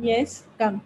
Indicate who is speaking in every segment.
Speaker 1: Yes, come.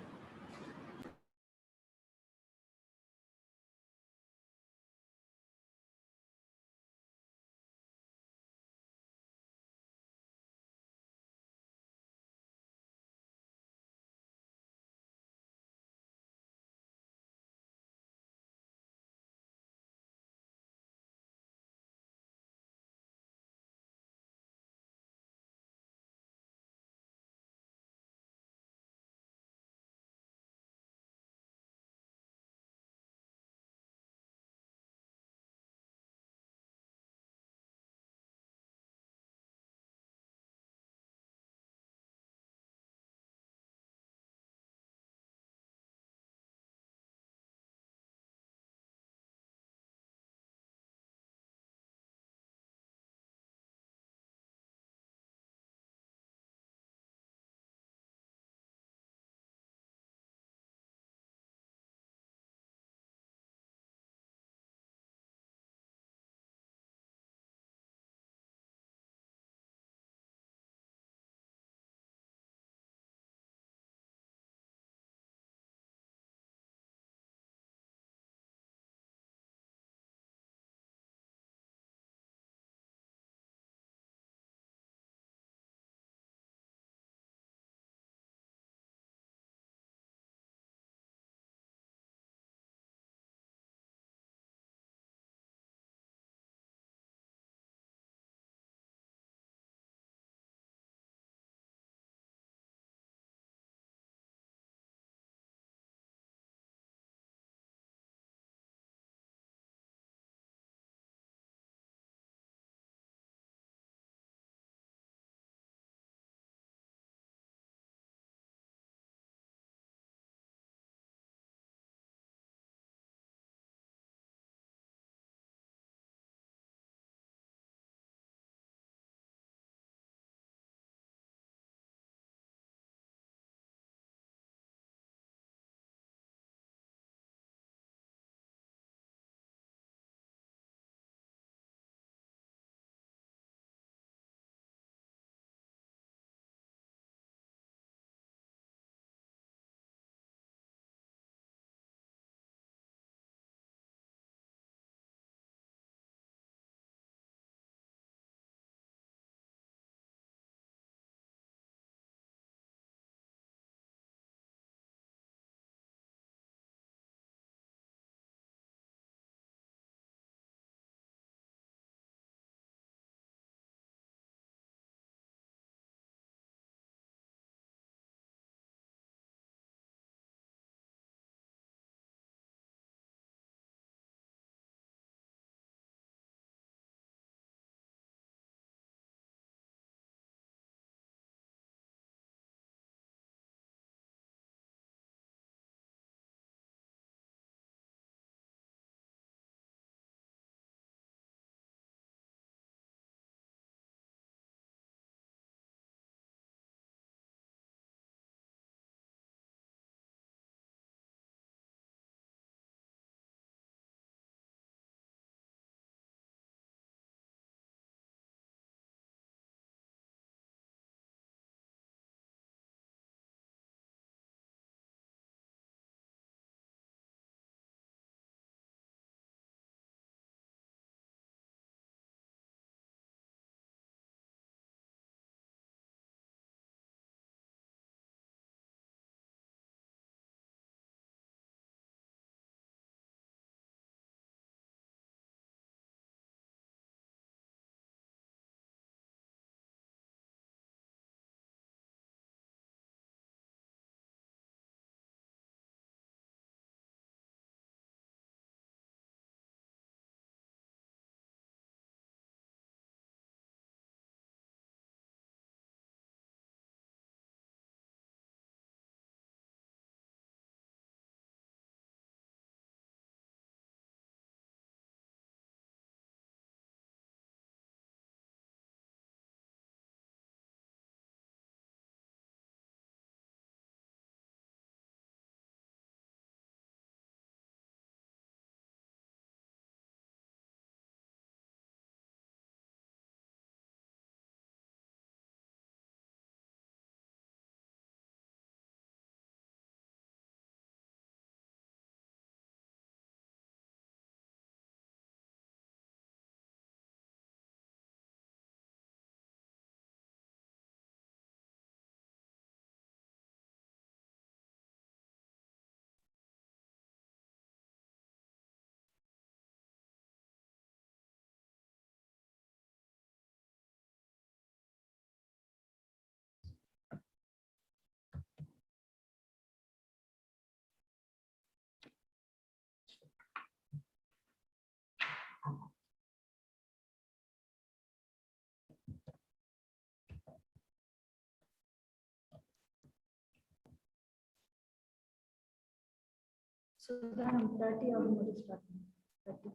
Speaker 2: Sudhanam, 30 already starting. 30.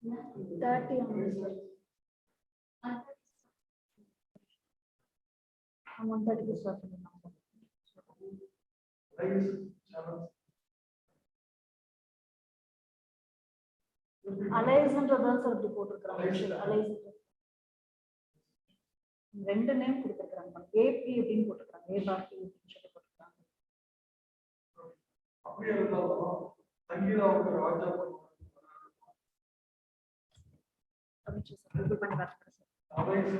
Speaker 2: Yeah, 30 already. I'm on 30 starting now. அலைஸ்ன்றதான் sir இப்படி போட்டிருக்காங்க. Alice ரெண்டு name கொடுத்துருக்காங்க. AB அப்படின்னு போட்டிருக்காங்க. ஏ பார் பி அப்படின்னு சொல்லி போட்டிருக்காங்க. அப்படியே இருந்தாலும் சங்கீதா ஒரு ராஜா அப்படிச்சு சார் இது பண்ணி பார்த்துக்கிறேன் sir. Alias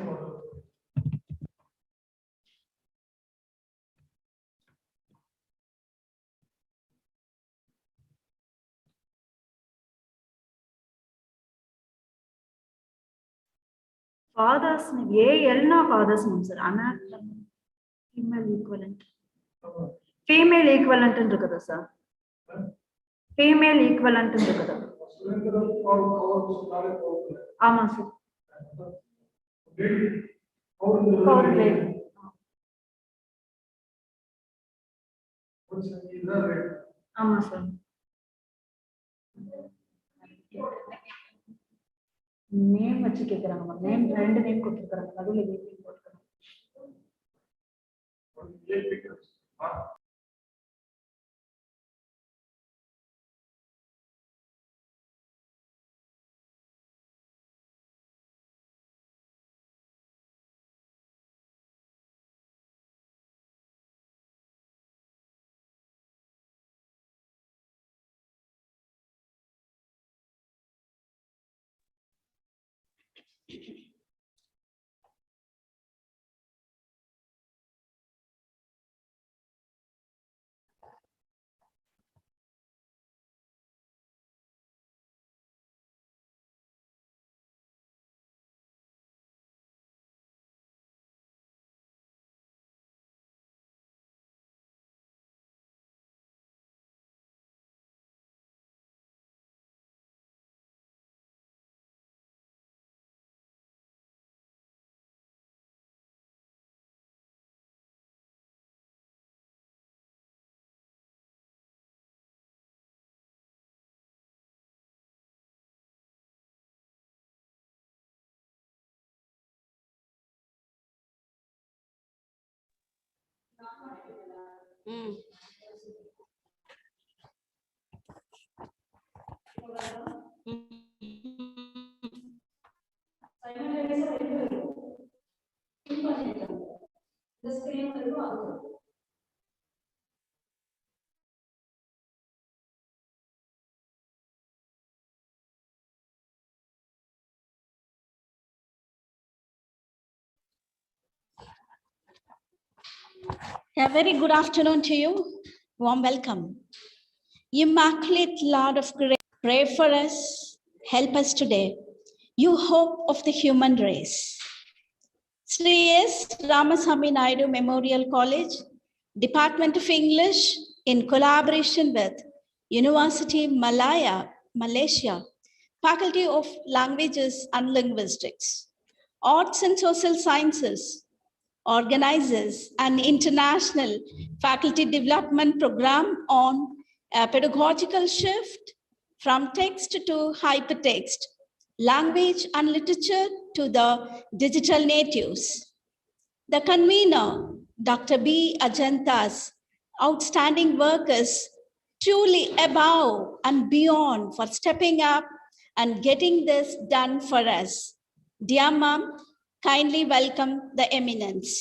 Speaker 2: Father's name, A-L-na father's name, sir. Anatomy, female equivalent. Female equivalent in Rukada, sir. Female equivalent in Rukada. Ama, sir. Power grade. Ama, sir. Name வச்சு கேக்குறாங்க. நேம் ரெண்டு நேம் கொடுத்துருக்காங்க. நடுவுல ஏபி போட்டுருக்காங்க.
Speaker 1: A very good afternoon to you. Warm welcome. Immaculate Lord of Grace, pray for us, help us today. You hope of the human race. Sri S. Ramasamy Naidu Memorial College, Department of English, in collaboration with University Malaya, Malaysia, Faculty of Languages and Linguistics, Arts and Social Sciences, organizes an international faculty development program on a pedagogical shift from text to hypertext, language and literature to the digital natives. The convener, Dr. B. Ajanta's outstanding work is truly above and beyond for stepping up and getting this done for us. Dear Ma'am, kindly welcome the eminence.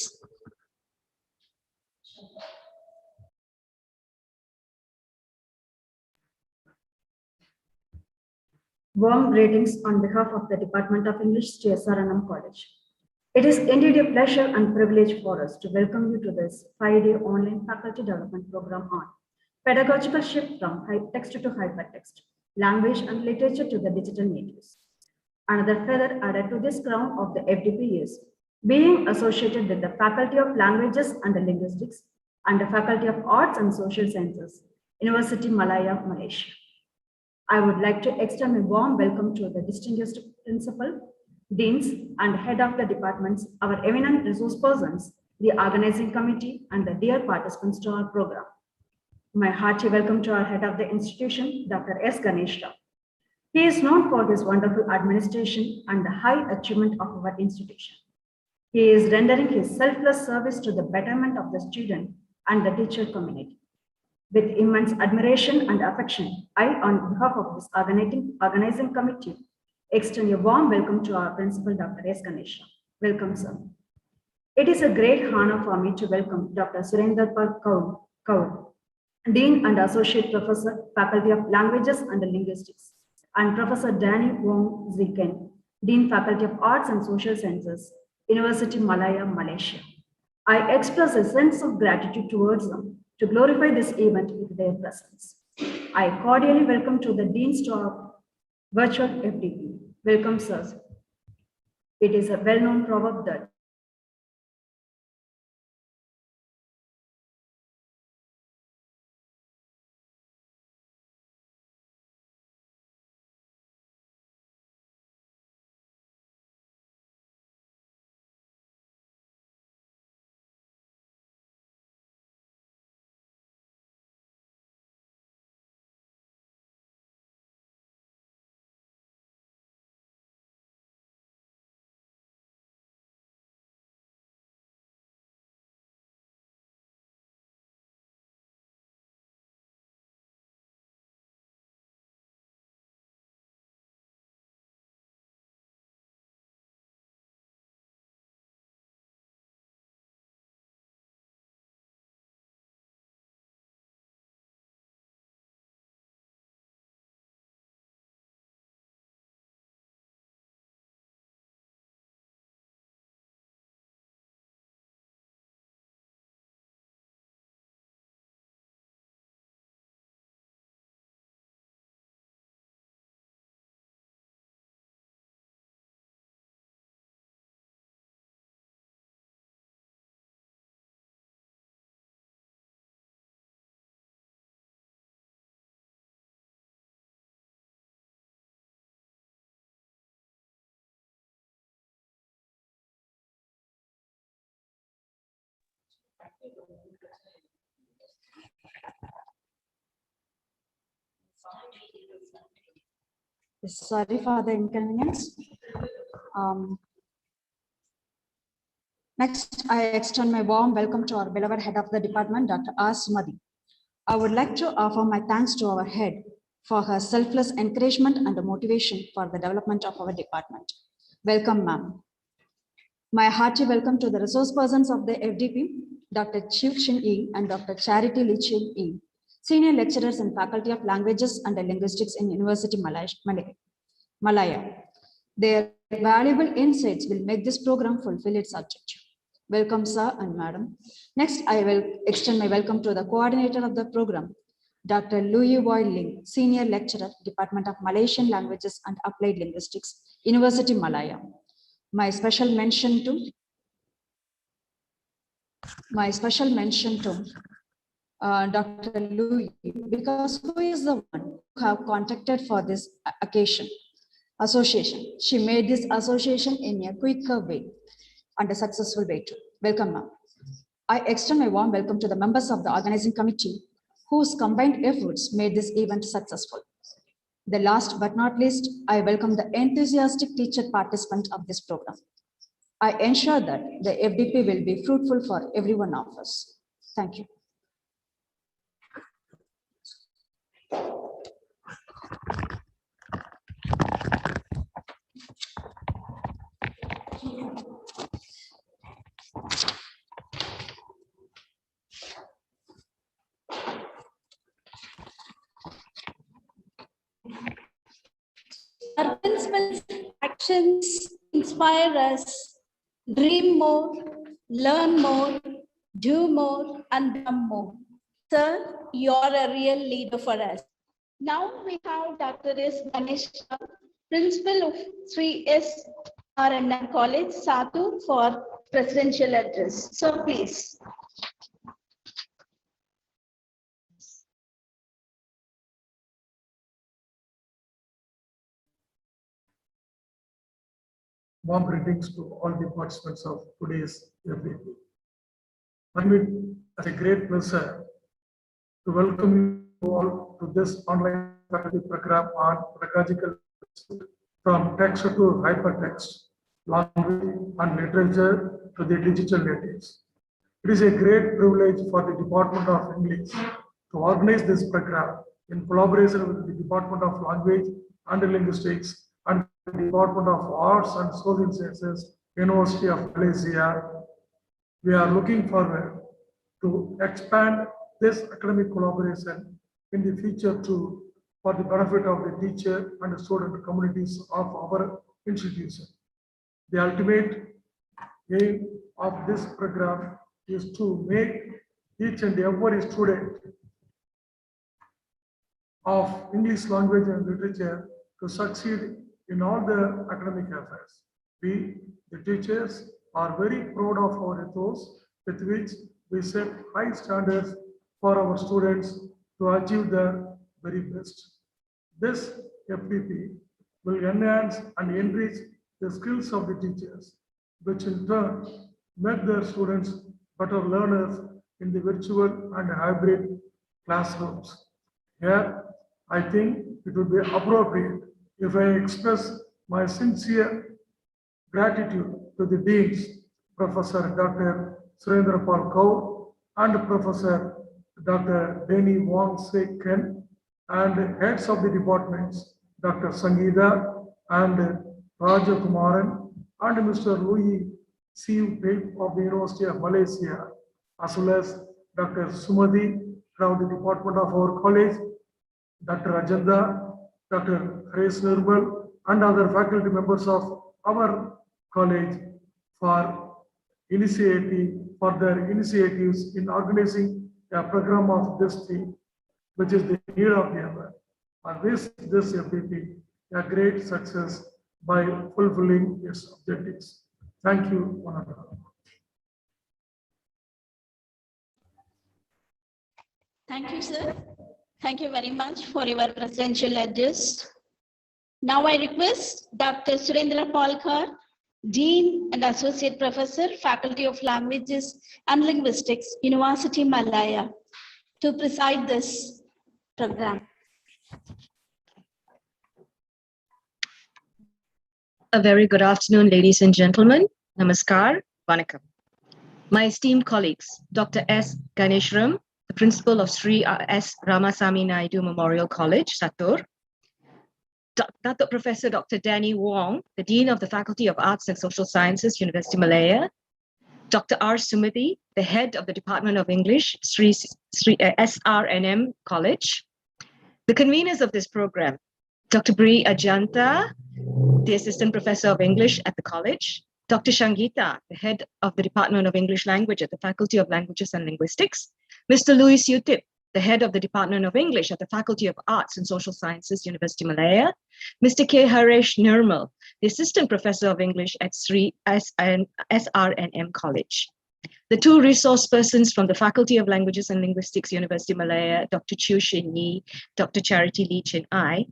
Speaker 2: Warm greetings on behalf of the Department of English, JSRNM College. It is indeed a pleasure and privilege for us to welcome you to this 5-day online faculty development program on pedagogical shift from text to hypertext, language and literature to the digital natives. Another feather added to this crown of the FDP is being associated with the Faculty of Languages and Linguistics and the Faculty of Arts and Social Sciences, University Malaya, Malaysia. I would like to extend a warm welcome to the distinguished principal, deans, and head of the departments, our eminent resource persons, the organizing committee, and the dear participants to our program. My hearty welcome to our head of the institution, Dr. S. Ganesh Rao. He is known for his wonderful administration and the high achievement of our institution. He is rendering his selfless service to the betterment of the student and the teacher community. With immense admiration and affection, I, on behalf of this organizing committee, extend a warm welcome to our principal, Dr. S. Ganesh Rao. Welcome, sir. It is a great honor for me to welcome Dr. Surendra Kaur, Dean and Associate Professor, Faculty of Languages and Linguistics, and Professor Danny Wong Ziken, Dean, Faculty of Arts and Social Sciences, University Malaya, Malaysia. I express a sense of gratitude towards them to glorify this event with their presence. I cordially welcome to the Dean's to our virtual FDP. Welcome, sirs. It is a well-known proverb that
Speaker 3: sorry for the inconvenience. Next, I extend my warm welcome to our beloved head of the department, Dr. R. Sumadi. I would like to offer my thanks to our head for her selfless encouragement and motivation for the development of our department. Welcome, ma'am. My hearty welcome to the resource persons of the FDP, Dr. Chiu Shin Yi and Dr. Charity Lee Chin Yi, senior lecturers in Faculty of Languages and Linguistics in University Malaya. Their valuable insights will make this program fulfill its objective. Welcome, sir and madam. Next, I will extend my welcome to the coordinator of the program, Dr. Louis Boy Ling, senior lecturer, Department of Malaysian Languages and Applied Linguistics, University Malaya. My special mention to Dr. Louis, because who is the one who have contacted for this association. She made this association in a quicker way and a successful way too. Welcome, ma'am. I extend my warm welcome to the members of the organizing committee whose combined efforts made this event successful. The last but not least, I welcome the enthusiastic teacher participant of this program. I ensure that the FDP will be fruitful for every one of us. Thank you.
Speaker 1: Our principal's actions inspire us, dream more, learn more, do more, and become more. Sir, you're a real leader for us. Now we have Dr. S. Ganesh, Principal of 3S R&M College, Satu, for presidential address. So please.
Speaker 4: Warm greetings to all the participants of today's FDP. Find it as a great pleasure to welcome you all to this online faculty program on pedagogical from text to hypertext, language and literature to the digital natives. It is a great privilege for the Department of English to organize this program in collaboration with the Department of Language and Linguistics and the Department of Arts and Social Sciences, University of Malaysia. We are looking forward to expand this academic collaboration in the future too, for the benefit of the teacher and student communities of our institution. The ultimate aim of this program is to make each and every student of English language and literature to succeed in all the academic affairs. We, the teachers, are very proud of our ethos with which we set high standards for our students to achieve the very best. This FDP will enhance and enrich the skills of the teachers, which in turn make their students better learners in the virtual and hybrid classrooms. Here, I think it would be appropriate if I express my sincere gratitude to the deans, Professor Dr. Surendra Pal Kaur and Professor Dr. Danny Wong Se Ken, and heads of the departments, Dr. Sangeeta and Raja Kumaran and Mr. Louis Siu Pei of the University of Malaysia, as well as Dr. Sumati from the department of our college, Dr. Ajanda, Dr. Haresh Nirmal, and other faculty members of our college for their initiatives in organizing a program of this theme, which is the need of the hour. And this FDP a great success by fulfilling its objectives. Thank you, one and all.
Speaker 1: Thank you, sir. Thank you very much for your presidential address. Now I request Dr. Surendra Palkar, Dean and Associate Professor, Faculty of Languages and Linguistics, University Malaya, to preside this program.
Speaker 5: A very good afternoon, ladies and gentlemen. Namaskar, Vanakkam. My esteemed colleagues, Dr. S. Ganeshram, the principal of Sri S. Ramasamy Naidu Memorial College, Satur, Professor Dr. Danny Wong, the Dean of the Faculty of Arts and Social Sciences, University Malaya, Dr. R. Sumati, the Head of the Department of English, Sri SRNM College, the conveners of this program, Dr. Bri Ajanta, the Assistant Professor of English at the college, Dr. Sangeeta, the Head of the Department of English Language at the Faculty of Languages and Linguistics, Mr. Louis Yutip, the Head of the Department of English at the Faculty of Arts and Social Sciences, University Malaya, Mr. K. Haresh Nirmal, the Assistant Professor of English at Sri SRNM College. The two resource persons from the Faculty of Languages and Linguistics, University Malaya, Dr. Chiu Shin Yi, Dr. Charity Lee Chin Ai,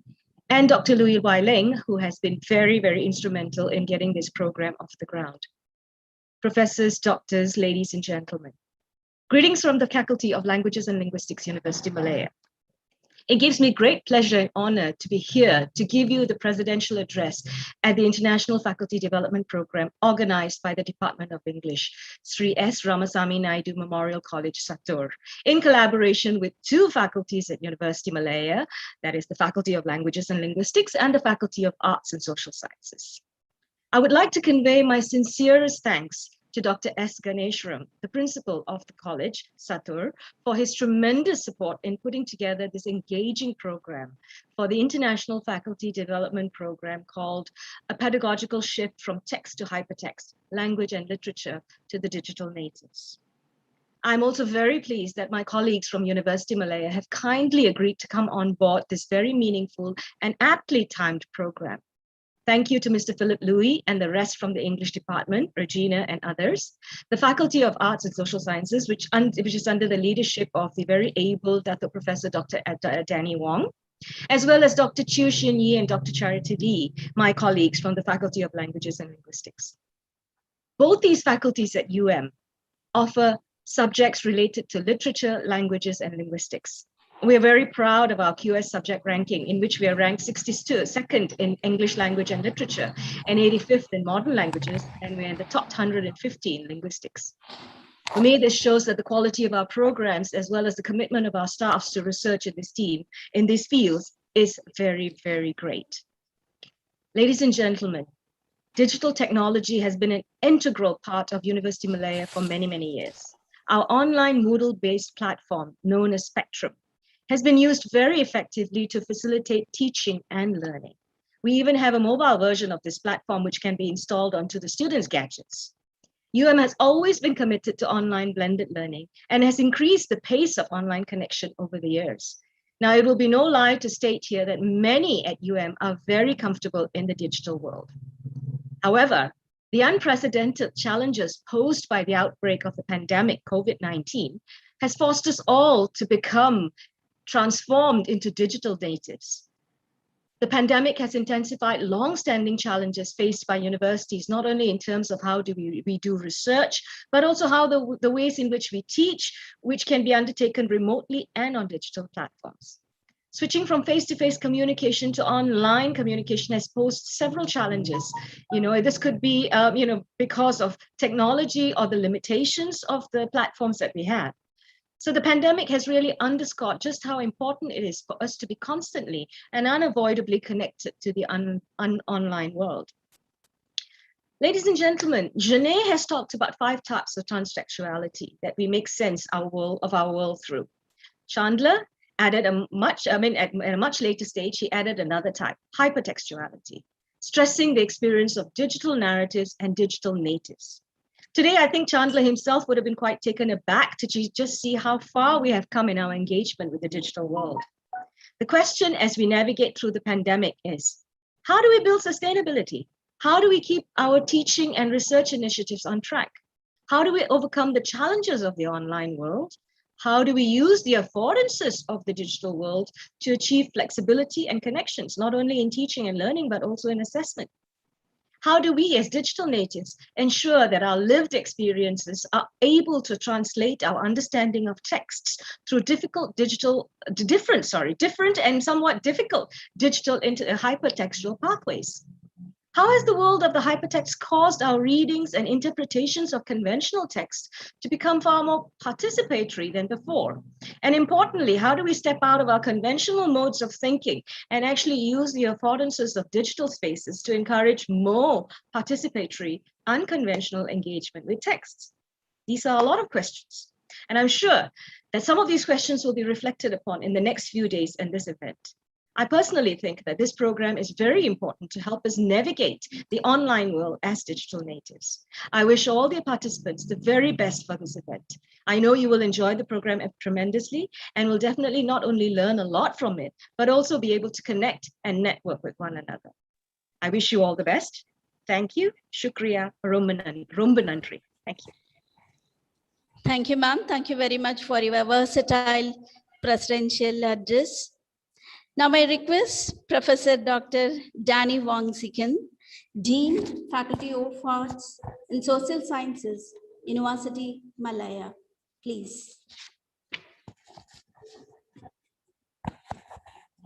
Speaker 5: and Dr. Louis Wai Leng, who has been very, very instrumental in getting this program off the ground. Professors, doctors, ladies and gentlemen. Greetings from the Faculty of Languages and Linguistics, University Malaya. It gives me great pleasure and honor to be here to give you the presidential address at the International Faculty Development Program organized by the Department of English, Sri S. Ramasamy Naidu Memorial College, Satur, in collaboration with two faculties at University Malaya, that is the Faculty of Languages and Linguistics and the Faculty of Arts and Social Sciences. I would like to convey my sincerest thanks to Dr. S. Ganeshram, the principal of the college, Satur, for his tremendous support in putting together this engaging program for the International Faculty Development Program called A Pedagogical Shift from Text to Hypertext, Language and Literature to the Digital Natives. I'm also very pleased that my colleagues from University Malaya have kindly agreed to come on board this very meaningful and aptly timed program. Thank you to Mr. Philip Louis and the rest from the English department, Regina and others, the Faculty of Arts and Social Sciences, which is under the leadership of the very able Professor Dr. Danny Wong, as well as Dr. Chiu Shin Yi and Dr. Charity Lee, my colleagues from the Faculty of Languages and Linguistics. Both these faculties at UM offer subjects related to literature, languages, and linguistics. We are very proud of our QS subject ranking, in which we are ranked 62nd in English language and literature and 85th in modern languages, and we're in the top 150 in linguistics. For me, this shows that the quality of our programs, as well as the commitment of our staffs to research in this team, in these fields, is very, very great. Ladies and gentlemen, digital technology has been an integral part of University Malaya for many, many years. Our online Moodle-based platform, known as Spectrum, has been used very effectively to facilitate teaching and learning. We even have a mobile version of this platform which can be installed onto the students' gadgets. has always been committed to online blended learning and has increased the pace of online connection over the years. Now, it will be no lie to state here that many at are very comfortable in the digital world. However, the unprecedented challenges posed by the outbreak of the pandemic, COVID-19, has forced us all to become transformed into digital natives. The pandemic has intensified long-standing challenges faced by universities, not only in terms of how do we do research, but also how the ways in which we teach, which can be undertaken remotely and on digital platforms. Switching from face-to-face communication to online communication has posed several challenges. This could be, because of technology or the limitations of the platforms that we have. So the pandemic has really underscored just how important it is for us to be constantly and unavoidably connected to the online world. Ladies and gentlemen, Genet has talked about 5 types of transtextuality that we make sense of our world through. Chandler added at a much later stage, he added another type, hypertextuality, stressing the experience of digital narratives and digital natives. Today, I think Chandler himself would have been quite taken aback to just see how far we have come in our engagement with the digital world. The question as we navigate through the pandemic is, how do we build sustainability? How do we keep our teaching and research initiatives on track? How do we overcome the challenges of the online world? How do we use the affordances of the digital world to achieve flexibility and connections, not only in teaching and learning, but also in assessment? How do we as digital natives ensure that our lived experiences are able to translate our understanding of texts through different and somewhat difficult digital into hypertextual pathways? How has the world of the hypertext caused our readings and interpretations of conventional text to become far more participatory than before? And importantly, how do we step out of our conventional modes of thinking and actually use the affordances of digital spaces to encourage more participatory, unconventional engagement with texts? These are a lot of questions. And I'm sure that some of these questions will be reflected upon in the next few days in this event. I personally think that this program is very important to help us navigate the online world as digital natives. I wish all the participants the very best for this event. I know you will enjoy the program tremendously and will definitely not only learn a lot from it, but also be able to connect and network with one another. I wish you all the best. Thank you. Shukriya. Rumbanandri. Thank you.
Speaker 1: Thank you, ma'am. Thank you very much for your versatile presidential address. Now, I request Professor Dr. Danny Wong-Siken, Dean, Faculty of Arts and Social Sciences, University Malaya. Please.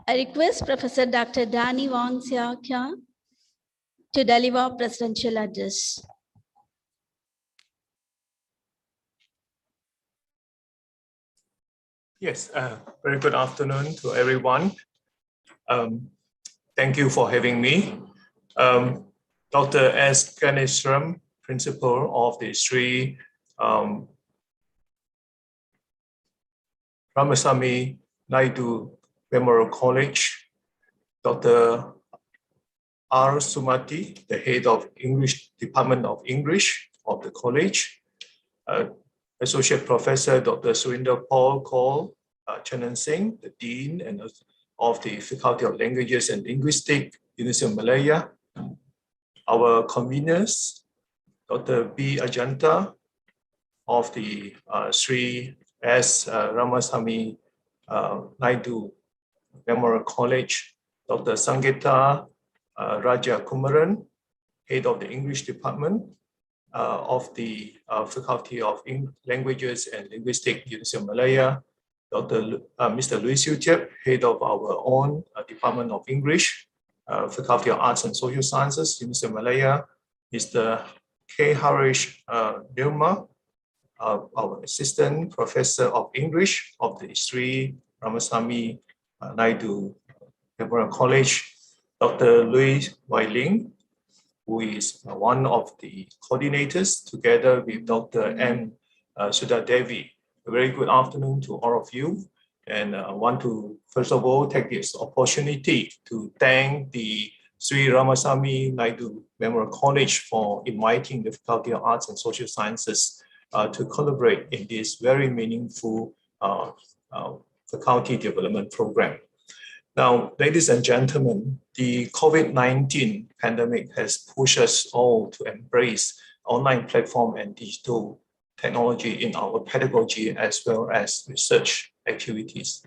Speaker 1: I request Professor Dr. Danny Wong-Siken to deliver presidential address.
Speaker 6: Yes, very good afternoon to everyone. Thank you for having me. Dr. S. Ganeshram, Principal of the Sri Ramasamy Naidu Memorial College, Dr. R. Sumati, the Head of English Department of English of the college, Associate Professor Dr. Surinder Paul Kaul Chanan Singh, the Dean and of the Faculty of Languages and Linguistics, University of Malaya. Our conveners, Dr. B. Ajanta of the Sri S. Ramasamy Naidu Memorial College, Dr. Sangeeta Raja Kumaran, Head of the English Department, of the Faculty of Languages and Linguistics, University of Malaya, Mr. Luis Yutiep, head of our own Department of English, Faculty of Arts and Social Sciences, University of Malaya, Mr. K. Harish Nirma, our Assistant Professor of English of the Sri Ramasamy Naidu Memorial College, Dr. Louis Wai-Ling, who is one of the coordinators, together with Dr. M. Sudadevi. A very good afternoon to all of you. And I want to, first of all, take this opportunity to thank the Sri Ramasamy Naidu Memorial College for inviting the Faculty of Arts and Social Sciences to collaborate in this very meaningful faculty development program. Now, ladies and gentlemen, the COVID-19 pandemic has pushed us all to embrace online platform and digital technology in our pedagogy as well as research activities.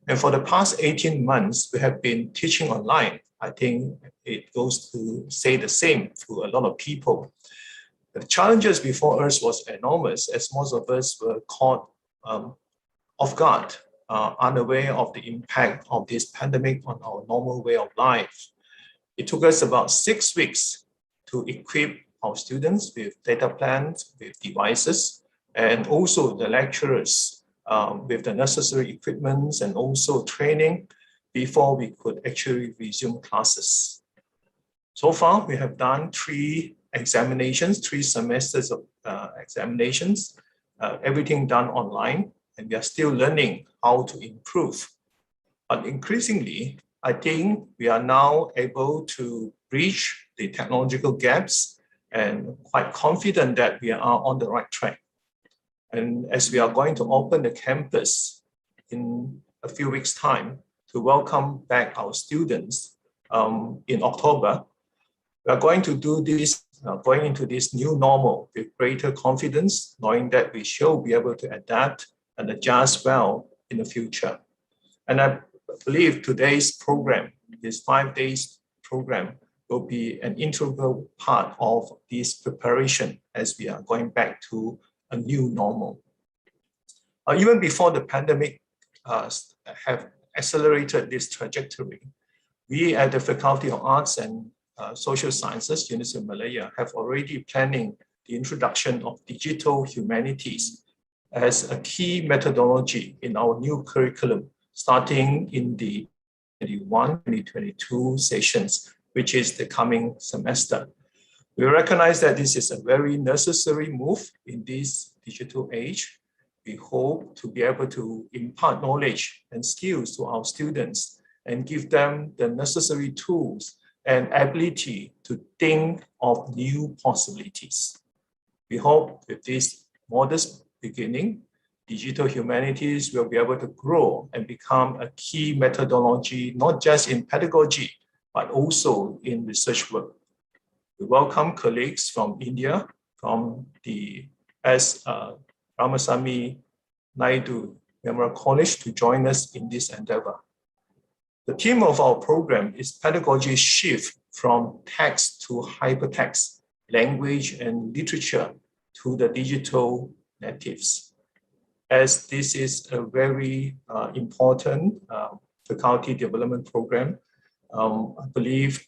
Speaker 6: And for the past 18 months, we have been teaching online. I think it goes to say the same to a lot of people. The challenges before us was enormous, as most of us were caught off guard, unaware of the impact of this pandemic on our normal way of life. It took us about 6 weeks to equip our students with data plans, with devices, and also the lecturers with the necessary equipment and also training before we could actually resume classes. So far, we have done 3 examinations, 3 semesters of examinations, everything done online, and we are still learning how to improve. But increasingly, I think we are now able to bridge the technological gaps and quite confident that we are on the right track. And as we are going to open the campus in a few weeks' time to welcome back our students in October, we are going to do this, going into this new normal with greater confidence, knowing that we shall be able to adapt and adjust well in the future. And I believe today's program, this 5 days program, will be an integral part of this preparation as we are going back to a new normal. Even before the pandemic have accelerated this trajectory, we at the Faculty of Arts and Social Sciences, University of Malaya, have already planning the introduction of digital humanities as a key methodology in our new curriculum, starting in the 2021-2022 sessions, which is the coming semester. We recognize that this is a very necessary move in this digital age. We hope to be able to impart knowledge and skills to our students and give them the necessary tools and ability to think of new possibilities. We hope with this modest beginning, digital humanities will be able to grow and become a key methodology, not just in pedagogy, but also in research work. We welcome colleagues from India, from the S. Ramasamy Naidu Memorial College to join us in this endeavor. The theme of our program is Pedagogy Shift from Text to Hypertext, Language and Literature to the Digital Natives. As this is a very important faculty development program, I believe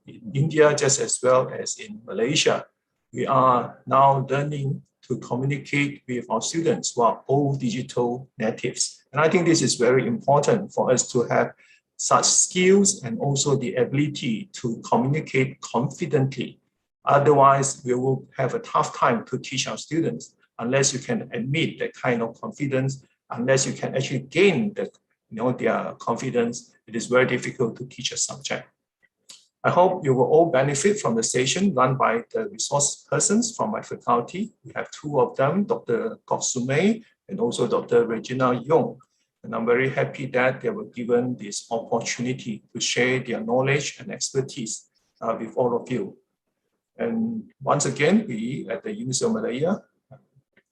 Speaker 6: in India, just as well as in Malaysia, we are now learning to communicate with our students who are all digital natives. And I think this is very important for us to have such skills and also the ability to communicate confidently. Otherwise, we will have a tough time to teach our students unless you can admit that kind of confidence, unless you can actually gain the, their confidence. It is very difficult to teach a subject. I hope you will all benefit from the session run by the resource persons from my faculty. We have 2 of them, Dr. Kok Sumei and also Dr. Regina Yong. And I'm very happy that they were given this opportunity to share their knowledge and expertise with all of you. And once again, we at the University of Malaya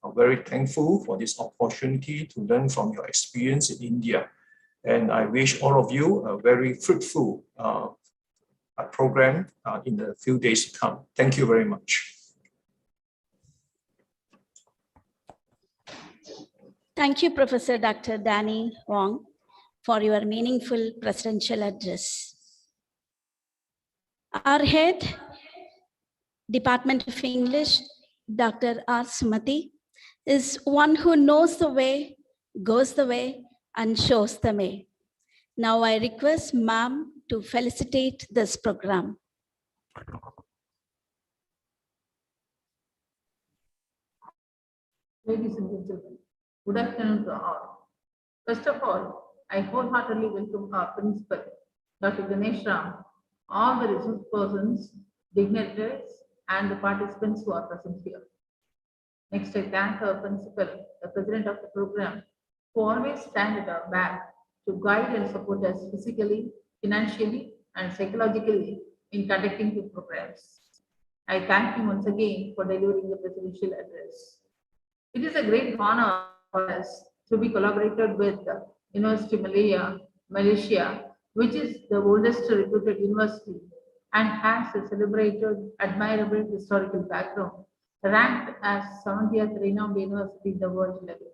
Speaker 6: are very thankful for this opportunity to learn from your experience in India. And I wish all of you a very fruitful program in the few days to come. Thank you very much.
Speaker 1: Thank you, Professor Dr. Danny Wong, for your meaningful presidential address. Our head, Department of English, Dr. R. Sumati, is one who knows the way, goes the way, and shows the way. Now I request ma'am to felicitate this program.
Speaker 7: Ladies and gentlemen, good afternoon to all. First of all, I wholeheartedly welcome our principal, Dr. Ganesh Ram, all the resource persons, dignitaries, and the participants who are present here. Next, I thank our principal, the president of the program, who always stand at our back to guide and support us physically, financially, and psychologically in conducting the programs. I thank him once again for delivering the presidential address. It is a great honor for us to be collaborated with University Malaya, Malaysia, which is the oldest reputed university and has a celebrated, admirable historical background, ranked as 70th renowned university in the world level.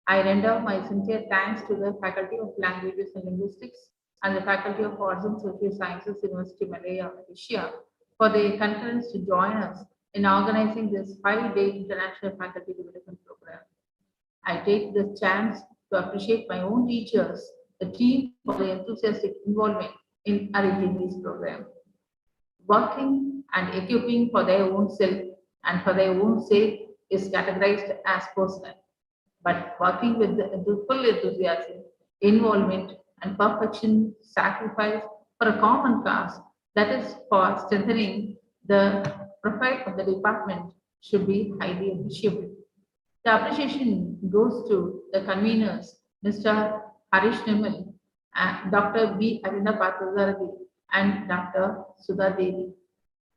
Speaker 7: I render my sincere thanks to the Faculty of Languages and Linguistics and the Faculty of Arts and Social Sciences, University Malaya, Malaysia, for their concurrence to join us in organizing this 5-day international faculty development program. I take this chance to appreciate my own teachers, the team, for their enthusiastic involvement in arranging this program. Working and equipping for their own self and for their own sake is categorized as personal, but working with the full enthusiasm, involvement, and perfection sacrifice for a common cause, that is for strengthening the profile of the department, should be highly appreciable. The appreciation goes to the conveners, Mr. Harish Nirmal, Dr. B. Arinda Pathazarathi, and Dr. Sudha Devi.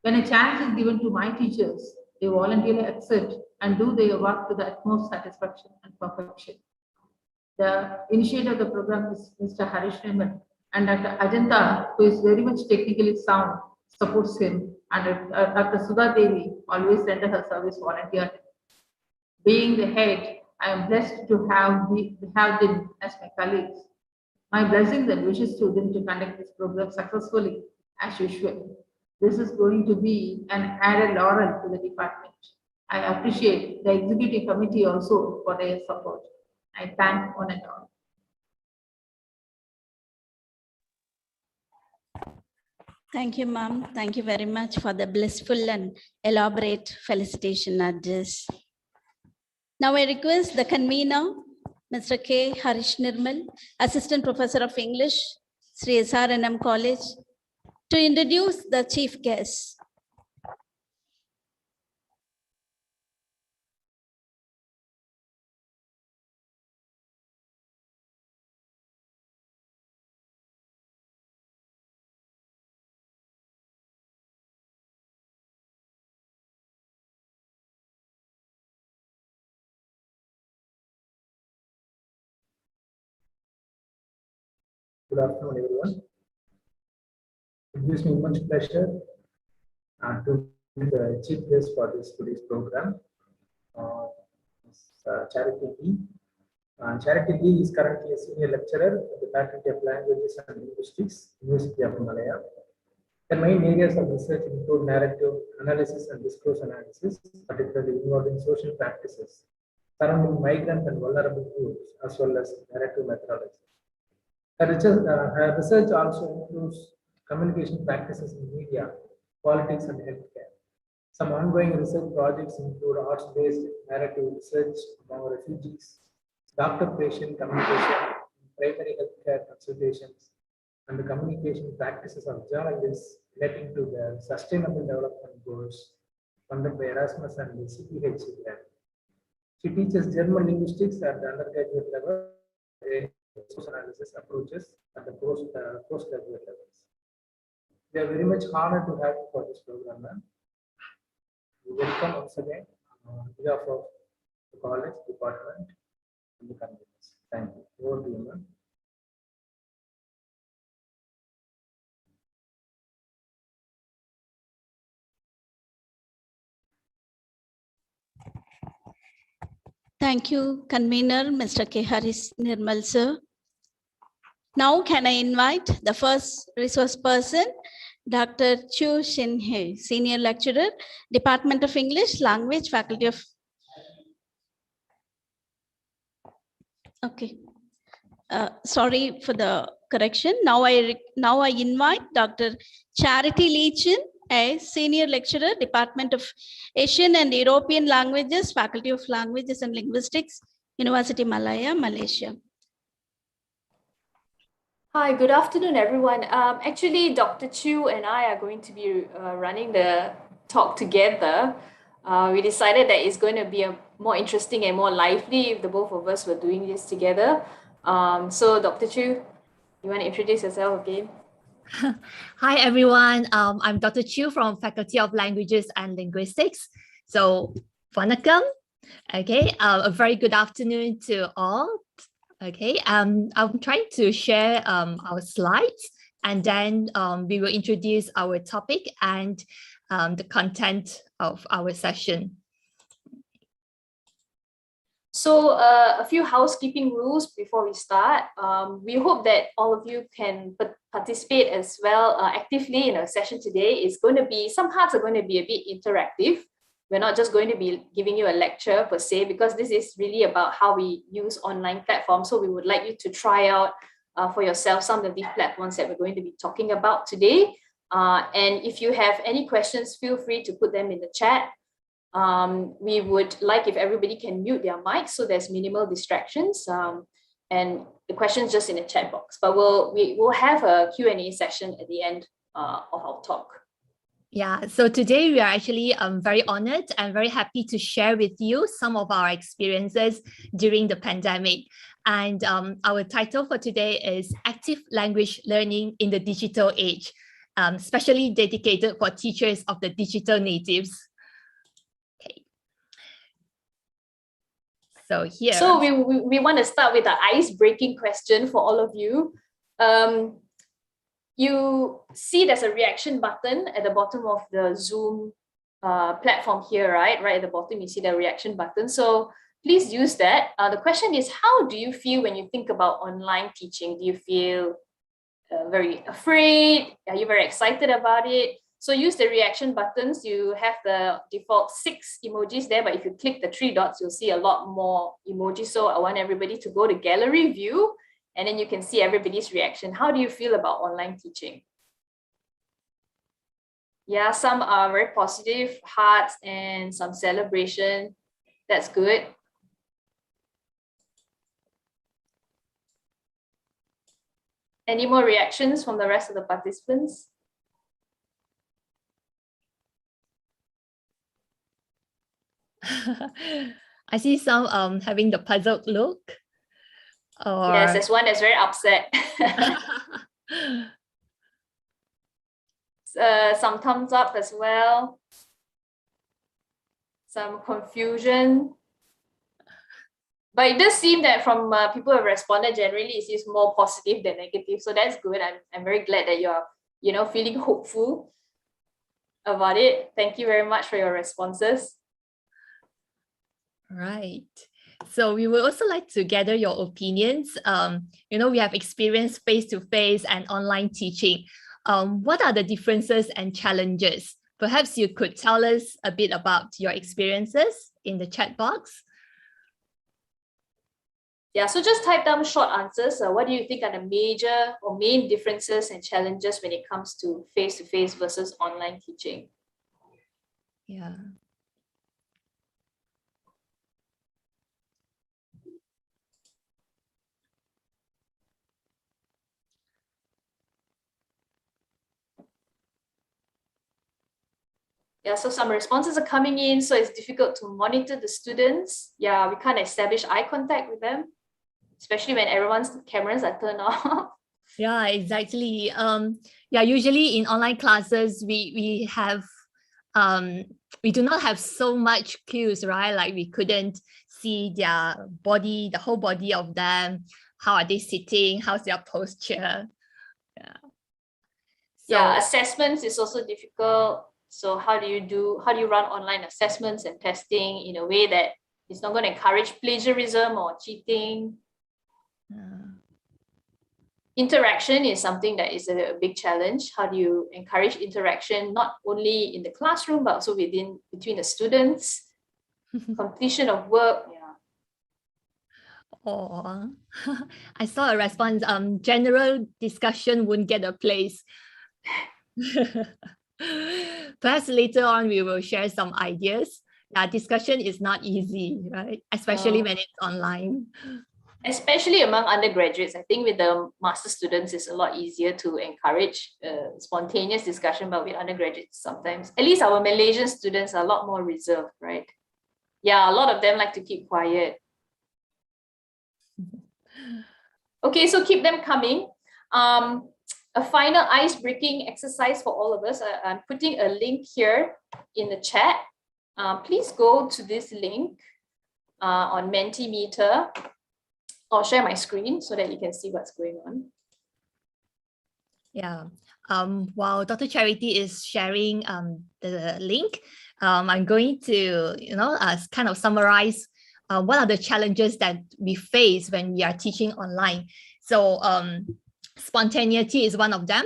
Speaker 7: When a chance is given to my teachers, they voluntarily accept and do their work to the utmost satisfaction and perfection. The initiator of the program is Mr. Harish Nirmal, and Dr. Ajanta, who is very much technically sound, supports him, and Dr. Sudha Devi always render her service voluntarily. Being the head, I am blessed to have them as my colleagues. My blessings and wishes to them to conduct this program successfully as usual. This is going to be an added laurel to the department. I appreciate the executive committee also for their support. I thank one and all.
Speaker 1: Thank you, ma'am. Thank you very much for the blissful and elaborate felicitation address. Now I request the convener, Mr. K. Harish Nirmal, Assistant Professor of English, Sri SRNM College, to introduce the chief guest.
Speaker 8: Good afternoon, everyone. It gives me much pleasure to be the chief guest for today's program. Charity Lee. Charity Lee is currently a senior lecturer at the Faculty of Languages and Linguistics, University of Malaya. The main areas of research include narrative analysis and discourse analysis, particularly involving social practices surrounding migrant and vulnerable groups, as well as narrative methodology. Her research also includes communication practices in media, politics, and healthcare. Some ongoing research projects include arts-based narrative research among refugees, doctor-patient communication, primary healthcare consultations, and the communication practices of journalists relating to the Sustainable Development Goals funded by Erasmus and the CPHC grant. She teaches German linguistics at the undergraduate level, source analysis approaches at the postgraduate levels. We are very much honored to have you for this program, ma'am. We welcome once again on behalf of the college, department, and the conveners. Thank you. Over to you, ma'am.
Speaker 1: Thank you, convener, Mr. K. Haris Nirmal, sir. Now, can I invite the first resource person, Dr. Chu Shin Hei, Senior Lecturer, Department of English Language, Faculty of... Okay. Sorry for the correction. Now I invite Dr. Charity Leachin, a Senior Lecturer, Department of Asian and European Languages, Faculty of Languages and Linguistics, University Malaya, Malaysia.
Speaker 9: Hi, good afternoon, everyone. Actually, Dr. Chu and I are going to be running the talk together. We decided that it's going to be more interesting and more lively if the both of us were doing this together. So, Dr. Chu, you want to introduce yourself again?
Speaker 10: Hi, everyone. I'm Dr. Chu from Faculty of Languages and Linguistics. So, Vanakkam. Okay, a very good afternoon to all. Okay, I'm trying to share our slides, and then we will introduce our topic and the content of our session.
Speaker 9: So a few housekeeping rules before we start. We hope that all of you can participate as well actively in our session today. It's going to be, some parts are going to be a bit interactive. We're not just going to be giving you a lecture per se, because this is really about how we use online platforms. So we would like you to try out for yourself some of these platforms that we're going to be talking about today. And if you have any questions, feel free to put them in the chat. We would like if everybody can mute their mics so there's minimal distractions, and the questions just in the chat box. But we'll have a Q&A session at the end of our talk.
Speaker 10: Yeah, so today we are actually very honored and very happy to share with you some of our experiences during the pandemic. And our title for today is Active Language Learning in the Digital Age, specially dedicated for teachers of the digital natives. Okay. So here.
Speaker 9: So we want to start with an ice-breaking question for all of you. You see there's a reaction button at the bottom of the Zoom platform here, right? Right at the bottom, you see the reaction button. So please use that. The question is, how do you feel when you think about online teaching? Do you feel very afraid? Are you very excited about it? So use the reaction buttons. You have the default 6 emojis there, but if you click the 3 dots, you'll see a lot more emojis. So I want everybody to go to gallery view, and then you can see everybody's reaction. How do you feel about online teaching? Yeah, some are very positive, hearts, and some celebration. That's good. Any more reactions from the rest of the participants?
Speaker 10: I see some having the puzzled look. Or...
Speaker 9: Yes, there's one that's very upset. Some thumbs up as well. Some confusion. But it does seem that from people who have responded, generally it seems more positive than negative. So that's good. I'm very glad that you're feeling hopeful about it. Thank you very much for your responses.
Speaker 10: Right. So we would also like to gather your opinions. We have experienced face-to-face and online teaching. What are the differences and challenges? Perhaps you could tell us a bit about your experiences in the chat box.
Speaker 9: Yeah, so just type down short answers. What do you think are the major or main differences and challenges when it comes to face-to-face versus online teaching?
Speaker 10: Yeah.
Speaker 9: Yeah, so some responses are coming in, so it's difficult to monitor the students. Yeah, we can't establish eye contact with them, especially when everyone's cameras are turned off.
Speaker 10: Yeah, exactly. Usually in online classes, we do not have so much cues, right? Like we couldn't see their body, the whole body of them. How are they sitting? How's their posture? Yeah.
Speaker 9: Yeah, assessments is also difficult. So how do you run online assessments and testing in a way that It's not going to encourage plagiarism or cheating. Interaction is something that is a big challenge. How do you encourage interaction, not only in the classroom, but also between the students? Completion of work.
Speaker 10: Oh, I saw a response. General discussion wouldn't get a place. Perhaps later on we will share some ideas. Discussion is not easy, right? Especially when it's online.
Speaker 9: Especially among undergraduates, I think with the master students, it's a lot easier to encourage spontaneous discussion, but with undergraduates sometimes, at least our Malaysian students are a lot more reserved, right? Yeah, a lot of them like to keep quiet. Okay, so keep them coming. A final ice-breaking exercise for all of us. I'm putting a link here in the chat. Please go to this link on Mentimeter. I'll share my screen so that you can see what's going on.
Speaker 10: Yeah. While Dr. Charity is sharing the link, I'm going to, kind of summarize what are the challenges that we face when we are teaching online. So spontaneity is one of them.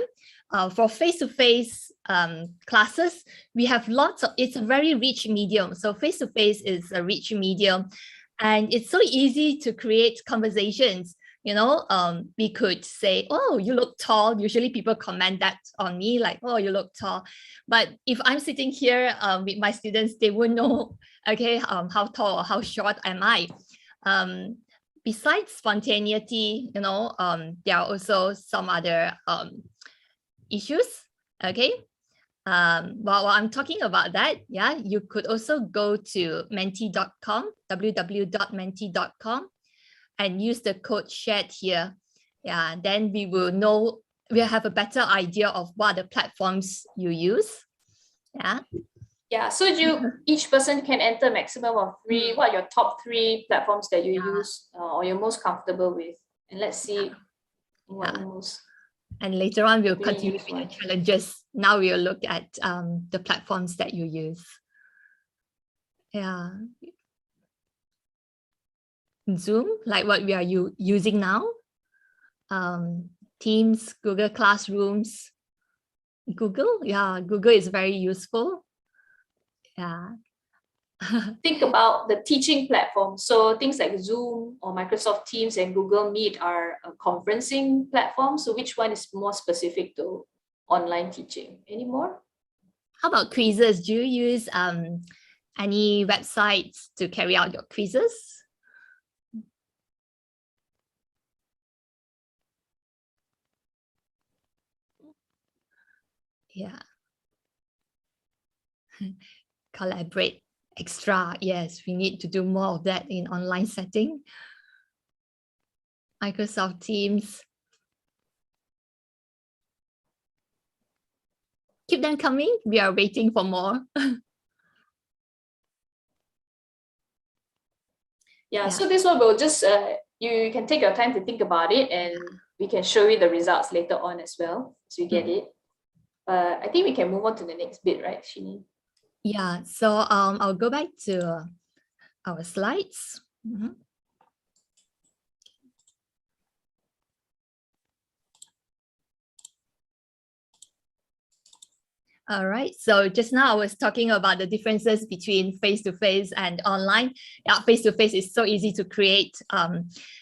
Speaker 10: For face-to-face classes, we have lots of, it's a very rich medium. So face-to-face is a rich medium. And it's so easy to create conversations. We could say, oh, you look tall. Usually people comment that on me, like, oh, you look tall. But if I'm sitting here with my students, they won't know, okay, how tall or how short am I? Besides spontaneity, there are also some other issues, okay? While I'm talking about that, you could also go to menti.com, www.menti.com, and use the code shared here. Then we will know, we'll have a better idea of what the platforms you use.
Speaker 9: So each person can enter maximum of 3. What are your top 3 platforms that you use or you're most comfortable with? And let's see what most.
Speaker 10: And later on, we'll continue with the challenges. Now we'll look at the platforms that you use. Zoom, like what we are using now. Teams, Google Classrooms. Google is very useful.
Speaker 9: Think about the teaching platform. So things like Zoom or Microsoft Teams and Google Meet are a conferencing platform. So which one is more specific to online teaching? Any more?
Speaker 10: How about quizzes? Do you use any websites to carry out your quizzes? Collaborate extra. Yes, we need to do more of that in online setting. Microsoft Teams. Keep them coming. We are waiting for more.
Speaker 9: So this one will just, you can take your time to think about it and we can show you the results later on as well, so you get it. I think we can move on to the next bit, right, Shini?
Speaker 10: So I'll go back to our slides. All right, so just now I was talking about the differences between face-to-face and online. Face-to-face is so easy to create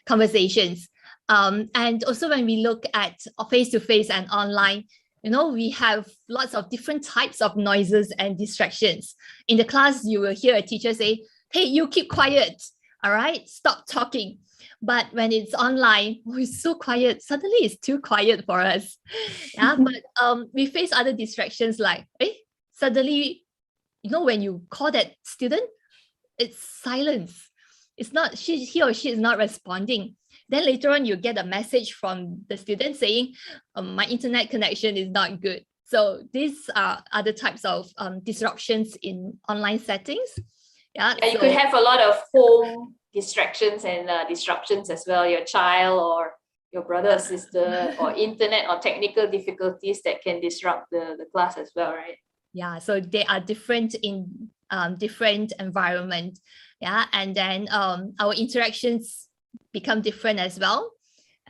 Speaker 10: conversations. And also when we look at face-to-face and online, we have lots of different types of noises and distractions. In the class, you will hear a teacher say, hey, you keep quiet, all right? Stop talking. But when it's online, it's so quiet. Suddenly it's too quiet for us. But we face other distractions like, suddenly, when you call that student, it's silence. It's not, he or she is not responding. Then later on, you get a message from the student saying, my internet connection is not good. So these are other types of disruptions in online settings.
Speaker 9: You could have a lot of home distractions and disruptions as well. Your child or your brother or sister or internet or technical difficulties that can disrupt the class as well, right?
Speaker 10: So they are different in different environments. Yeah, and then our interactions become different as well.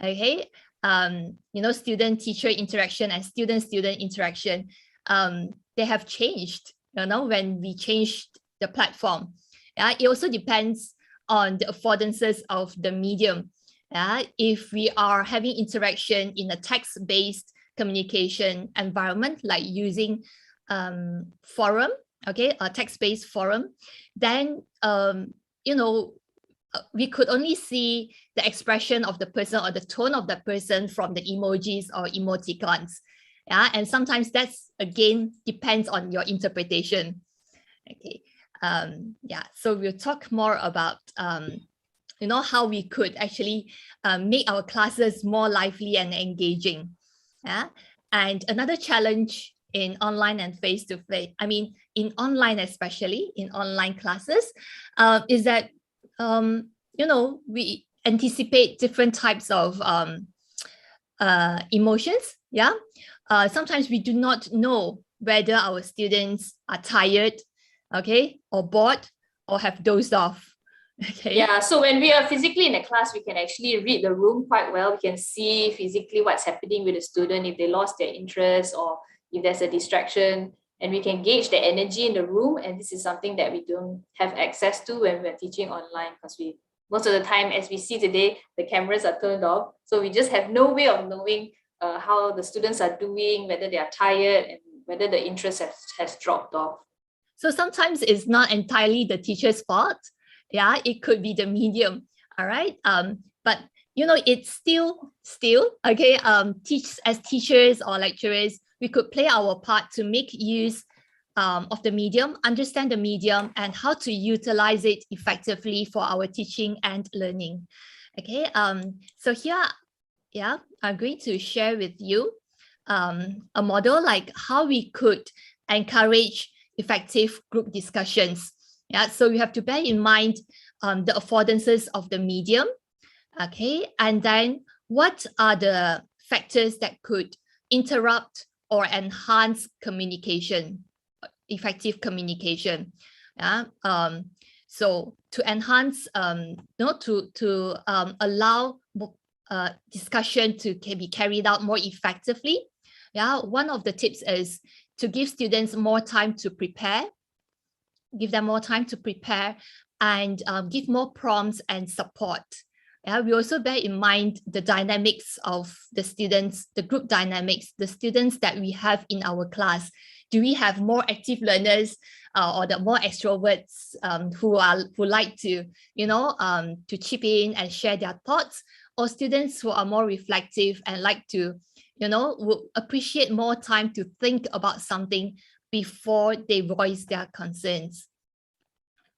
Speaker 10: Okay, student-teacher interaction and student-student interaction, they have changed, when we changed the platform. Yeah, it also depends on the affordances of the medium. Yeah, if we are having interaction in a text-based communication environment, like using forum, okay, a text-based forum, then we could only see the expression of the person or the tone of the person from the emojis or emoticons. Yeah, and sometimes that's again depends on your interpretation. Okay, yeah, so we'll talk more about how we could actually make our classes more lively and engaging. Yeah, and another challenge in online and face-to-face, in online, especially in online classes, is that we anticipate different types of emotions. Yeah, sometimes we do not know whether our students are tired, okay, or bored, or have dozed off. Okay.
Speaker 9: Yeah, so when we are physically in a class, we can actually read the room quite well. We can see physically what's happening with the student, if they lost their interest or if there's a distraction, and we can gauge the energy in the room. And this is something that we don't have access to when we're teaching online, because most of the time, as we see today, the cameras are turned off. So we just have no way of knowing how the students are doing, whether they are tired and whether the interest has dropped off.
Speaker 10: So sometimes it's not entirely the teacher's fault. Yeah, it could be the medium. All right. But it's still okay. As teachers or lecturers, we could play our part to make use of the medium, understand the medium, and how to utilize it effectively for our teaching and learning. Okay. So here, yeah, I'm going to share with you a model like how we could encourage effective group discussions. Yeah, so we have to bear in mind the affordances of the medium, okay, and then what are the factors that could interrupt or enhance communication, effective communication. Yeah, so to enhance, to allow discussion to be carried out more effectively. Yeah, one of the tips is to give students more time to prepare. Give them more time to prepare and give more prompts and support. Yeah, we also bear in mind the dynamics of the students, the group dynamics, the students that we have in our class. Do we have more active learners or the more extroverts who like to, to chip in and share their thoughts, or students who are more reflective and like to, will appreciate more time to think about something before they voice their concerns,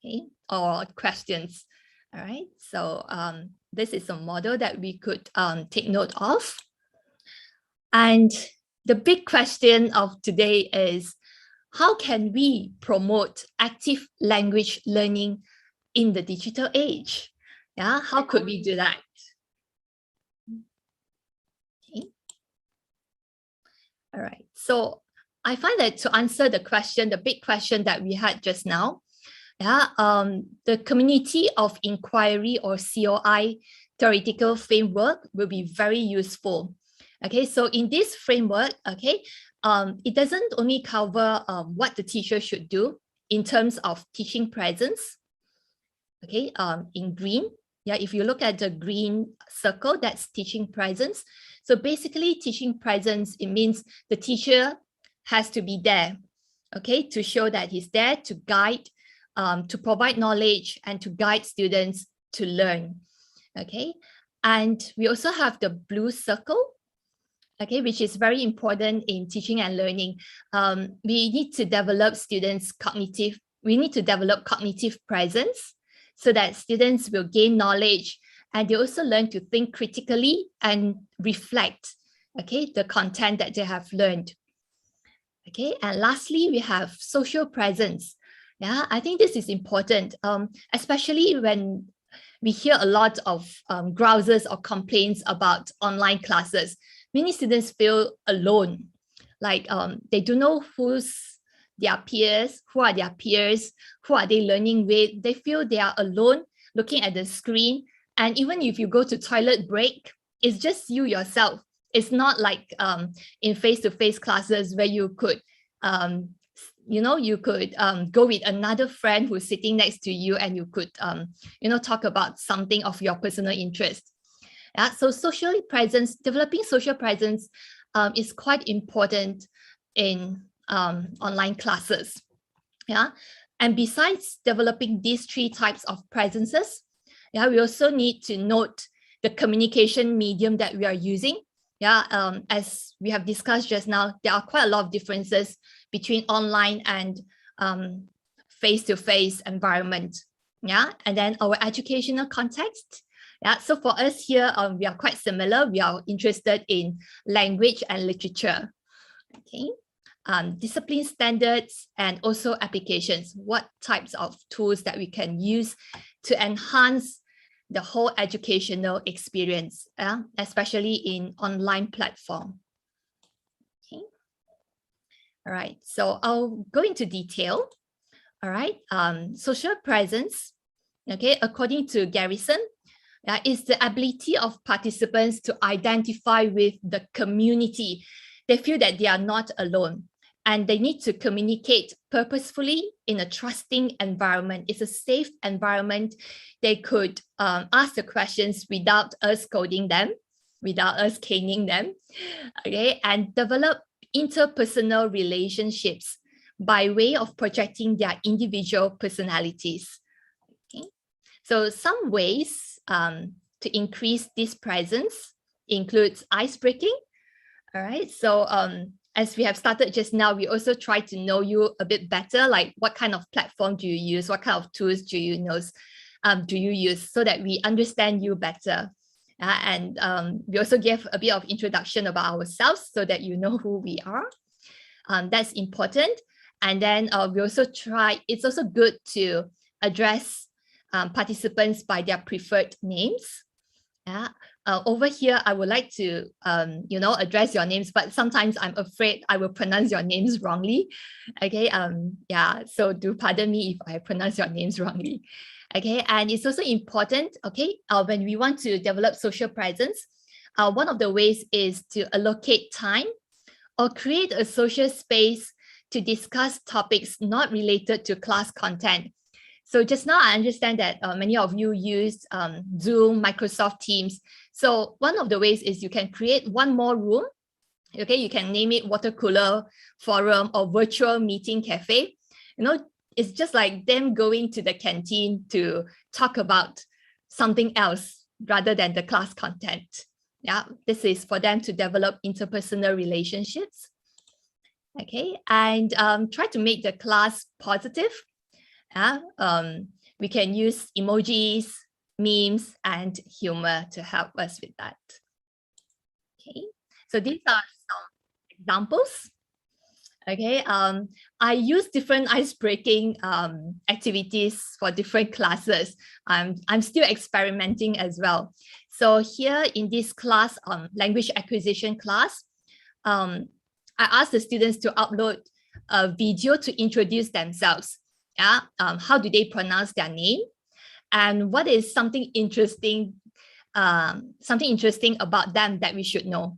Speaker 10: okay, or questions. All right, so this is a model that we could take note of. And the big question of today is, how can we promote active language learning in the digital age? Yeah, how could we do that? Okay. All right, so I find that to answer the question, the big question that we had just now, yeah, the community of inquiry or COI theoretical framework will be very useful. Okay, so in this framework, okay, it doesn't only cover what the teacher should do in terms of teaching presence. Okay, in green, yeah, if you look at the green circle, that's teaching presence. So basically, teaching presence, it means the teacher has to be there, okay, to show that he's there to guide, to provide knowledge and to guide students to learn, okay? And we also have the blue circle, okay, which is very important in teaching and learning. We need to develop cognitive presence so that students will gain knowledge, and they also learn to think critically and reflect, okay, the content that they have learned. Okay, and lastly, we have social presence. Yeah, I think this is important, especially when we hear a lot of grouses or complaints about online classes. Many students feel alone, like they don't know who's their peers, who are their peers, who are they learning with. They feel they are alone looking at the screen. And even if you go to toilet break, it's just you yourself. It's not like in face-to-face classes where you could, you could go with another friend who's sitting next to you and you could, talk about something of your personal interest. Yeah, so developing social presence is quite important in online classes. Yeah, and besides developing these 3 types of presences, yeah, we also need to note the communication medium that we are using. Yeah, as we have discussed just now, there are quite a lot of differences between online and face-to-face environment. Yeah, and then our educational context. Yeah, so for us here, we are quite similar. We are interested in language and literature. Okay, discipline standards and also applications. What types of tools that we can use to enhance the whole educational experience, especially in online platform. Okay. All right, so I'll go into detail. All right, social presence, okay, according to Garrison, is the ability of participants to identify with the community. They feel that they are not alone and they need to communicate purposefully in a trusting environment. It's a safe environment. They could ask the questions without us scolding them, without us caning them, okay, and develop interpersonal relationships by way of projecting their individual personalities. Okay, so some ways to increase this presence includes icebreaking. All right, so as we have started just now, we also try to know you a bit better, like what kind of platform do you use, what kind of tools do you use, so that we understand you better. And we also give a bit of introduction about ourselves so that you know who we are. That's important. And then we also it's also good to address participants by their preferred names. Yeah. Over here, I would like to, address your names, but sometimes I'm afraid I will pronounce your names wrongly. Okay. Yeah. So do pardon me if I pronounce your names wrongly. Okay. And it's also important. Okay. When we want to develop social presence, one of the ways is to allocate time or create a social space to discuss topics not related to class content. So just now, I understand that many of you use Zoom, Microsoft Teams. So one of the ways is you can create one more room. Okay, you can name it water cooler, forum, or virtual meeting cafe. It's just like them going to the canteen to talk about something else rather than the class content. Yeah, this is for them to develop interpersonal relationships. Okay, and try to make the class positive. We can use emojis, memes, and humor to help us with that. Okay, so these are some examples. Okay, I use different ice-breaking activities for different classes. I'm still experimenting as well. So here in this class, language acquisition class, I asked the students to upload a video to introduce themselves. Yeah, how do they pronounce their name, and what is something interesting about them that we should know.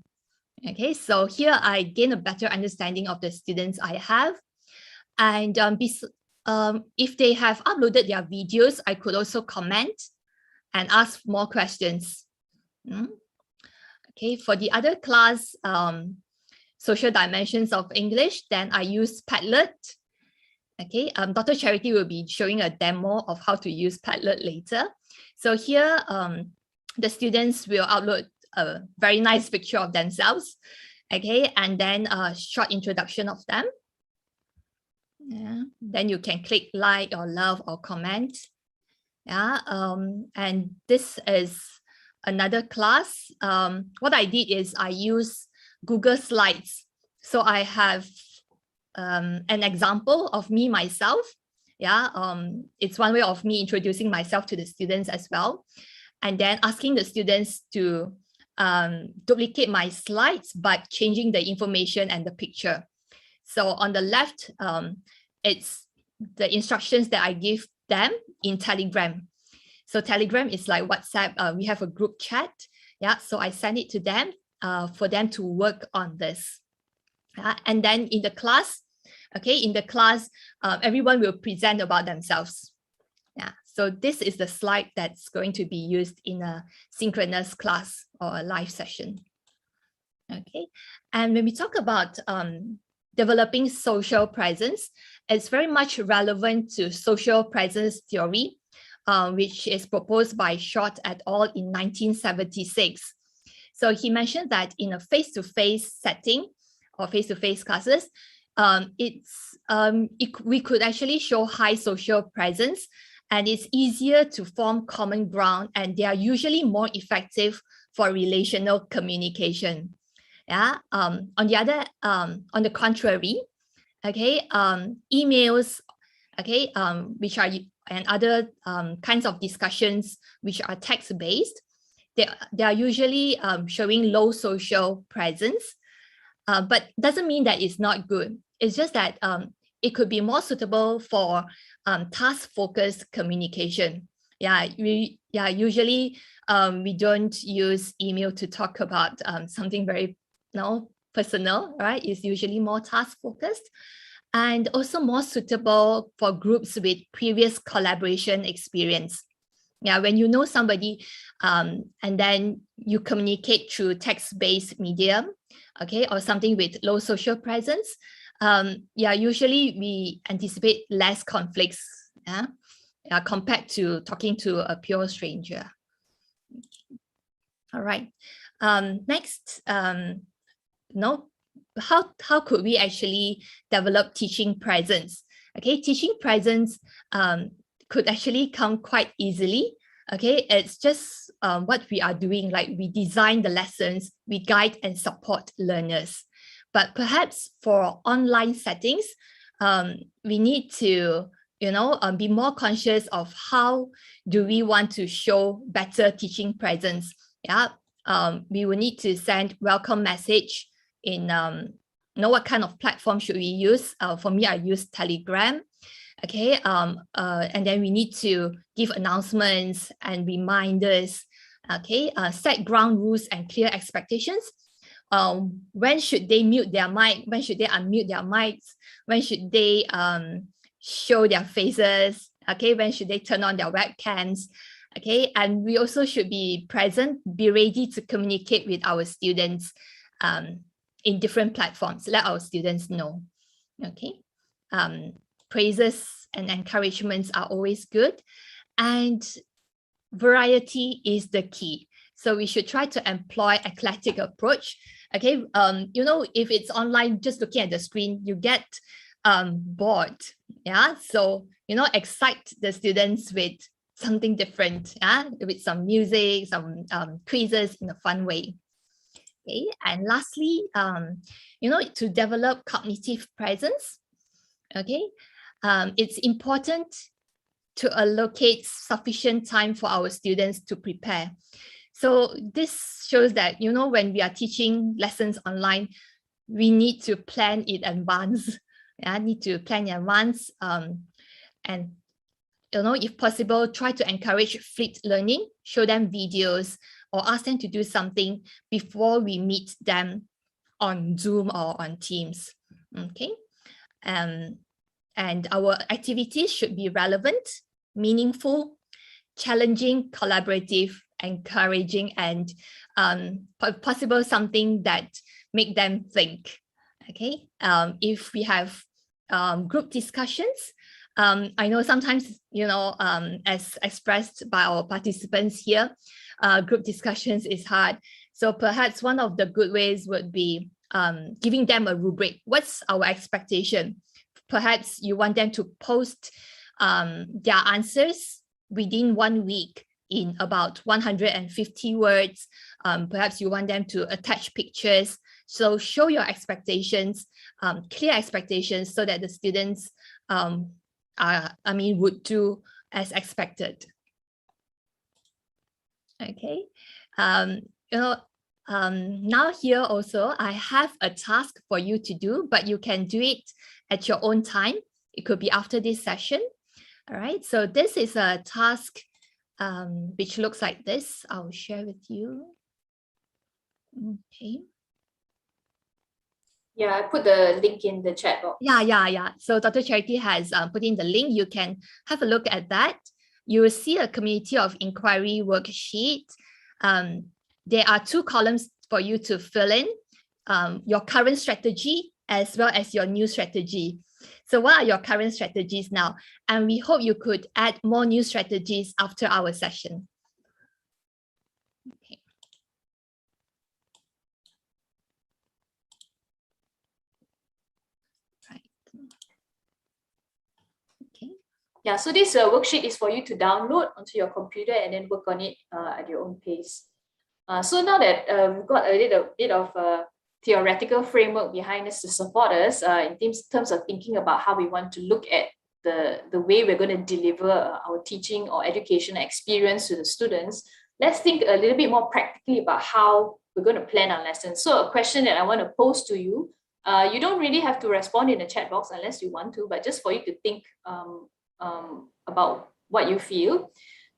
Speaker 10: Okay, so here I gain a better understanding of the students I have, and if they have uploaded their videos, I could also comment and ask more questions. Okay, for the other class, social dimensions of English, then I use Padlet. Okay, Dr. Charity will be showing a demo of how to use Padlet later. So here, the students will upload a very nice picture of themselves. Okay, and then a short introduction of them. Yeah, then you can click like or love or comment. Yeah, and this is another class. What I did is I use Google Slides. So I have an example of me myself. Yeah, it's one way of me introducing myself to the students as well, and then asking the students to duplicate my slides but changing the information and the picture. So on the left, it's the instructions that I give them in Telegram. So Telegram is like WhatsApp. We have a group chat. Yeah, so I send it to them for them to work on this. And then in the class, everyone will present about themselves. Yeah, so this is the slide that's going to be used in a synchronous class or a live session. Okay, and when we talk about developing social presence, it's very much relevant to social presence theory, which is proposed by Short et al. In 1976. So he mentioned that in a face-to-face setting or face-to-face classes, we could actually show high social presence, and it's easier to form common ground, and they are usually more effective for relational communication. Yeah. On the contrary, okay, emails, okay, which are and other kinds of discussions which are text-based, they are usually showing low social presence, but doesn't mean that it's not good. It's just that it could be more suitable for task-focused communication. Yeah, usually we don't use email to talk about something very personal, right? It's usually more task-focused, and also more suitable for groups with previous collaboration experience. Yeah, when you know somebody and then you communicate through text-based medium, okay, or something with low social presence, usually we anticipate less conflicts, compared to talking to a pure stranger. All right. Next, how could we actually develop teaching presence? Okay, teaching presence could actually come quite easily. Okay, it's just what we are doing, like we design the lessons, we guide and support learners. But perhaps for online settings, we need to, be more conscious of how do we want to show better teaching presence. Yeah, we will need to send welcome message in, what kind of platform should we use? For me, I use Telegram. Okay, and then we need to give announcements and reminders. Okay, set ground rules and clear expectations. When should they mute their mic? When should they unmute their mics? When should they show their faces? Okay, when should they turn on their webcams? Okay, and we also should be present, be ready to communicate with our students in different platforms. Let our students know. Okay, praises and encouragements are always good, and variety is the key. So we should try to employ eclectic approach. Okay, if it's online, just looking at the screen, you get bored. Yeah, so excite the students with something different. Yeah, with some music, some quizzes in a fun way. Okay, and lastly, to develop cognitive presence. Okay, it's important to allocate sufficient time for our students to prepare. So this shows that, when we are teaching lessons online, we need to plan in advance. Yeah, need to plan in advance. And, if possible, try to encourage flipped learning, show them videos or ask them to do something before we meet them on Zoom or on Teams. Okay. And our activities should be relevant, meaningful, challenging, collaborative, encouraging, and possible something that make them think. Okay, if we have group discussions, I know sometimes, as expressed by our participants here, group discussions is hard. So perhaps one of the good ways would be giving them a rubric. What's our expectation? Perhaps you want them to post their answers within 1 week in about 150 words. Perhaps you want them to attach pictures. So show your expectations, clear expectations, so that the students would do as expected. Okay, Now here also, I have a task for you to do, but you can do it at your own time. It could be after this session. All right, so this is a task which looks like this. I'll share with you. Okay.
Speaker 9: Yeah, I put the link in the chat box.
Speaker 10: Yeah. So Dr. Charity has put in the link. You can have a look at that. You will see a community of inquiry worksheet. There are 2 columns for you to fill in, your current strategy as well as your new strategy. So what are your current strategies now? And we hope you could add more new strategies after our session. Okay. Right. Okay.
Speaker 9: Yeah, so this worksheet is for you to download onto your computer and then work on it at your own pace. So now that we've got a little bit of a theoretical framework behind us to support us in terms of thinking about how we want to look at the way we're going to deliver our teaching or education experience to the students, let's think a little bit more practically about how we're going to plan our lessons. So a question that I want to pose to you, you don't really have to respond in the chat box unless you want to, but just for you to think about what you feel.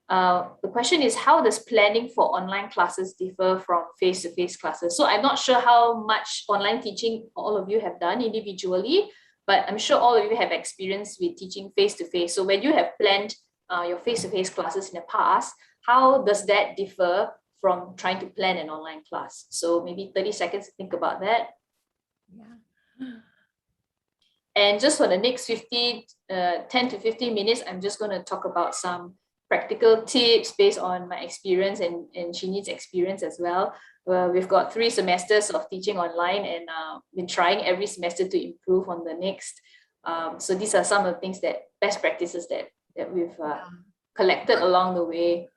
Speaker 9: The question is, how does planning for online classes differ from face-to-face classes? So I'm not sure how much online teaching all of you have done individually, but I'm sure all of you have experience with teaching face-to-face. So when you have planned your face-to-face classes in the past, how does that differ from trying to plan an online class? So maybe 30 seconds to think about that.
Speaker 10: Yeah.
Speaker 9: And just for the next 10 to 15 minutes, I'm just going to talk about some practical tips based on my experience and Shini's experience as well. We've got 3 semesters of teaching online and been trying every semester to improve on the next. So these are some of the things best practices that we've collected along the way.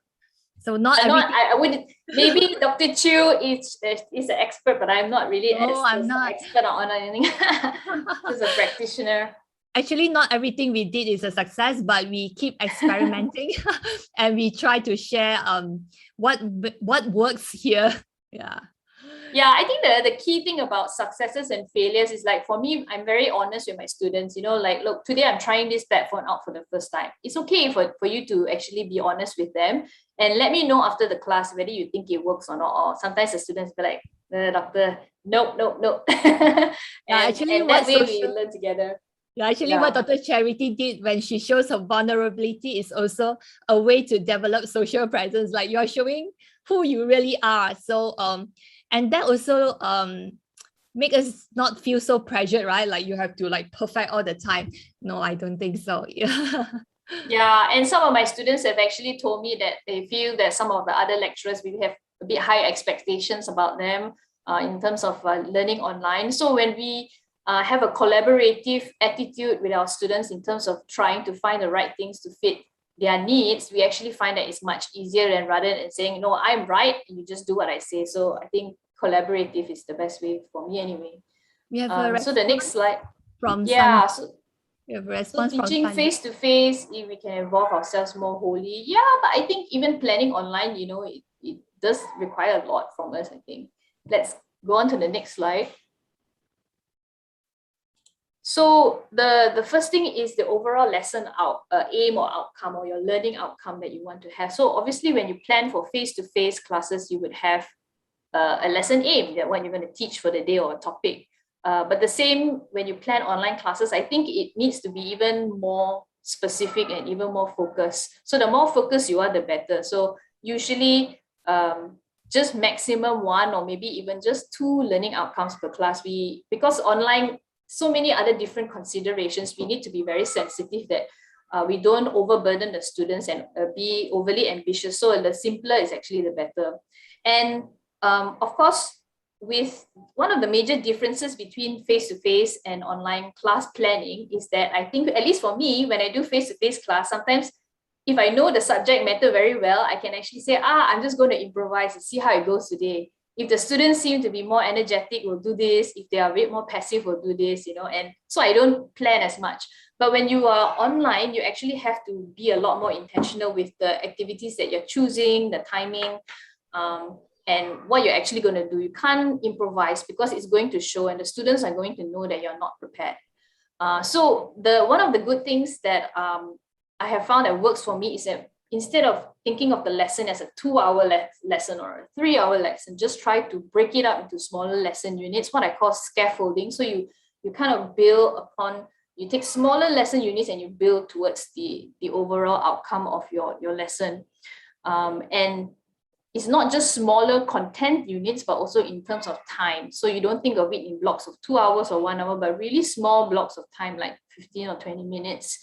Speaker 10: So I
Speaker 9: would maybe Dr. Chiu is an expert, but I'm not really an expert on online. She's a practitioner.
Speaker 10: Actually, not everything we did is a success, but we keep experimenting and we try to share what works here.
Speaker 9: Yeah, I think the key thing about successes and failures is, like, for me, I'm very honest with my students, you know, like, look, today I'm trying this platform out for the first time. It's okay for you to actually be honest with them and let me know after the class whether you think it works or not. Or sometimes the students be like, doctor, nope. and that way we learn together.
Speaker 10: Yeah, actually, what Dr. Charity did when she shows her vulnerability is also a way to develop social presence. Like, you're showing who you really are. So, and that also make us not feel so pressured, right? Like you have to like perfect all the time. No, I don't think so.
Speaker 9: Yeah, and some of my students have actually told me that they feel that some of the other lecturers will have a bit high expectations about them in terms of learning online. So when we have a collaborative attitude with our students in terms of trying to find the right things to fit their needs, we actually find that it's much easier than rather than saying, no, I'm right, and you just do what I say. So I think collaborative is the best way for me anyway.
Speaker 10: We have
Speaker 9: so the next slide.
Speaker 10: From
Speaker 9: we have a response from teaching face-to-face, if we can involve ourselves more wholly. Yeah, but I think even planning online, you know, it does require a lot from us, I think. Let's go on to the next slide. So the first thing is the overall lesson aim or outcome, or your learning outcome that you want to have. So obviously when you plan for face-to-face classes, you would have a lesson aim, that what you're going to teach for the day or a topic. But the same when you plan online classes, I think it needs to be even more specific and even more focused. So the more focused you are, the better. So usually just maximum 1 or maybe even just 2 learning outcomes per class. Because online, so many other different considerations, we need to be very sensitive that we don't overburden the students and be overly ambitious. So the simpler is actually the better. And of course, with one of the major differences between face-to-face and online class planning is that I think, at least for me, when I do face-to-face class, sometimes if I know the subject matter very well, I can actually say, I'm just going to improvise and see how it goes today. If the students seem to be more energetic, we'll do this. If they are a bit more passive, we'll do this, you know, and so I don't plan as much. But when you are online, you actually have to be a lot more intentional with the activities that you're choosing, the timing. and what you're actually going to do. You can't improvise because it's going to show and the students are going to know that you're not prepared. So one of the good things that I have found that works for me is that instead of thinking of the lesson as a 2-hour lesson or a 3-hour lesson, just try to break it up into smaller lesson units, what I call scaffolding. So you kind of build upon, you take smaller lesson units and you build towards the overall outcome of your lesson. And it's not just smaller content units, but also in terms of time. So you don't think of it in blocks of 2 hours or 1 hour, but really small blocks of time, like 15 or 20 minutes.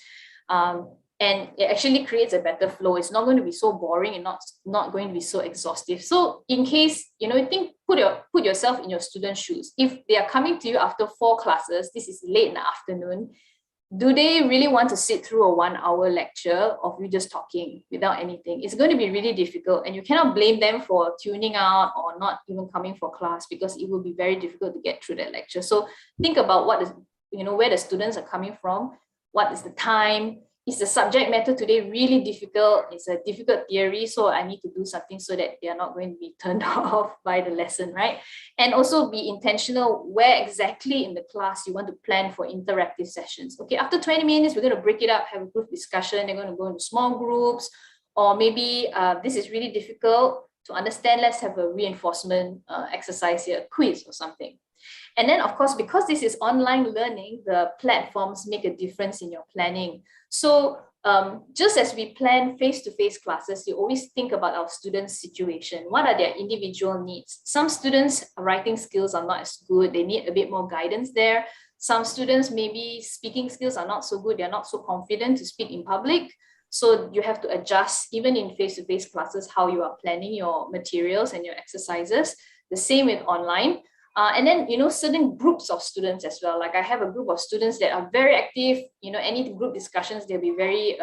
Speaker 9: And it actually creates a better flow. It's not going to be so boring and not going to be so exhaustive. So in case, put yourself in your student's shoes. If they are coming to you after 4 classes, this is late in the afternoon, do they really want to sit through a 1-hour lecture of you just talking without anything? It's going to be really difficult, and you cannot blame them for tuning out or not even coming for class, because it will be very difficult to get through that lecture. So think about what is, where the students are coming from, what is the time. Is the subject matter today really difficult? It's a difficult theory, so I need to do something so that they are not going to be turned off by the lesson, right? And also be intentional where exactly in the class you want to plan for interactive sessions. Okay, after 20 minutes, we're going to break it up, have a group discussion. They're going to go into small groups, or maybe this is really difficult to understand. Let's have a reinforcement exercise here, a quiz or something. And then, of course, because this is online learning, the platforms make a difference in your planning. So just as we plan face-to-face classes, you always think about our students' situation. What are their individual needs? Some students' writing skills are not as good. They need a bit more guidance there. Some students, maybe speaking skills are not so good. They're not so confident to speak in public. So you have to adjust, even in face-to-face classes, how you are planning your materials and your exercises. The same with online. And then, certain groups of students as well. Like I have a group of students that are very active, any group discussions, they'll be very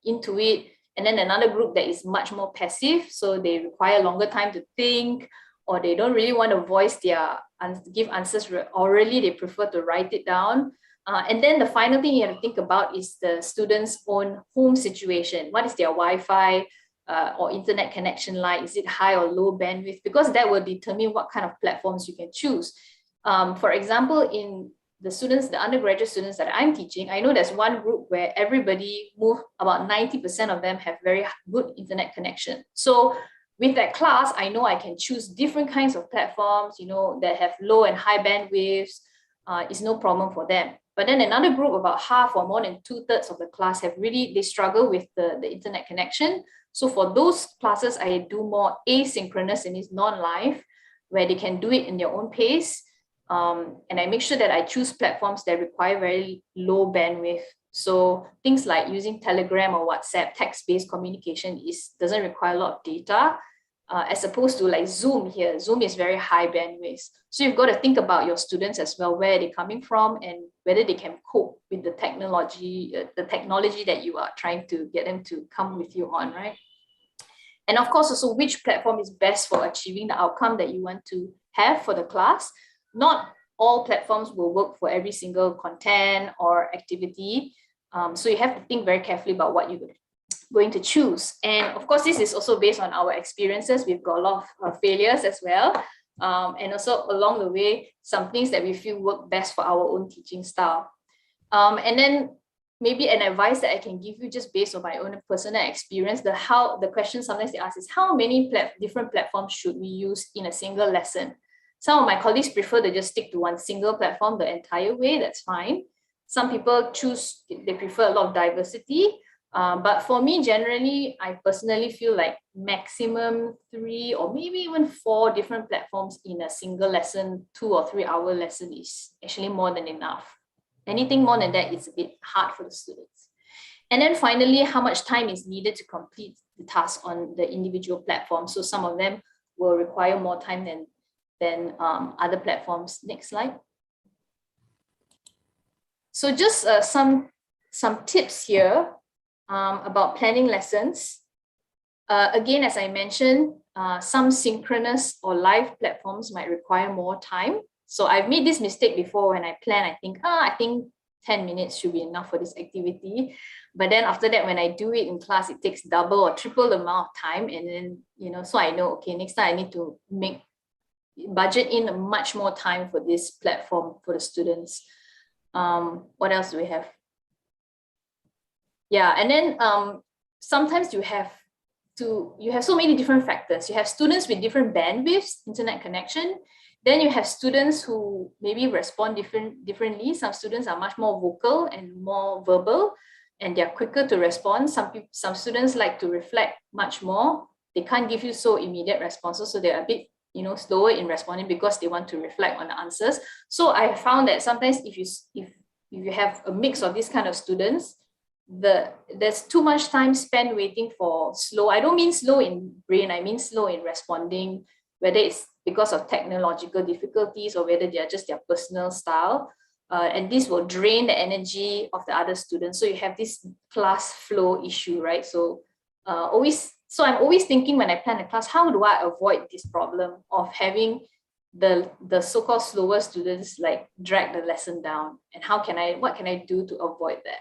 Speaker 9: into it. And then another group that is much more passive. So they require longer time to think, or they don't really want to voice give answers orally. They prefer to write it down. And then the final thing you have to think about is the students' own home situation. What is their Wi-Fi or internet connection like? Is it high or low bandwidth? Because that will determine what kind of platforms you can choose. For example, in the undergraduate students that I'm teaching, I know there's one group where everybody about 90% of them have very good internet connection. So with that class, I know I can choose different kinds of platforms, that have low and high bandwidths. It's no problem for them. But then another group, about half or more than 2/3 of the class they struggle with the internet connection. So for those classes, I do more asynchronous, and it's non-live, where they can do it in their own pace. And I make sure that I choose platforms that require very low bandwidth. So things like using Telegram or WhatsApp, text-based communication doesn't require a lot of data, as opposed to like Zoom here. Zoom is very high bandwidth. So you've got to think about your students as well, where they're coming from and whether they can cope with the technology that you are trying to get them to come with you on, right? And of course, also which platform is best for achieving the outcome that you want to have for the class. Not all platforms will work for every single content or activity. So you have to think very carefully about what you're going to choose. And of course, this is also based on our experiences. We've got a lot of failures as well. And also along the way, some things that we feel work best for our own teaching style. And then maybe an advice that I can give you just based on my own personal experience, the question sometimes they ask is, how many different platforms should we use in a single lesson? Some of my colleagues prefer to just stick to one single platform the entire way. That's fine. Some people they prefer a lot of diversity. But for me, generally, I personally feel like maximum 3 or maybe even 4 different platforms in a single lesson, 2 or 3 hour lesson is actually more than enough. Anything more than that, it's a bit hard for the students. And then finally, how much time is needed to complete the task on the individual platforms. So some of them will require more time than other platforms. Next slide. So just some tips here about planning lessons. Again, as I mentioned, some synchronous or live platforms might require more time. So I've made this mistake before when I plan. I think 10 minutes should be enough for this activity. But then after that, when I do it in class, it takes double or triple the amount of time. And then, so I know, okay, next time I need to budget in much more time for this platform for the students. What else do we have? Yeah, and then sometimes you have so many different factors. You have students with different bandwidths, internet connection. Then you have students who maybe respond differently. Some students are much more vocal and more verbal, and they're quicker to respond. Some students like to reflect much more. They can't give you so immediate responses, so they're a bit slower in responding because they want to reflect on the answers. So I found that sometimes if you have a mix of these kind of students, there's too much time spent waiting for slow. I don't mean slow in brain, I mean slow in responding, whether it's because of technological difficulties or whether they're just their personal style. And this will drain the energy of the other students. So you have this class flow issue, right? So I'm always thinking when I plan a class, how do I avoid this problem of having the so-called slower students like drag the lesson down? And what can I do to avoid that?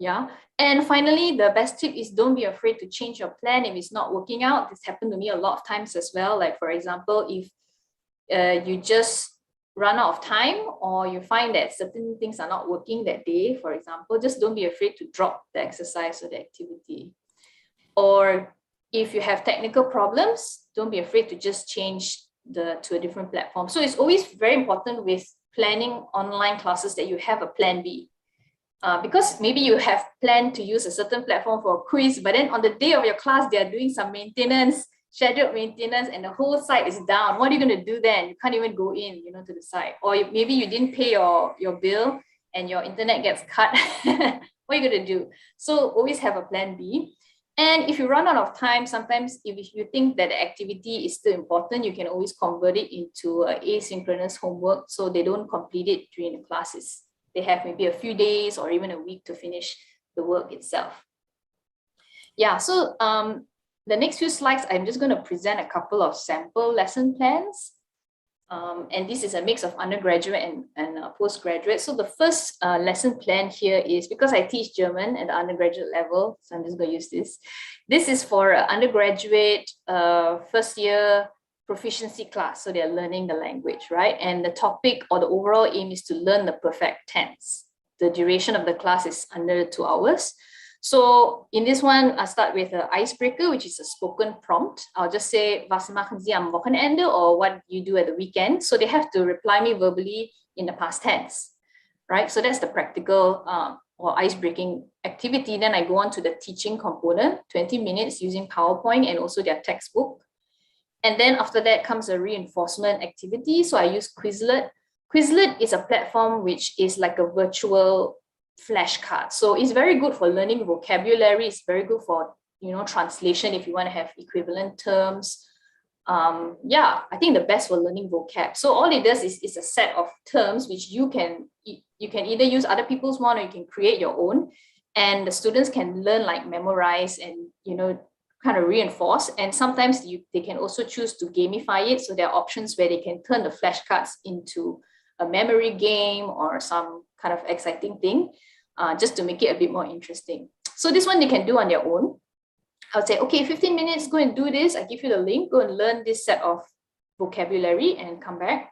Speaker 9: Yeah. And finally, the best tip is don't be afraid to change your plan if it's not working out. This happened to me a lot of times as well. Like, for example, if you just run out of time or you find that certain things are not working that day, for example, just don't be afraid to drop the exercise or the activity. Or if you have technical problems, don't be afraid to just change to a different platform. So it's always very important with planning online classes that you have a plan B. Because maybe you have planned to use a certain platform for a quiz, but then on the day of your class, they are doing some scheduled maintenance, and the whole site is down. What are you going to do then? You can't even go in, to the site. Or maybe you didn't pay your bill and your internet gets cut. What are you going to do? So always have a plan B. And if you run out of time, sometimes if you think that the activity is still important, you can always convert it into asynchronous homework so they don't complete it during the classes. They have maybe a few days or even a week to finish the work itself. Yeah, so the next few slides, I'm just going to present a couple of sample lesson plans. And this is a mix of undergraduate and postgraduate. So the first lesson plan here is, because I teach German at the undergraduate level, so I'm just going to use this. This is for undergraduate first year proficiency class. So they're learning the language, right? And the topic or the overall aim is to learn the perfect tense. The duration of the class is under 2 hours. So in this one, I start with an icebreaker, which is a spoken prompt. I'll just say, was machen Sie am Wochenende, or what you do at the weekend. So they have to reply me verbally in the past tense, right? So that's the practical or ice-breaking activity. Then I go on to the teaching component, 20 minutes using PowerPoint and also their textbook. And then after that comes a reinforcement activity. So I use Quizlet. Quizlet is a platform which is like a virtual flashcard. So it's very good for learning vocabulary. It's very good for, translation if you want to have equivalent terms. Yeah, I think the best for learning vocab. So all it does is a set of terms which you can either use other people's one or you can create your own. And the students can learn, like memorize and, kind of reinforce. And sometimes they can also choose to gamify it. So there are options where they can turn the flashcards into a memory game or some kind of exciting thing, just to make it a bit more interesting. So this one they can do on their own. I would say, okay, 15 minutes, go and do this. I give you the link, go and learn this set of vocabulary and come back.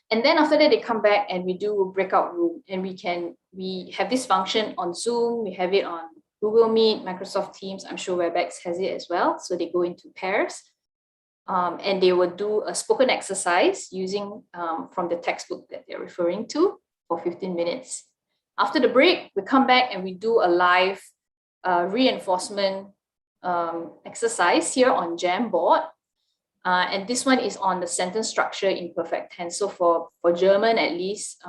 Speaker 9: And then after that, they come back and we do a breakout room. And we have this function on Zoom, we have it on Google Meet, Microsoft Teams. I'm sure WebEx has it as well. So they go into pairs and they will do a spoken exercise using from the textbook that they're referring to for 15 minutes. After the break, we come back and we do a live reinforcement exercise here on Jamboard. And this one is on the sentence structure in perfect tense. So for German, at least,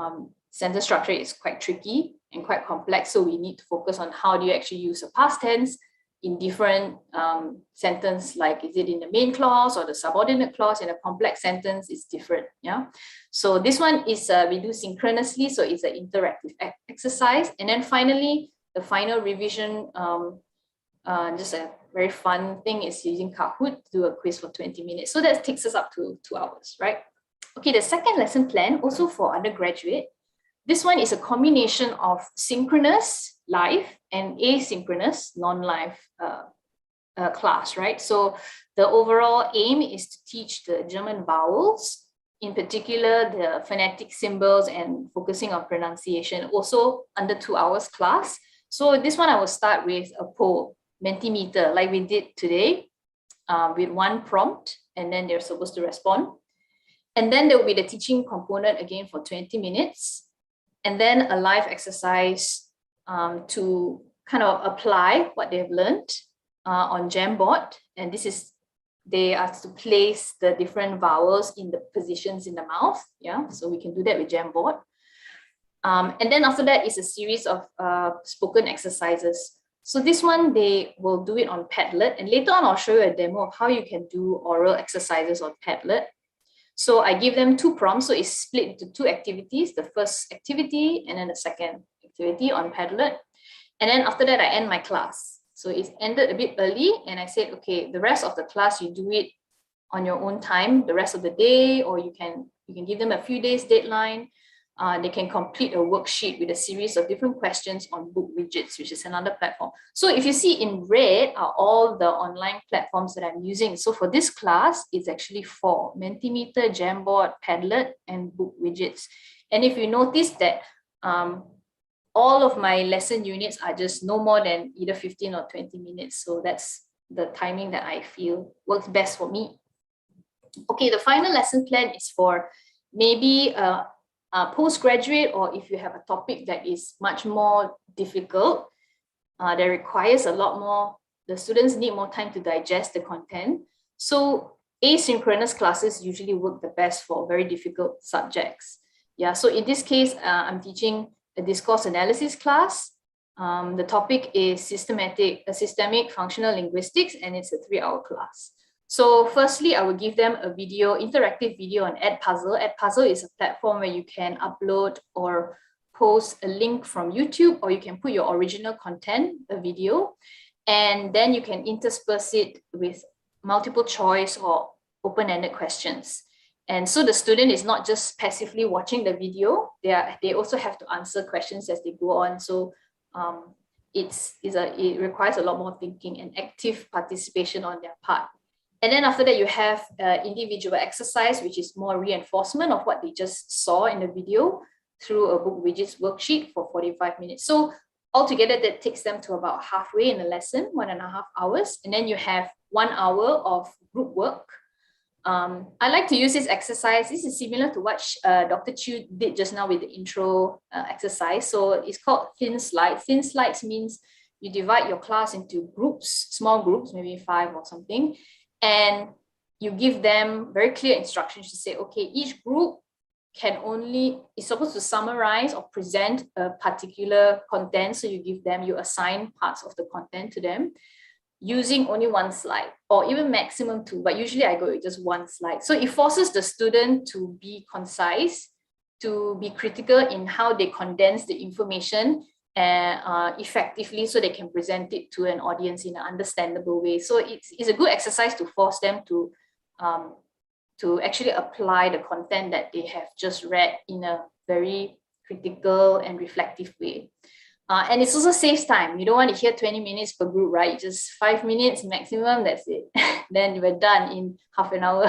Speaker 9: sentence structure is quite tricky and quite complex. So we need to focus on how do you actually use a past tense in different sentence, like is it in the main clause or the subordinate clause? In a complex sentence, it's different. Yeah. So this one is we do synchronously. So it's an interactive exercise. And then finally, the final revision, just a very fun thing is using Kahoot to do a quiz for 20 minutes. So that takes us up to 2 hours, right? Okay, the second lesson plan, also for undergraduate, This one is a combination of synchronous live and asynchronous non-live class, right? So the overall aim is to teach the German vowels, in particular the phonetic symbols, and focusing on pronunciation, also under 2 hours class. So this one I will start with a poll, Mentimeter, like we did today, with one prompt, and then they're supposed to respond. And then there will be the teaching component again for 20 minutes, and then a live exercise to kind of apply what they've learned on Jamboard. And this is, they are to place the different vowels in the positions in the mouth. Yeah, so we can do that with Jamboard. And then after that is a series of spoken exercises. So this one, they will do it on Padlet. And later on, I'll show you a demo of how you can do oral exercises on Padlet. So I give them 2 prompts. So it's split into 2 activities, the first activity and then the second activity on Padlet. And then after that, I end my class. So it's ended a bit early, and I said, okay, the rest of the class, you do it on your own time, the rest of the day, or you can give them a few days deadline. They can complete a worksheet with a series of different questions on Book Widgets, which is another platform. So if you see in red are all the online platforms that I'm using. So for this class, it's actually 4: Mentimeter, Jamboard, Padlet, and Book Widgets. And if you notice that all of my lesson units are just no more than either 15 or 20 minutes. So that's the timing that I feel works best for me. Okay, the final lesson plan is for maybe postgraduate, or if you have a topic that is much more difficult, that requires a lot more, the students need more time to digest the content. So asynchronous classes usually work the best for very difficult subjects. Yeah, so in this case, I'm teaching a discourse analysis class. The topic is systemic functional linguistics, and it's a 3-hour class. So firstly, I will give them a video, interactive video on Edpuzzle. Edpuzzle is a platform where you can upload or post a link from YouTube, or you can put your original content, a video, and then you can intersperse it with multiple choice or open-ended questions. And so the student is not just passively watching the video, they also have to answer questions as they go on. So it requires a lot more thinking and active participation on their part. And then after that, you have individual exercise, which is more reinforcement of what they just saw in the video through a Book Widgets worksheet for 45 minutes. So altogether, that takes them to about halfway in the lesson, 1.5 hours. And then you have 1 hour of group work. I like to use this exercise. This is similar to what Dr. Chu did just now with the intro exercise. So it's called thin slides. Thin slides means you divide your class into groups, small groups, maybe 5 or something, and you give them very clear instructions to say, okay, each group is supposed to summarize or present a particular content. So you assign parts of the content to them, using only 1 slide or even maximum 2, but usually I go with just 1 slide. So it forces the student to be concise, to be critical in how they condense the information effectively, so they can present it to an audience in an understandable way. So it's a good exercise to force them to actually apply the content that they have just read in a very critical and reflective way. And it also saves time. You don't want to hear 20 minutes per group, right? Just 5 minutes maximum, that's it. Then you were done in half an hour,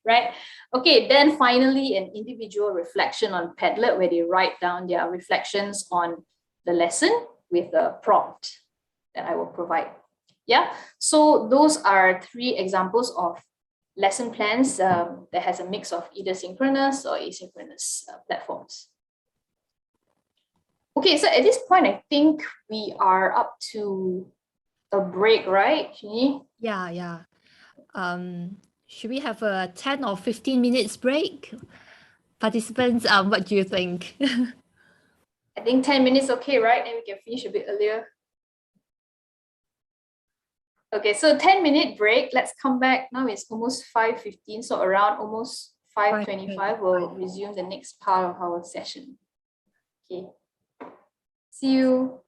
Speaker 9: right? Okay, then finally, an individual reflection on Padlet, where they write down their reflections on the lesson with a prompt that I will provide. Yeah, so those are 3 examples of lesson plans that has a mix of either synchronous or asynchronous platforms. Okay, so at this point, I think we are up to a break, right, Shini?
Speaker 10: Yeah. Should we have a 10 or 15 minutes break? Participants, what do you think?
Speaker 9: I think 10 minutes, okay, right? And we can finish a bit earlier. Okay, so 10-minute break. Let's come back. Now it's almost 5:15, so around almost 5:25, we'll resume the next part of our session. Okay. See you.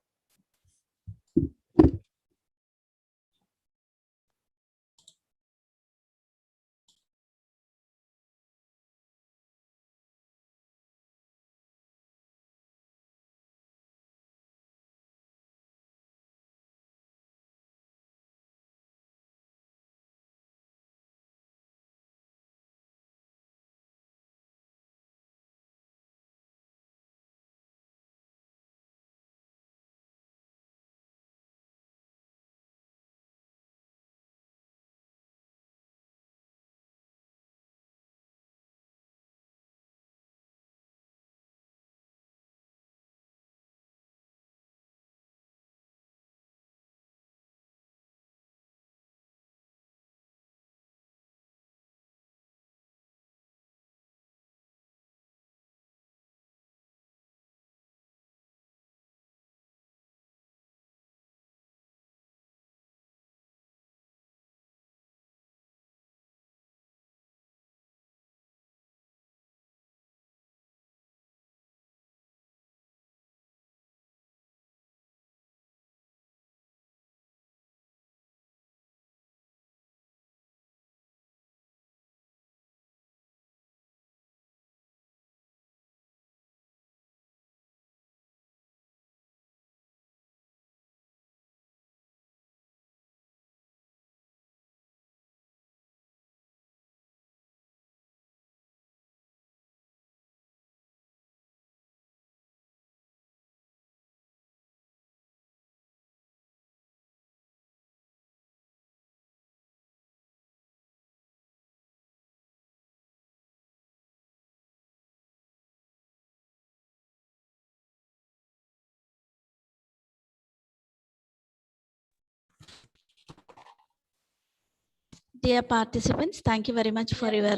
Speaker 1: Dear participants, thank you very much for your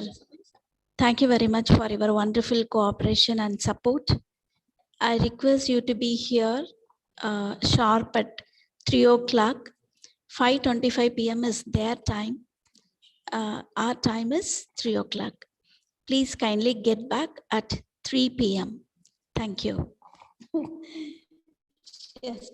Speaker 1: wonderful cooperation and support. I request you to be here sharp at 3 o'clock. 5:25 p.m. is their time. Our time is 3 o'clock. Please kindly get back at 3 p.m. Thank you. Yes.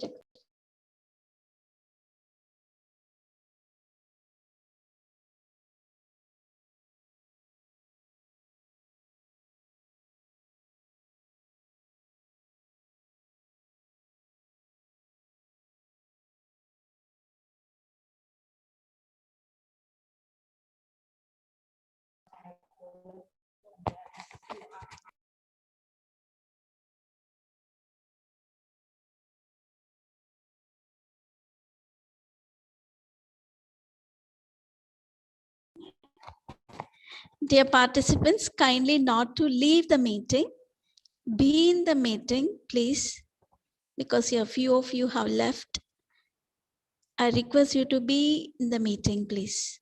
Speaker 1: Dear participants, kindly not to leave the meeting. Be in the meeting, please, because a few of you have left. I request you to be in the meeting, please.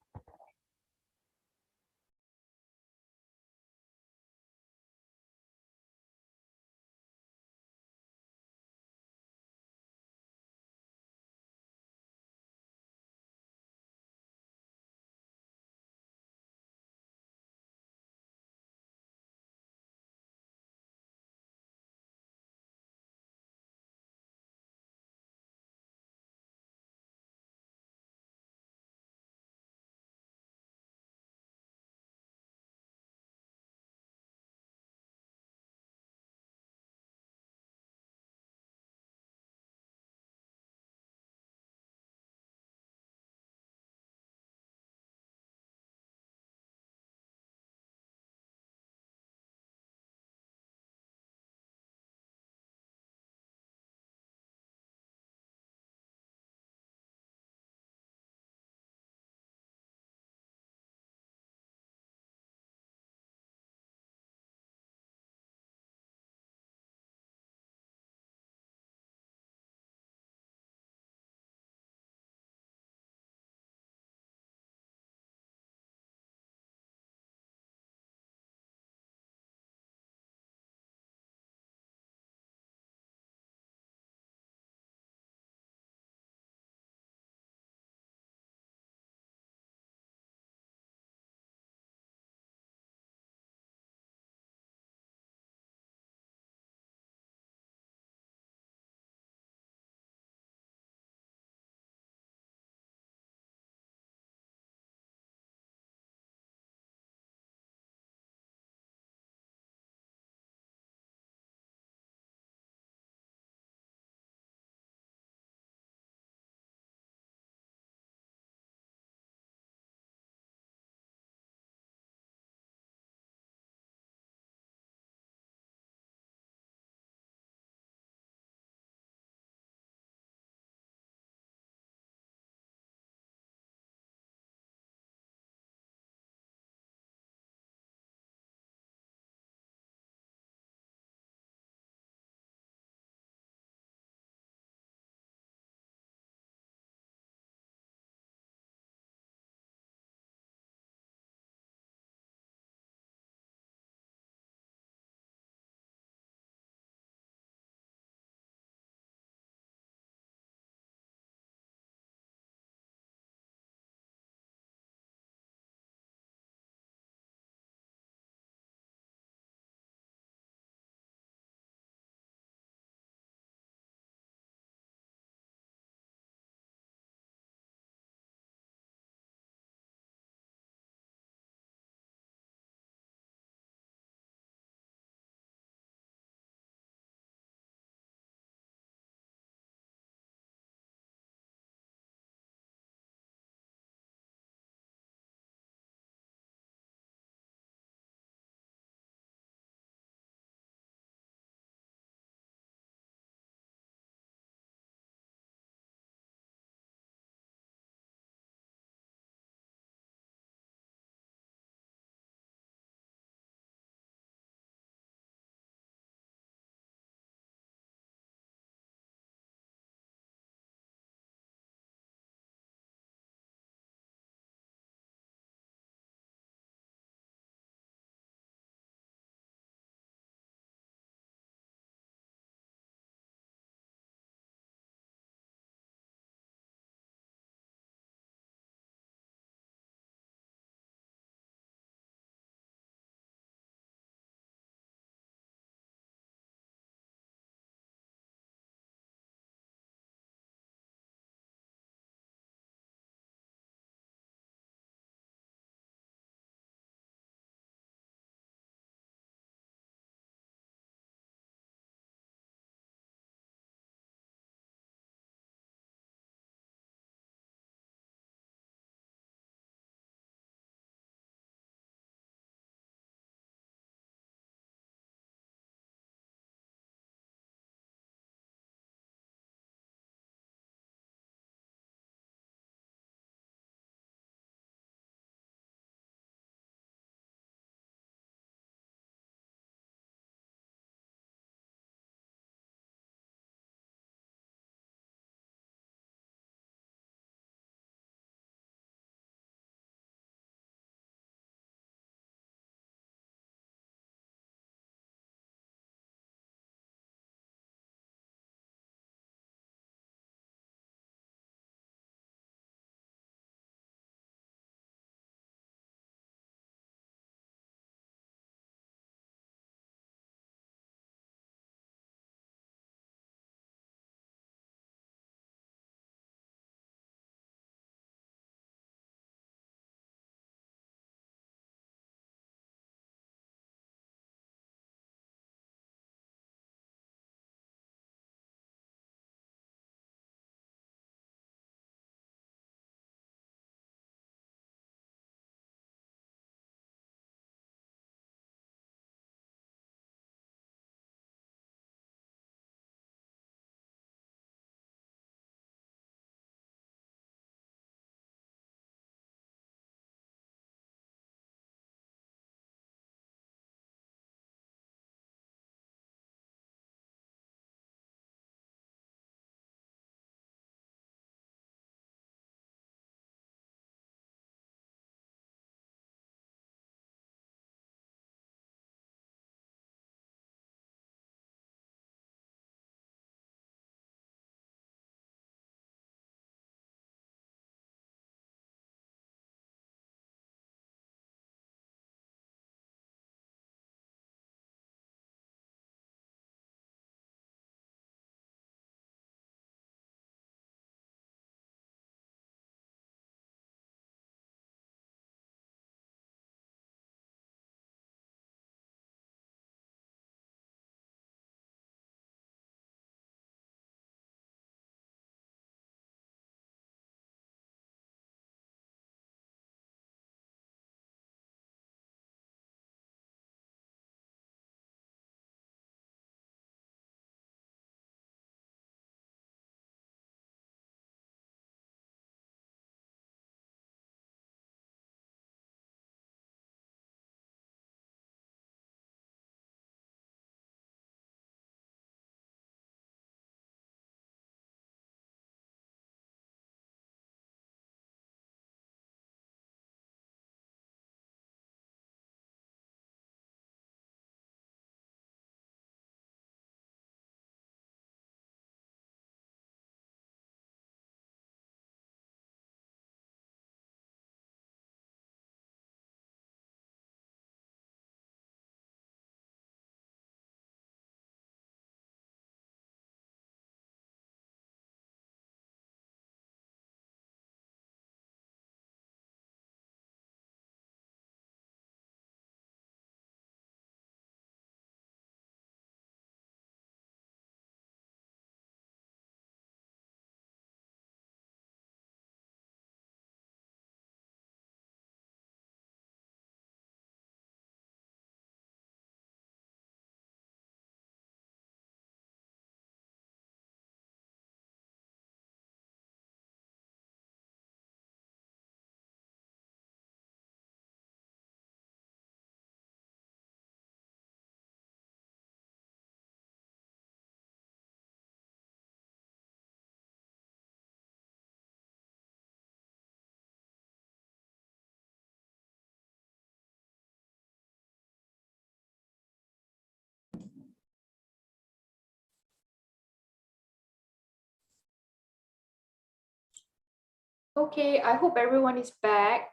Speaker 9: Okay, I hope everyone is back.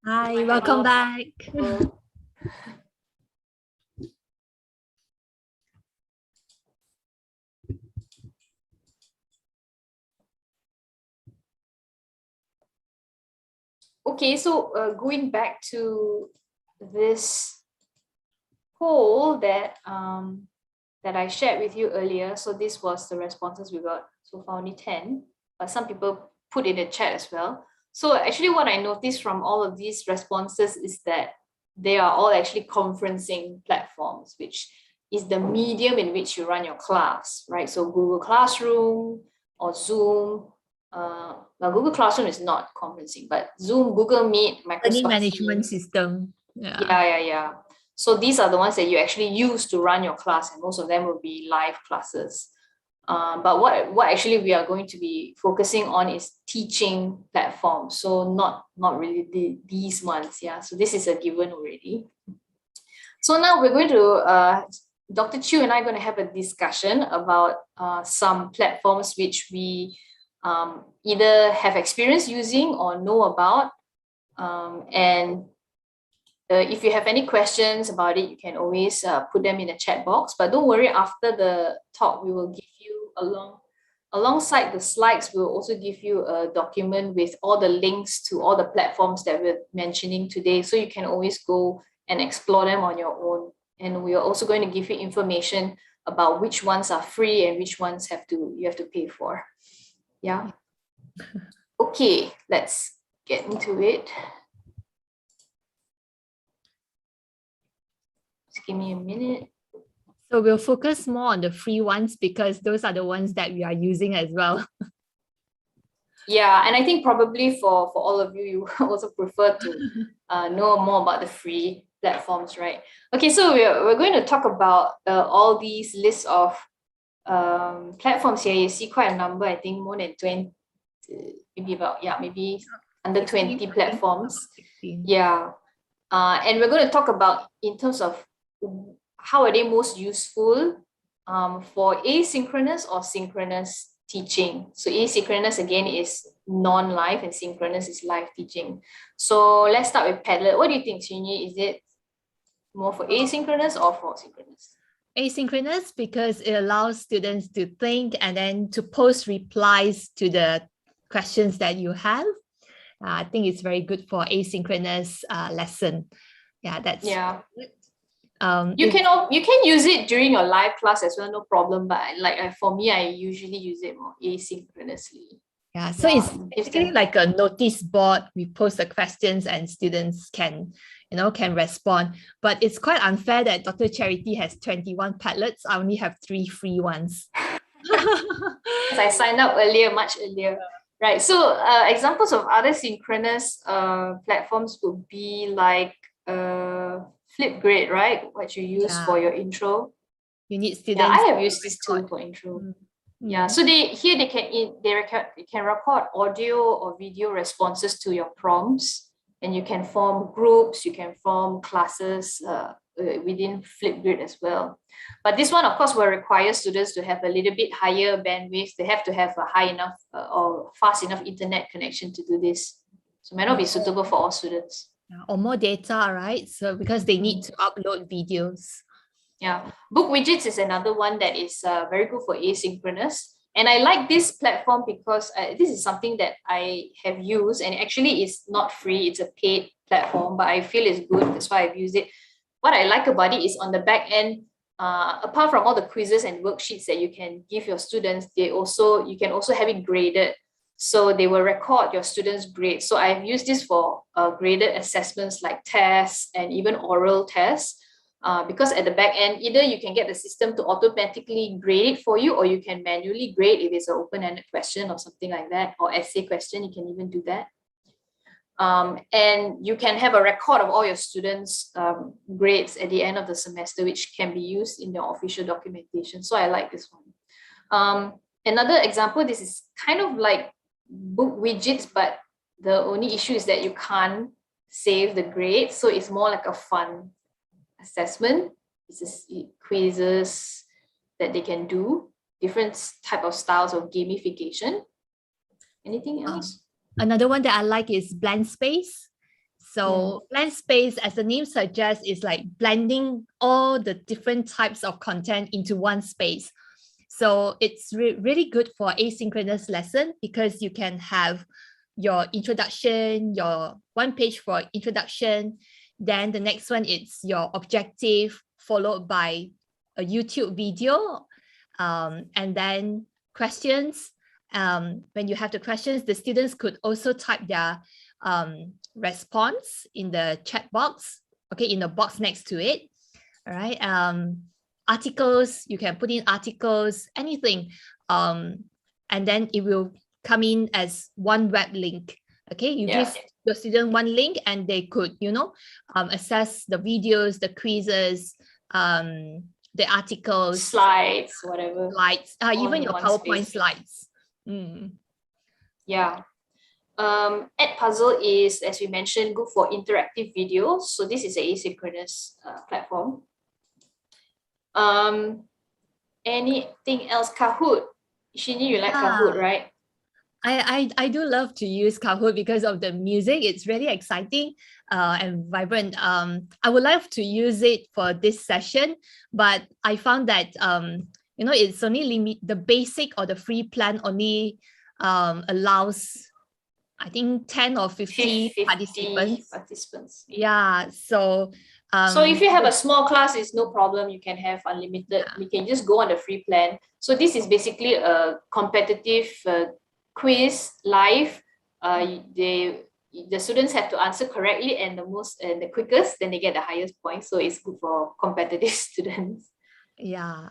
Speaker 10: Hi, welcome back.
Speaker 9: Okay, so going back to this poll that that I shared with you earlier. So this was the responses we got. So far only 10, but some people put in the chat as well. So actually what I noticed from all of these responses is that they are all actually conferencing platforms, which is the medium in which you run your class, right? So Google Classroom or Zoom. Well, Google Classroom is not conferencing, but Zoom, Google Meet,
Speaker 10: Learning
Speaker 9: Microsoft
Speaker 10: management
Speaker 9: Teams.
Speaker 10: system.
Speaker 9: Yeah. So these are the ones that you actually use to run your class, and most of them will be live classes. But what actually we are going to be focusing on is teaching platforms. So not really these ones. Yeah. So this is a given already. So now we're going to Dr. Chu and I are going to have a discussion about some platforms which we either have experience using or know about. If you have any questions about it, you can always put them in the chat box. But don't worry, after the talk, we will give you alongside the slides, we'll also give you a document with all the links to all the platforms that we're mentioning today. So you can always go and explore them on your own. And we are also going to give you information about which ones are free and which ones you have to pay for. Yeah. Okay, let's get into it. Just give me a minute.
Speaker 10: So we'll focus more on the free ones because those are the ones that we are using as well.
Speaker 9: Yeah, and I think probably for all of you, you also prefer to know more about the free platforms, right? Okay, so we're going to talk about all these lists of platforms here. You see quite a number, I think more than 20, maybe under 20 platforms.
Speaker 10: 16.
Speaker 9: Yeah, and we're going to talk about in terms of how are they most useful for asynchronous or synchronous teaching. So asynchronous again is non-live and synchronous is live teaching. So let's start with Padlet. What do you think, Sunyi? Is it more for asynchronous or for synchronous?
Speaker 10: Asynchronous because it allows students to think and then to post replies to the questions that you have. I think it's very good for asynchronous lesson. Yeah, that's
Speaker 9: you can use it during your live class as well, no problem. But for me, I usually use it more asynchronously.
Speaker 10: Yeah, so it's basically like a notice board. We post the questions and students can respond. But it's quite unfair that Dr. Charity has 21 Padlets. I only have 3 free ones.
Speaker 9: I signed up much earlier. Right. So examples of other synchronous platforms would be like Flipgrid, right? What you use for your intro.
Speaker 10: You need students.
Speaker 9: Yeah, I have used this tool for intro. Yeah. So they can record audio or video responses to your prompts, and you can form groups, you can form classes within Flipgrid as well. But this one, of course, will require students to have a little bit higher bandwidth. They have to have a high enough or fast enough internet connection to do this. So it may not be suitable for all students.
Speaker 10: Or more data, right? So because they need to upload videos.
Speaker 9: Yeah, Book Widgets is another one that is very good for asynchronous. And I like this platform because this is something that I have used, and actually it's not free, it's a paid platform, but I feel it's good. That's why I've used it. What I like about it is on the back end, apart from all the quizzes and worksheets that you can give your students, you can also have it graded. So they will record your students' grades. So I've used this for graded assessments like tests and even oral tests. Because at the back end, either you can get the system to automatically grade it for you, or you can manually grade if it's an open-ended question or something like that, or essay question, you can even do that. And you can have a record of all your students' grades at the end of the semester, which can be used in your official documentation. So I like this one. Another example, this is kind of like Book Widgets, but the only issue is that you can't save the grade. So it's more like a fun assessment. It's just quizzes that they can do, different type of styles of gamification. Anything else?
Speaker 10: Another one that I like is blank space. So blank space, as the name suggests, is like blending all the different types of content into one space. So it's really good for asynchronous lesson because you can have your introduction, your one page for introduction. Then the next one is your objective, followed by a YouTube video, and then questions. When you have the questions, the students could also type their response in the chat box, okay, in the box next to it. All right. Articles, you can put in articles, anything, and then it will come in as one web link. Okay, you give your student one link and they could, access the videos, the quizzes, the articles,
Speaker 9: slides, whatever,
Speaker 10: slides, even your PowerPoint slides.
Speaker 9: Yeah. Puzzle is, as we mentioned, good for interactive videos. So this is an asynchronous platform. Anything else? Kahoot. Shini, you like Kahoot, right?
Speaker 10: I do love to use Kahoot because of the music. It's really exciting and vibrant. I would love to use it for this session, but I found that it's only the basic or the free plan only allows, I think, 10 or 50 participants. Yeah, so
Speaker 9: if you have a small class, it's no problem. You can have unlimited. You can just go on the free plan. So this is basically a competitive quiz live. The students have to answer correctly and the quickest, then they get the highest point. So it's good for competitive students.
Speaker 10: Yeah.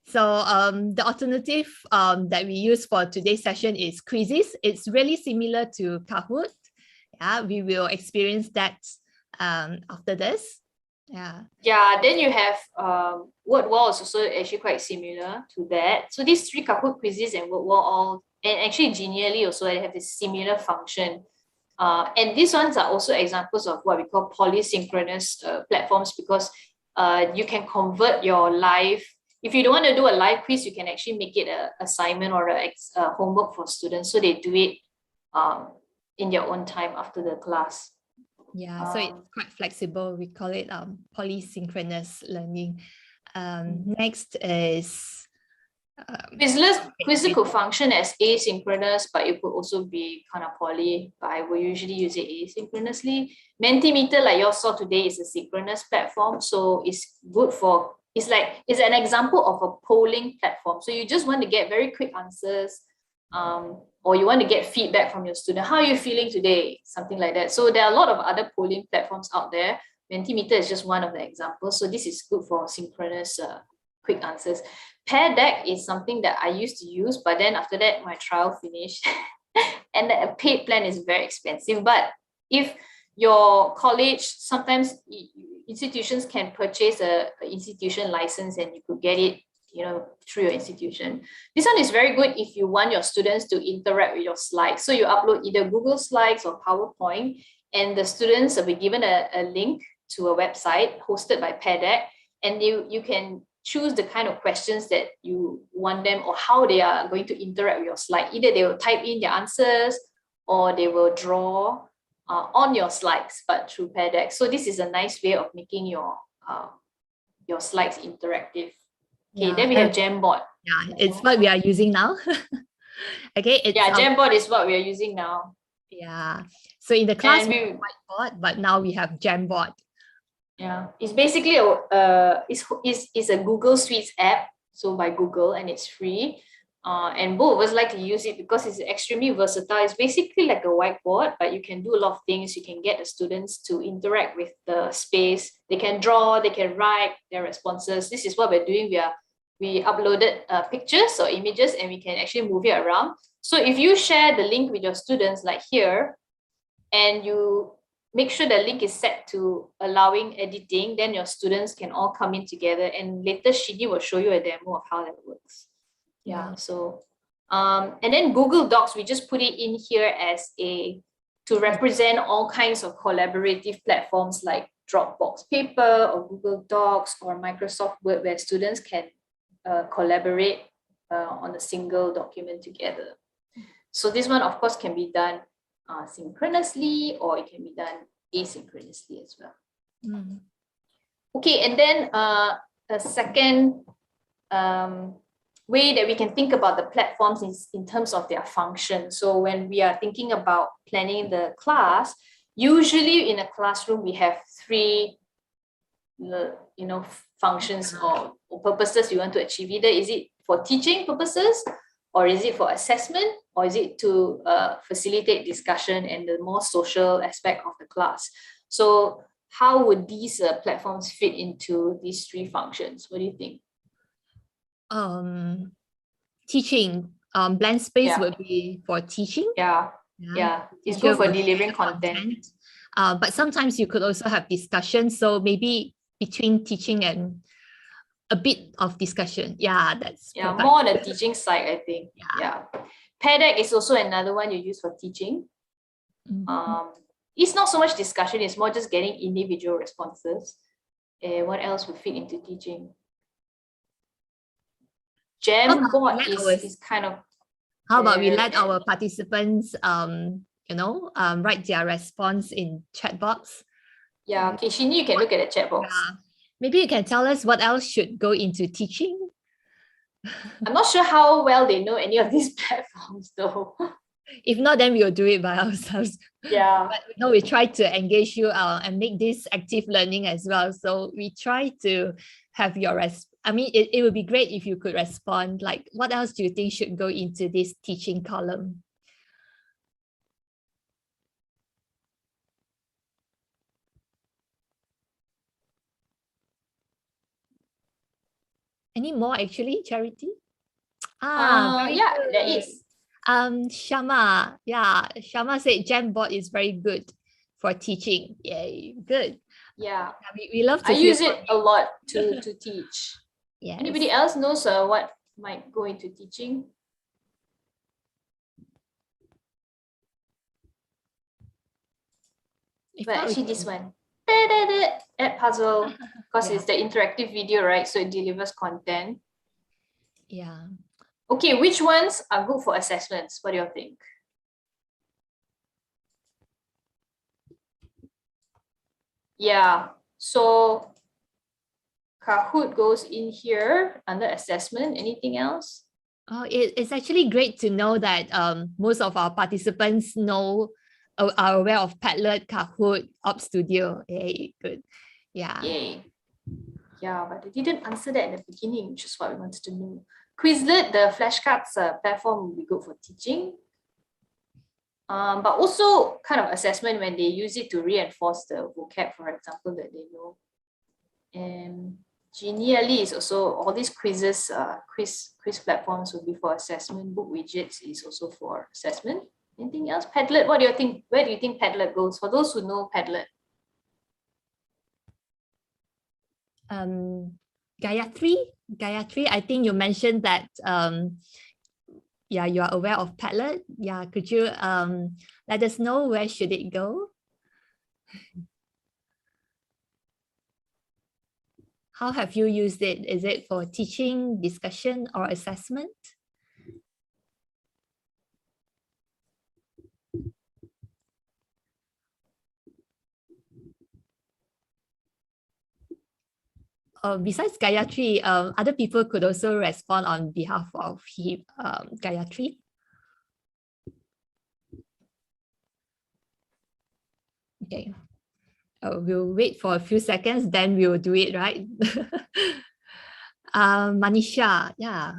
Speaker 10: So the alternative that we use for today's session is quizzes. It's really similar to Kahoot. Yeah, we will experience that after this. Yeah.
Speaker 9: Yeah, then you have word wall is also actually quite similar to that. So these three Kahoot quizzes and word wall and actually Genially also, they have this similar function. And these ones are also examples of what we call polysynchronous platforms, because you can convert your live. If you don't want to do a live quiz, you can actually make it an assignment or a homework for students. So they do it in their own time after the class.
Speaker 10: Yeah, so it's quite flexible. We call it polysynchronous learning. Next is
Speaker 9: Quizlet could function as asynchronous, but it could also be kind of poly. But I will usually use it asynchronously. Mentimeter, like you saw today, is a synchronous platform, so it's good for. It's an example of a polling platform. So you just want to get very quick answers, or you want to get feedback from your student. How are you feeling today? Something like that. So there are a lot of other polling platforms out there. Mentimeter is just one of the examples. So this is good for synchronous quick answers. Padlet is something that I used to use, but then after that, my trial finished. And the paid plan is very expensive. But if your college, sometimes institutions can purchase an institution license and you could get it, through your institution. This one is very good if you want your students to interact with your slides. So you upload either Google Slides or PowerPoint, and the students will be given a link to a website hosted by Padlet, and you can choose the kind of questions that you want them or how they are going to interact with your slide. Either they will type in their answers or they will draw on your slides, but through Padlet. So this is a nice way of making your slides interactive. Okay, then we have Jamboard.
Speaker 10: Yeah, it's what we are using now. Okay,
Speaker 9: Jamboard is what we are using now.
Speaker 10: Yeah, so in the class we have whiteboard, but now we have Jamboard.
Speaker 9: Yeah, it's basically it's a Google Suites app, so by Google, and it's free. And both of us like to use it because it's extremely versatile. It's basically like a whiteboard, but you can do a lot of things. You can get the students to interact with the space. They can draw, they can write their responses. This is what we're doing. We uploaded pictures or images, and we can actually move it around. So if you share the link with your students, like here, and you make sure the link is set to allowing editing, then your students can all come in together. And later, Shidi will show you a demo of how that works. Yeah, so and then Google Docs, we just put it in here as to represent all kinds of collaborative platforms like Dropbox Paper or Google Docs or Microsoft Word, where students can collaborate on a single document together. So this one, of course, can be done synchronously, or it can be done asynchronously as well.
Speaker 10: Mm.
Speaker 9: Okay, and then a second way that we can think about the platforms is in terms of their function. So when we are thinking about planning the class, usually in a classroom, we have three functions or purposes we want to achieve. Either is it for teaching purposes, or is it for assessment, or is it to facilitate discussion and the more social aspect of the class. So how would these platforms fit into these three functions? What do you think?
Speaker 10: Teaching, blank space
Speaker 9: Yeah.
Speaker 10: would be for teaching.
Speaker 9: Yeah. It's good for delivering content.
Speaker 10: But sometimes you could also have discussion. So maybe between teaching and a bit of discussion. Yeah, that's perfect.
Speaker 9: More on the teaching side, I think. Yeah. Padlet is also another one you use for teaching. It's not so much discussion, it's more just getting individual responses. What else would fit into teaching? Jamboard is kind of.
Speaker 10: How about we let our participants write their response in chat box?
Speaker 9: Yeah, okay, Shinny, you can look at the chat box.
Speaker 10: Maybe you can tell us what else should go into teaching.
Speaker 9: I'm not sure how well they know any of these platforms though.
Speaker 10: If not, then we'll do it by ourselves.
Speaker 9: Yeah.
Speaker 10: But we try to engage you and make this active learning as well. So we try to have your it would be great if you could respond, like, what else do you think should go into this teaching column? Any more actually, Charity?
Speaker 9: Yeah, there is.
Speaker 10: Shama, Shama said Jamboard is very good for teaching. Yay, good.
Speaker 9: Yeah,
Speaker 10: we love to
Speaker 9: I use it a lot to teach.
Speaker 10: Yes.
Speaker 9: Anybody else knows what might go into teaching? But actually this one, add puzzle, because it's the interactive video, right? So it delivers content.
Speaker 10: Yeah.
Speaker 9: Okay, which ones are good for assessments? What do you think? Yeah, so Kahoot goes in here under assessment. Anything else?
Speaker 10: It's actually great to know that most of our participants are aware of Padlet, Kahoot, Op Studio. Yay, good. Yeah.
Speaker 9: Yay. Yeah, but they didn't answer that in the beginning, which is what we wanted to know. Quizlet, the flashcards platform, will be good for teaching. But also kind of assessment when they use it to reinforce the vocab, for example, that they know. And Genially is also all these quizzes, quiz platforms will be for assessment. Book widgets is also for assessment. Anything else? Padlet, what do you think? Where do you think Padlet goes? For those who know Padlet.
Speaker 10: Gayatri, I think you mentioned that you are aware of Padlet. Yeah, could you let us know where should it go? How have you used it? Is it for teaching, discussion, or assessment? Besides Gayatri, other people could also respond on behalf of Gayatri. Okay. We'll wait for a few seconds, then we'll do it, right? Manisha, yeah.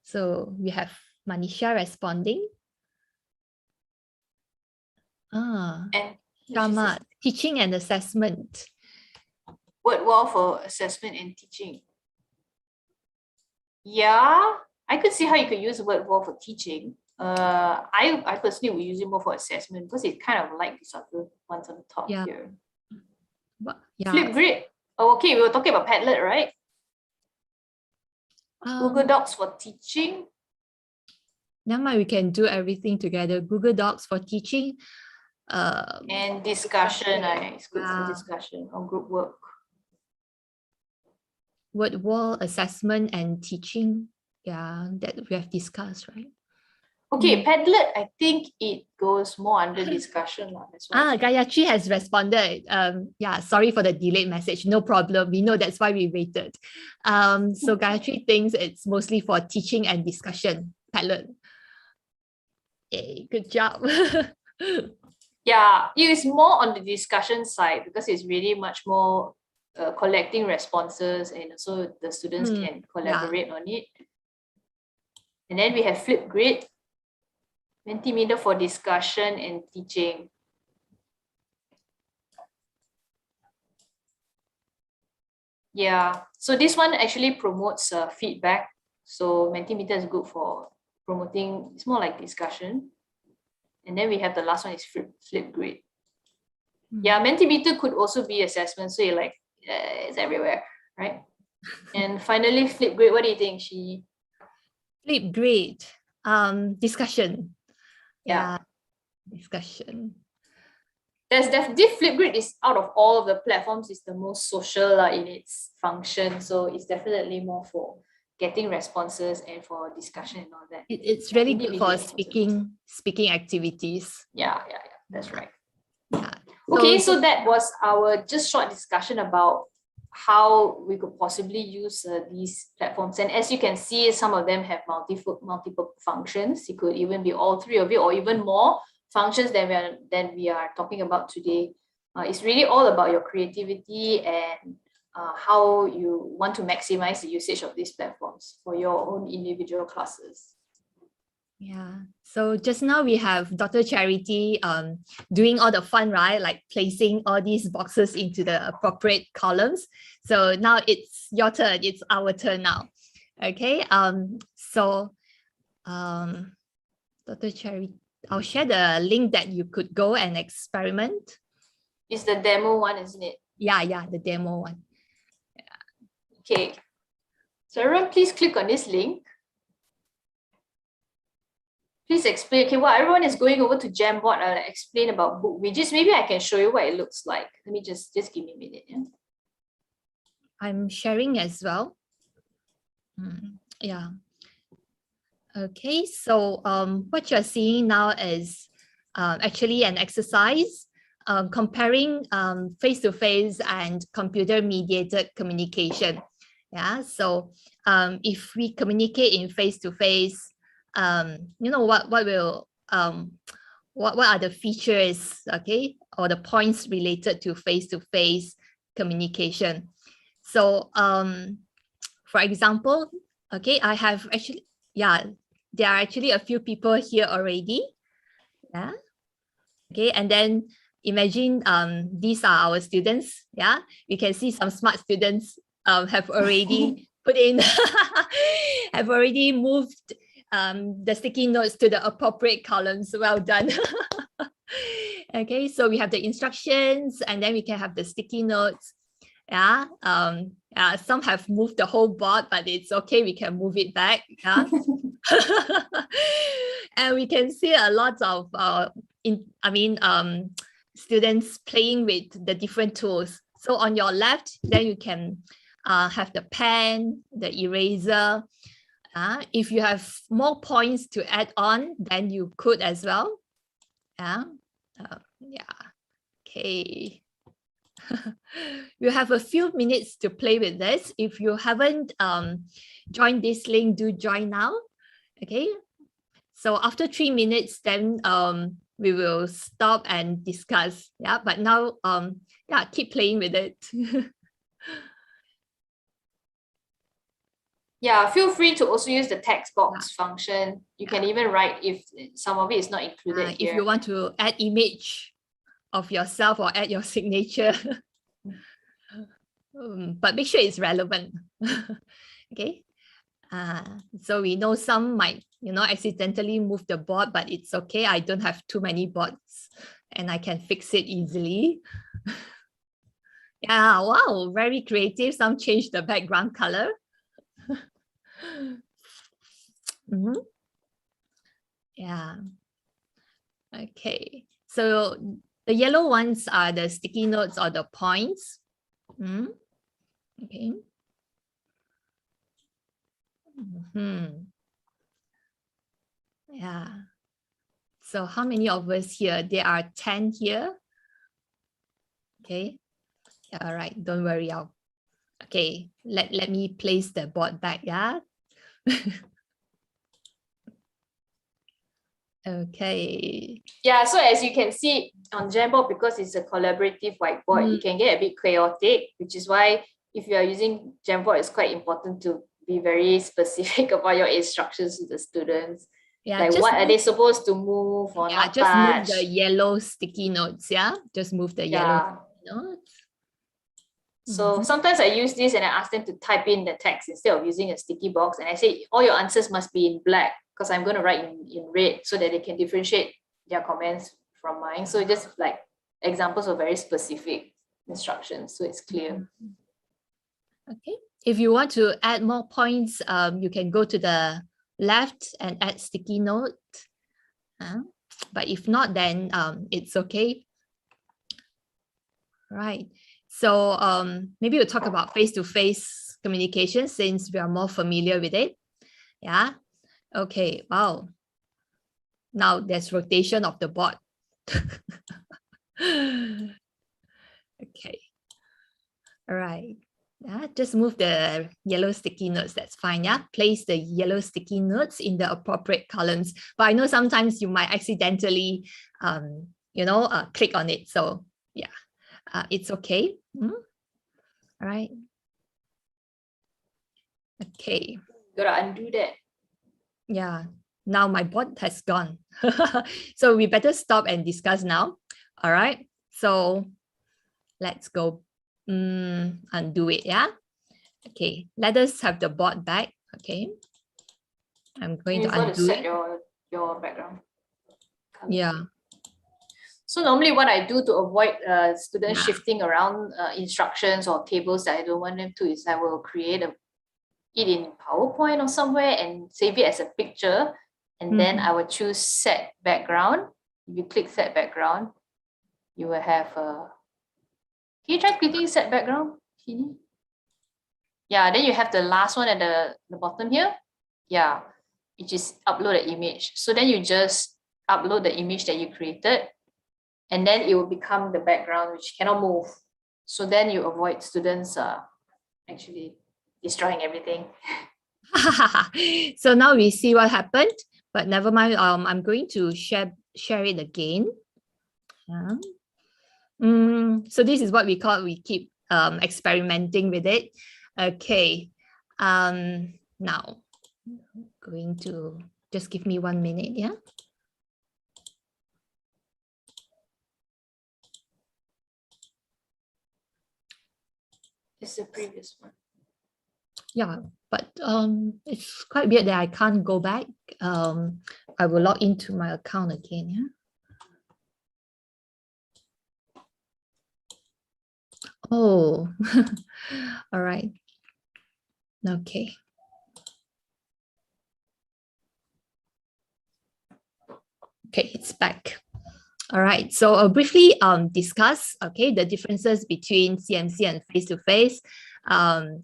Speaker 10: So we have Manisha responding. Shama, teaching and assessment.
Speaker 9: Word wall for assessment and teaching. Yeah, I could see how you could use word wall for teaching. I personally will use it more for assessment because it's kind of like these other ones on the top here.
Speaker 10: But, yeah.
Speaker 9: Flipgrid. Oh, okay, we were talking about Padlet, right? Google Docs for teaching.
Speaker 10: Never mind, we can do everything together. Google Docs for teaching.
Speaker 9: And discussion. It's good for discussion or group work.
Speaker 10: Word wall, assessment, and teaching. Yeah, that we have discussed, right?
Speaker 9: Okay, Padlet, I think it goes more under discussion. That's why.
Speaker 10: Gayatri has responded. Yeah, sorry for the delayed message. No problem. We know that's why we waited. So Gayatri thinks it's mostly for teaching and discussion. Padlet. Yay, good job.
Speaker 9: Yeah, it is more on the discussion side because it's really much more collecting responses, and so the students can collaborate on it. And then we have Flipgrid, Mentimeter for discussion and teaching. Yeah, so this one actually promotes feedback. So Mentimeter is good for promoting, it's more like discussion. And then we have the last one is Flipgrid. Yeah, Mentimeter could also be assessment, so you're like, it's everywhere, right? And finally, Flipgrid, what do you think, Shi?
Speaker 10: Flipgrid, discussion.
Speaker 9: Yeah.
Speaker 10: Discussion.
Speaker 9: There's definitely Flipgrid is out of all of the platforms is the most social in its function. So it's definitely more for getting responses and for discussion and all that.
Speaker 10: It's really good for speaking activities.
Speaker 9: Yeah, that's right.
Speaker 10: Yeah.
Speaker 9: Okay, so that was our just short discussion about how we could possibly use these platforms. And as you can see, some of them have multiple functions. It could even be all three of it, or even more functions than we are talking about today. It's really all about your creativity and how you want to maximize the usage of these platforms for your own individual classes.
Speaker 10: Yeah, so just now we have Dr. Charity doing all the fun, right? Like placing all these boxes into the appropriate columns. So now it's your turn, it's our turn now. Okay, so Dr. Charity, I'll share the link that you could go and experiment.
Speaker 9: It's the demo one, isn't it?
Speaker 10: Yeah, the demo one.
Speaker 9: Okay, so everyone please click on this link. Please explain. Okay, while everyone is going over to Jamboard, I'll explain about book widgets. Maybe I can show you what it looks like. Let me just give me a minute. Yeah?
Speaker 10: I'm sharing as well. Yeah. Okay, so what you're seeing now is actually an exercise comparing face-to-face and computer-mediated communication. Yeah, so if we communicate in face-to-face, you know what are the features, okay, or the points related to face-to-face communication. So for example, okay, I have actually, there are actually a few people here already. Yeah, okay, and then imagine these are our students. Yeah, we can see some smart students have already put in have already moved the sticky notes to the appropriate columns. Well done. Okay, so we have the instructions and then we can have the sticky notes. Yeah, some have moved the whole board, but it's okay, we can move it back. Yeah. And we can see a lot of students playing with the different tools. So on your left, then you can have the pen, the eraser. If you have more points to add on, then you could as well. Okay. You have a few minutes to play with this. If you haven't joined this link, do join now. Okay. So after 3 minutes, then we will stop and discuss. Yeah, but now keep playing with it.
Speaker 9: Yeah, feel free to also use the text box function. You can even write if some of it is not included here.
Speaker 10: If you want to add image of yourself or add your signature. But make sure it's relevant. Okay. So we know some might, accidentally move the board, but it's okay. I don't have too many boards and I can fix it easily. Yeah, wow, very creative. Some change the background color. Yeah. Okay. So the yellow ones are the sticky notes or the points. Okay. Yeah. So how many of us here? There are 10 here. Okay. Yeah, all right. Don't worry. Okay. Let me place the board back. Yeah. Okay.
Speaker 9: Yeah, so as you can see on Jamboard, because it's a collaborative whiteboard, it can get a bit chaotic, which is why if you are using Jamboard, it's quite important to be very specific about your instructions to the students.
Speaker 10: Yeah,
Speaker 9: like what are they supposed to move or not
Speaker 10: just
Speaker 9: touch?
Speaker 10: move the yellow sticky notes. Yeah, just move the yellow sticky notes.
Speaker 9: So sometimes I use this and I ask them to type in the text instead of using a sticky box. And I say, all your answers must be in black because I'm going to write in red so that they can differentiate their comments from mine. So just like examples of very specific instructions. So it's clear.
Speaker 10: Okay. If you want to add more points, you can go to the left and add sticky note. But if not, then it's okay. Right. So maybe we'll talk about face-to-face communication since we are more familiar with it. Yeah. Okay. Wow. Now there's rotation of the board. Okay. All right. Yeah, just move the yellow sticky notes. That's fine. Yeah, place the yellow sticky notes in the appropriate columns. But I know sometimes you might accidentally, click on it. So yeah, it's okay. All right. Okay.
Speaker 9: Gotta undo that.
Speaker 10: Yeah. Now my board has gone. So we better stop and discuss now. All right. So let's go. Undo it. Yeah. Okay. Let us have the board back. Okay. I'm going to undo
Speaker 9: set
Speaker 10: it.
Speaker 9: your background.
Speaker 10: Yeah.
Speaker 9: So normally what I do to avoid students shifting around instructions or tables that I don't want them to is I will create it in PowerPoint or somewhere and save it as a picture. And then I will choose set background. If you click set background, you will have a... Can you try clicking set background? Yeah, then you have the last one at the bottom here. Yeah, which is upload an image. So then you just upload the image that you created and then it will become the background which cannot move. So then you avoid students actually destroying everything.
Speaker 10: So now we see what happened, but never mind. I'm going to share it again. Yeah. So this is what we keep experimenting with it. Okay. Now going to just give me 1 minute. Yeah.
Speaker 9: It's the previous one.
Speaker 10: Yeah, but it's quite weird that I can't go back. I will log into my account again. Yeah. Oh, all right. Okay. Okay, it's back. All right. So I'll briefly discuss the differences between CMC and face-to-face.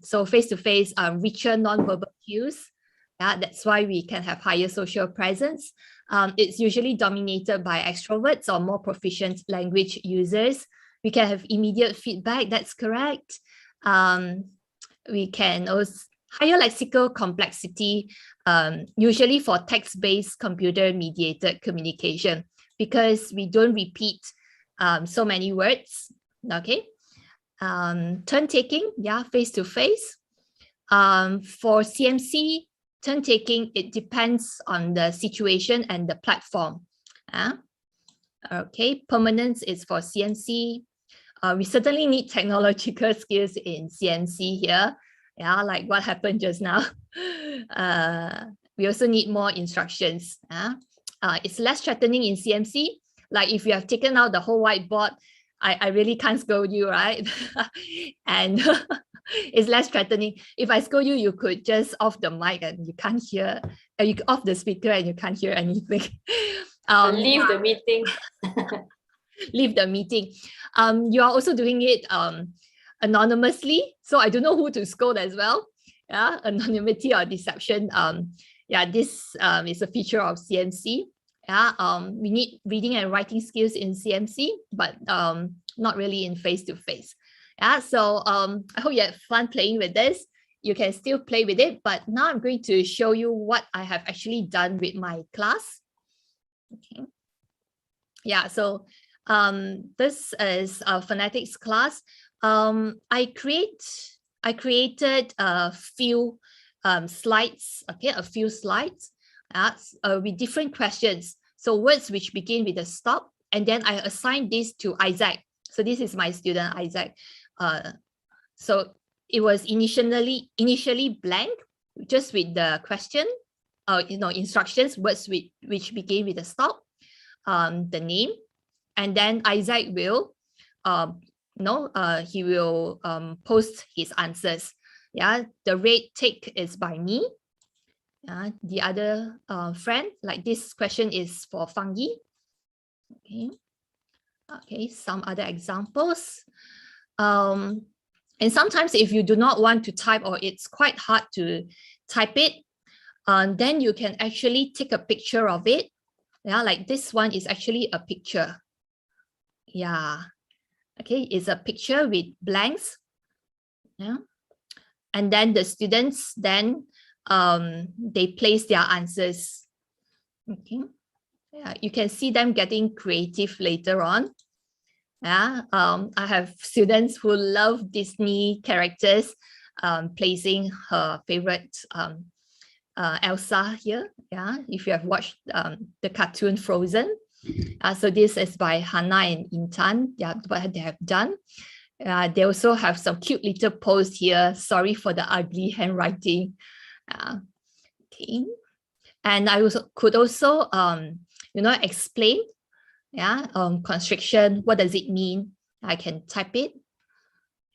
Speaker 10: So face-to-face are richer non-verbal cues. Yeah, that's why we can have higher social presence. It's usually dominated by extroverts or more proficient language users. We can have immediate feedback, that's correct. We can also higher lexical complexity, usually for text-based computer-mediated communication, because we don't repeat so many words, okay? Turn-taking, yeah, face-to-face. For CMC, turn-taking, it depends on the situation and the platform. Okay, permanence is for CMC. We certainly need technological skills in CMC here. Yeah, like what happened just now. We also need more instructions. It's less threatening in CMC. Like if you have taken out the whole whiteboard, I really can't scold you, right? And it's less threatening. If I scold you, you could just off the mic and you can't hear, you off the speaker and you can't hear anything.
Speaker 9: Leave the meeting.
Speaker 10: Leave the meeting. You are also doing it anonymously, so I don't know who to scold as well. Yeah, anonymity or deception. Yeah, this is a feature of CMC. Yeah, we need reading and writing skills in CMC, but not really in face-to-face. Yeah, so I hope you had fun playing with this. You can still play with it, but now I'm going to show you what I have actually done with my class. Okay. Yeah, so this is a phonetics class. I created a few slides, okay, a few slides with different questions. So words which begin with a stop, and then I assigned this to Isaac. So this is my student, Isaac. So it was initially blank, just with the question, instructions, words which begin with a stop, the name, and then Isaac will, he will post his answers. Yeah, the red tick is by me. The other friend, like this question is for Fungi. Okay, some other examples. And sometimes if you do not want to type, or it's quite hard to type it, then you can actually take a picture of it. Yeah, like this one is actually a picture. Yeah, okay, it's a picture with blanks. Yeah, and then the students then they place their answers. Okay, yeah, you can see them getting creative later on. Yeah, I have students who love Disney characters, placing her favorite Elsa here. Yeah, if you have watched the cartoon Frozen. So this is by Hannah and Intan. Yeah, what they have done. They also have some cute little posts here. Sorry for the ugly handwriting. Okay, and I could also explain. Yeah, constriction, what does it mean? I can type it.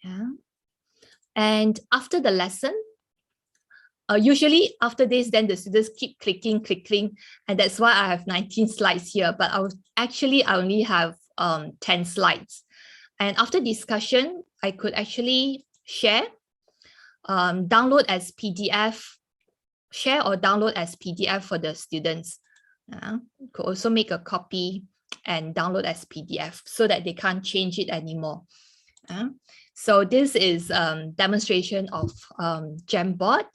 Speaker 10: Yeah, and after the lesson, usually after this, then the students keep clicking, and that's why I have 19 slides here, but I only have 10 slides. And after discussion, I could actually share, download as PDF, share or download as PDF for the students. Could also make a copy and download as PDF so that they can't change it anymore. So this is demonstration of Jamboard.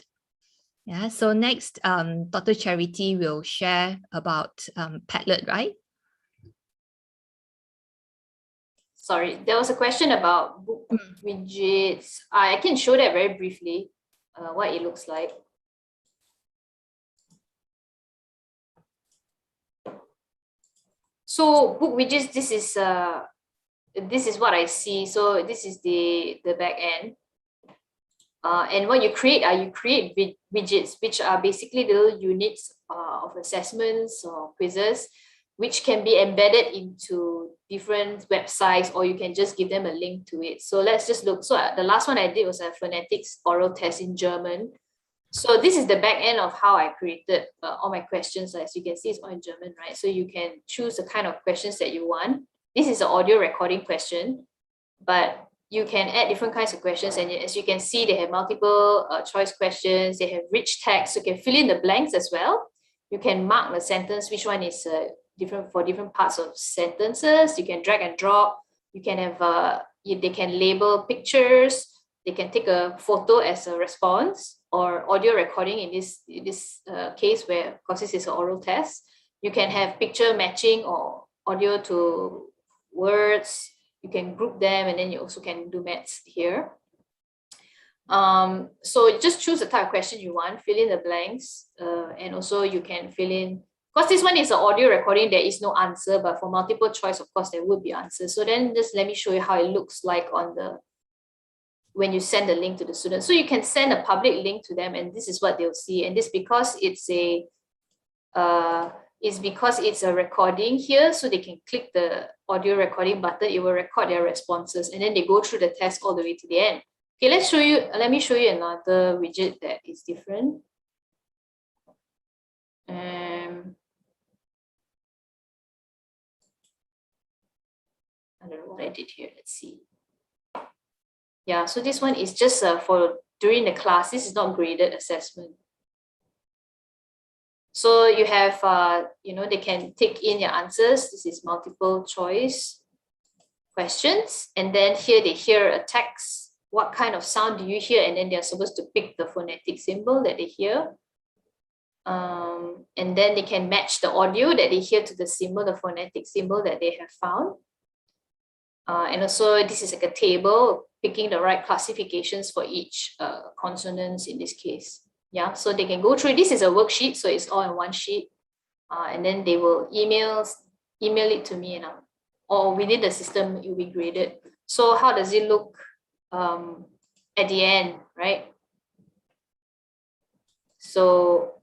Speaker 10: Yeah, so next, Dr. Charity will share about Padlet, right?
Speaker 9: Sorry, there was a question about book widgets. I can show that very briefly, what it looks like. So book widgets, this is what I see. So this is the back end. And what you create widgets, which are basically little units of assessments or quizzes, which can be embedded into different websites, or you can just give them a link to it. So let's just look. So the last one I did was a phonetics oral test in German. So this is the back end of how I created all my questions. As you can see, it's all in German, right? So you can choose the kind of questions that you want. This is an audio recording question, but you can add different kinds of questions. And as you can see, they have multiple choice questions. They have rich text. So you can fill in the blanks as well. You can mark the sentence, which one is different for different parts of sentences. You can drag and drop. You can have, they can label pictures. They can take a photo as a response, or audio recording in this case where, of course, this is an oral test. You can have picture matching or audio to words. You can group them, and then you also can do maths here. So just choose the type of question you want, fill in the blanks, and also you can fill in, because this one is an audio recording, there is no answer, but for multiple choice, of course, there would be answers. So then just let me show you how it looks like on when you send the link to the student. So you can send a public link to them, and this is what they'll see. And this because it's a recording here, so they can click the audio recording button. It will record their responses, and then they go through the test all the way to the end. Okay, let me show you another widget that is different. I don't know what I did here. Let's see. Yeah, so this one is just for during the class. This is not graded assessment. So you have, they can take in your answers. This is multiple choice questions. And then here they hear a text. What kind of sound do you hear? And then they're supposed to pick the phonetic symbol that they hear. And then they can match the audio that they hear to the symbol, the phonetic symbol that they have found. And also this is like a table picking the right classifications for each consonants in this case. Yeah, so they can go through. This is a worksheet, so it's all in one sheet. And then they will email it to me, and or within the system, it will be graded. So how does it look at the end, right? So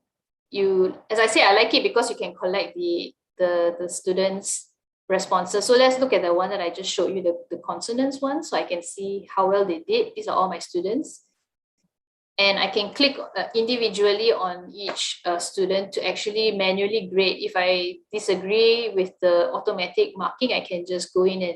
Speaker 9: as I say, I like it because you can collect the students' responses. So let's look at the one that I just showed you, the consonants one, so I can see how well they did. These are all my students. And I can click individually on each student to actually manually grade. If I disagree with the automatic marking, I can just go in and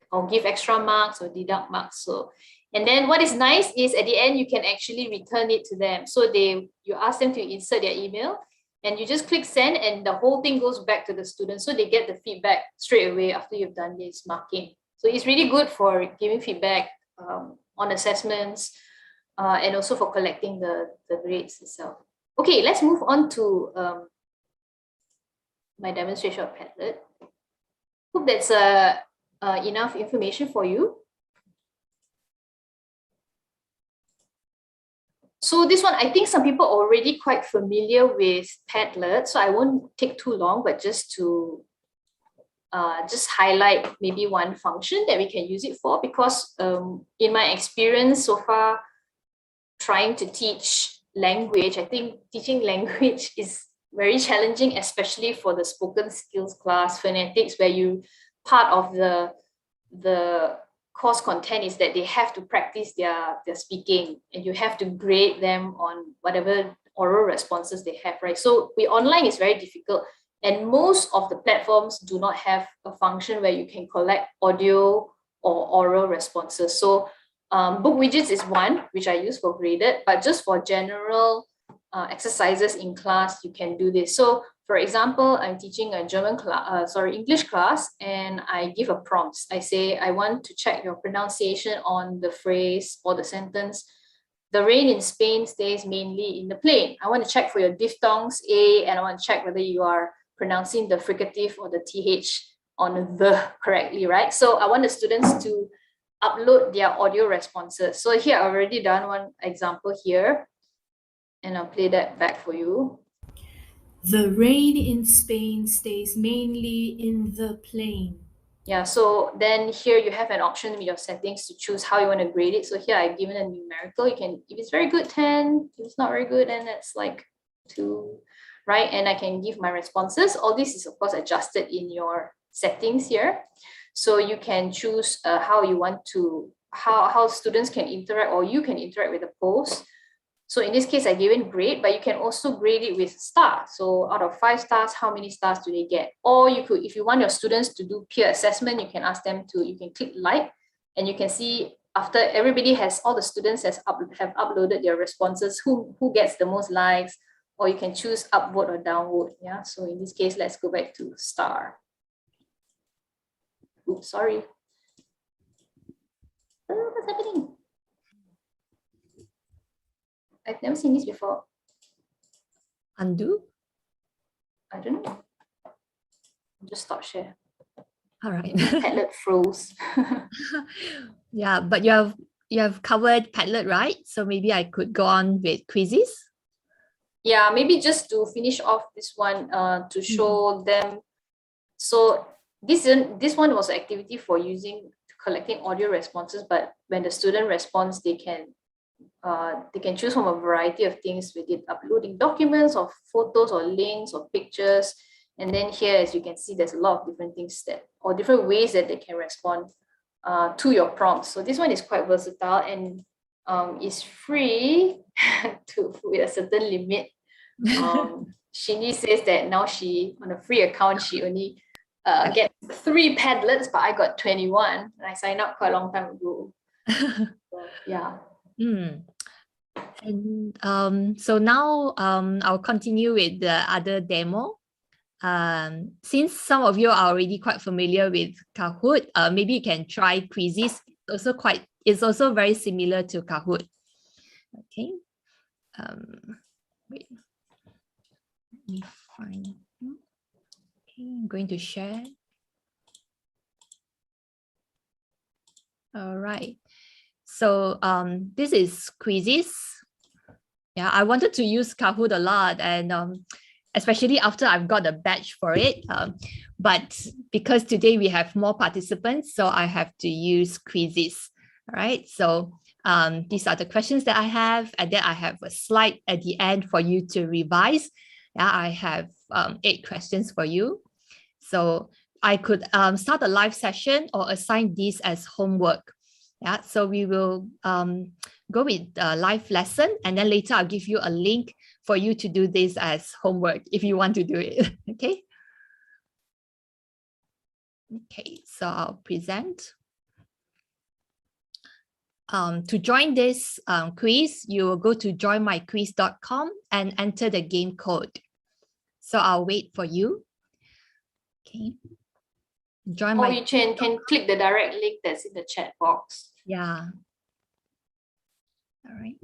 Speaker 9: or give extra marks or deduct marks. So, and then what is nice is at the end, you can actually return it to them. So you ask them to insert their email and you just click send and the whole thing goes back to the student. So they get the feedback straight away after you've done this marking. So it's really good for giving feedback on assessments, and also for collecting the grades itself. Okay, let's move on to my demonstration of Padlet. Hope that's enough information for you. So this one, I think some people are already quite familiar with Padlet, so I won't take too long, but just to just highlight maybe one function that we can use it for, because in my experience so far, trying to teach language, I think teaching language is very challenging, especially for the spoken skills class, phonetics, where part of the course content is that they have to practice their speaking and you have to grade them on whatever oral responses they have, right? So online is very difficult, and most of the platforms do not have a function where you can collect audio or oral responses. So book widgets is one which I use for graded, but just for general exercises in class, you can do this. So for example, I'm teaching a English class, and I give a prompt. I say, I want to check your pronunciation on the phrase or the sentence, the rain in Spain stays mainly in the plain. I want to check for your diphthongs, A, and I want to check whether you are pronouncing the fricative or the TH on the correctly, right? So I want the students to upload their audio responses. So here I've already done one example here, and I'll play that back for you.
Speaker 11: The rain in Spain stays mainly in the plain.
Speaker 9: Yeah, so then here you have an option with your settings to choose how you want to grade it. So here I've given a numerical. You can, if it's very good, 10, if it's not very good, then that's like 2, right? And I can give my responses. All this is of course adjusted in your settings here. So you can choose how you want to, how students can interact, or you can interact with the post. So in this case, I gave it grade, but you can also grade it with star. So out of 5 stars, how many stars do they get? Or you could, if you want your students to do peer assessment, you can ask them to, you can click like, and you can see after everybody has, all the students have uploaded their responses, who gets the most likes, or you can choose upvote or downvote. Yeah. So in this case, let's go back to star. Oops, sorry. Oh, what's happening? I've never seen this before.
Speaker 10: Undo?
Speaker 9: I don't know. Just stop share.
Speaker 10: All right.
Speaker 9: Padlet froze.
Speaker 10: Yeah, but you have covered Padlet, right? So maybe I could go on with quizzes.
Speaker 9: Yeah, maybe just to finish off this one, to show them. So this one was an activity for collecting audio responses, but when the student responds, they can choose from a variety of things with it, uploading documents or photos or links or pictures. And then here, as you can see, there's a lot of different things or different ways that they can respond to your prompts. So this one is quite versatile and is free with a certain limit. Shinny says that now on a free account, she only gets 3 Padlets, but I got 21 and I signed up quite a long time ago. So, yeah.
Speaker 10: And so now I'll continue with the other demo. Since some of you are already quite familiar with Kahoot, maybe you can try quizzes. It's also very similar to Kahoot. Okay. Wait. Let me find. Okay, I'm going to share. All right. So this is quizzes. Yeah, I wanted to use Kahoot a lot, and especially after I've got a badge for it. But because today we have more participants, so I have to use quizzes. All right. So these are the questions that I have, and then I have a slide at the end for you to revise. Yeah, I have 8 questions for you. So I could start a live session or assign these as homework. Yeah, so we will go with a live lesson, and then later I'll give you a link for you to do this as homework if you want to do it. Okay. Okay, so I'll present. To join this quiz, you will go to joinmyquiz.com and enter the game code. So I'll wait for you. Okay. Join
Speaker 9: or
Speaker 10: my.
Speaker 9: you can click the direct link that's in the chat box.
Speaker 10: Yeah. All right.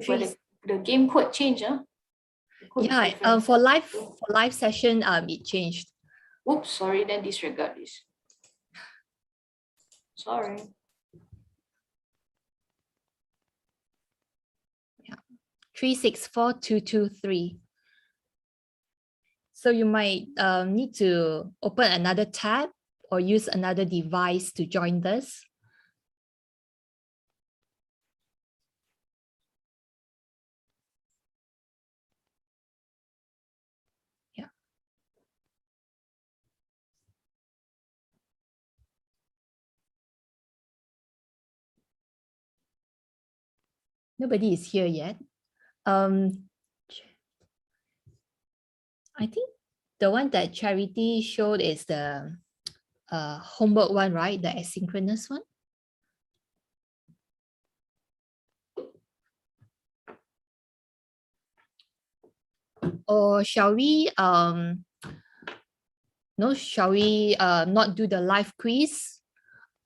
Speaker 9: But the game code changed, huh?
Speaker 10: Yeah, for live session, it changed.
Speaker 9: Oops, sorry, then disregard this. Sorry.
Speaker 10: Yeah, 364223. So you might need to open another tab or use another device to join this. Yeah. Nobody is here yet. I think the one that Charity showed is the homework one, right? The asynchronous one. Or shall we not do the live quiz?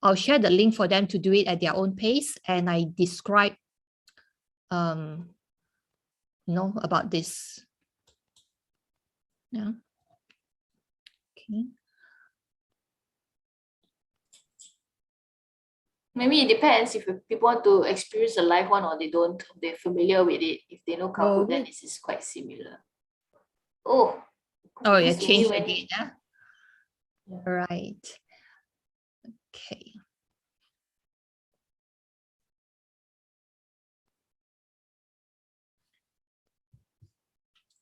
Speaker 10: I'll share the link for them to do it at their own pace, and I describe about this. Yeah. Okay.
Speaker 9: Maybe it depends if people want to experience the live one or they don't. They're familiar with it. If they know Kahoot, then this is quite similar. Oh,
Speaker 10: yeah, changed again. Yeah. All right. Okay.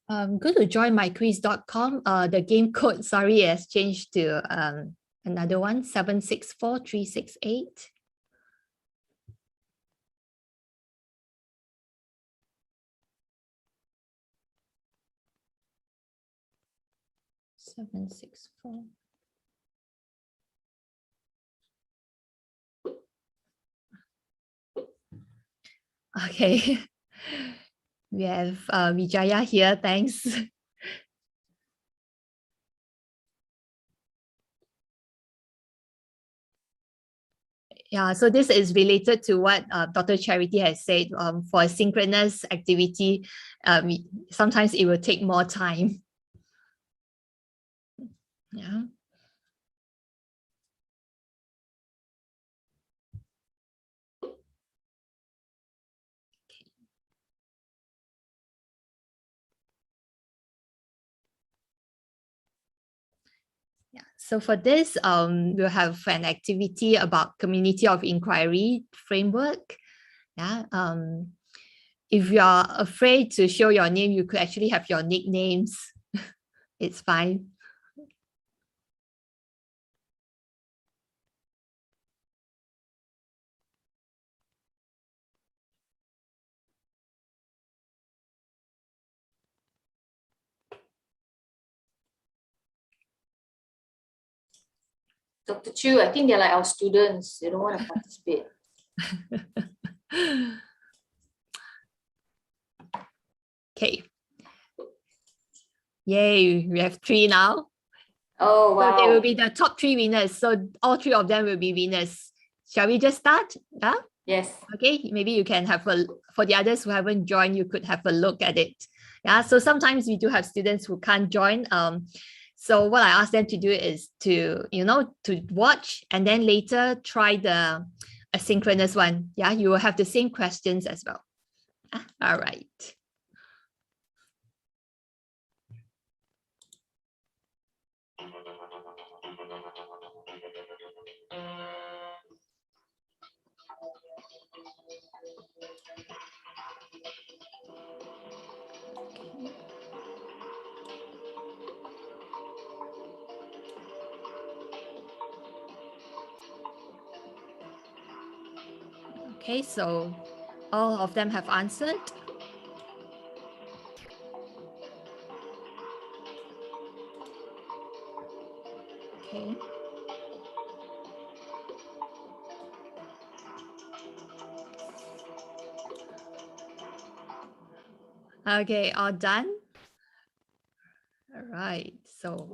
Speaker 10: Go to joinmyquiz.com. The game code, sorry, has changed to another one, 764368. Seven, 6, 4. Okay. We have Vijaya here, thanks. Yeah, so this is related to what Dr. Charity has said. For a synchronous activity, sometimes it will take more time. Yeah. Yeah. So for this, we'll have an activity about community of inquiry framework. Yeah. If you are afraid to show your name, you could actually have your nicknames. It's fine.
Speaker 9: Dr. Chu, I think they're like our students. They don't want to participate.
Speaker 10: Okay. Yay, we have 3 now.
Speaker 9: Oh, wow.
Speaker 10: So they will be the top 3 winners. So all 3 of them will be winners. Shall we just start? Yeah?
Speaker 9: Yes.
Speaker 10: Okay, maybe you can have for the others who haven't joined, you could have a look at it. Yeah, so sometimes we do have students who can't join. So what I ask them to do is to watch and then later try the asynchronous one. Yeah, you will have the same questions as well. All right. Okay, so all of them have answered. Okay. Okay, all done. All right, so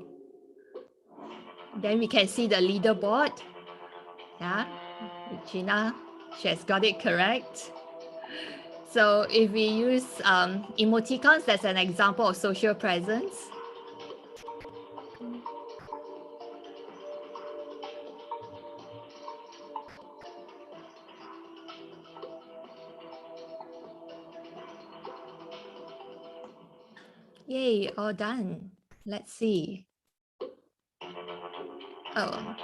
Speaker 10: then we can see the leaderboard. Yeah, Regina, she has got it correct. So if we use emoticons, that's an example of social presence. Yay, all done. Let's see. Oh.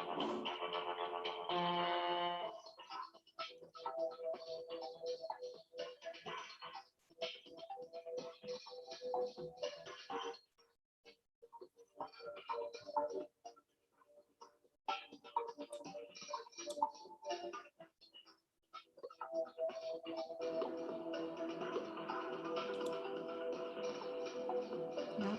Speaker 10: Yeah.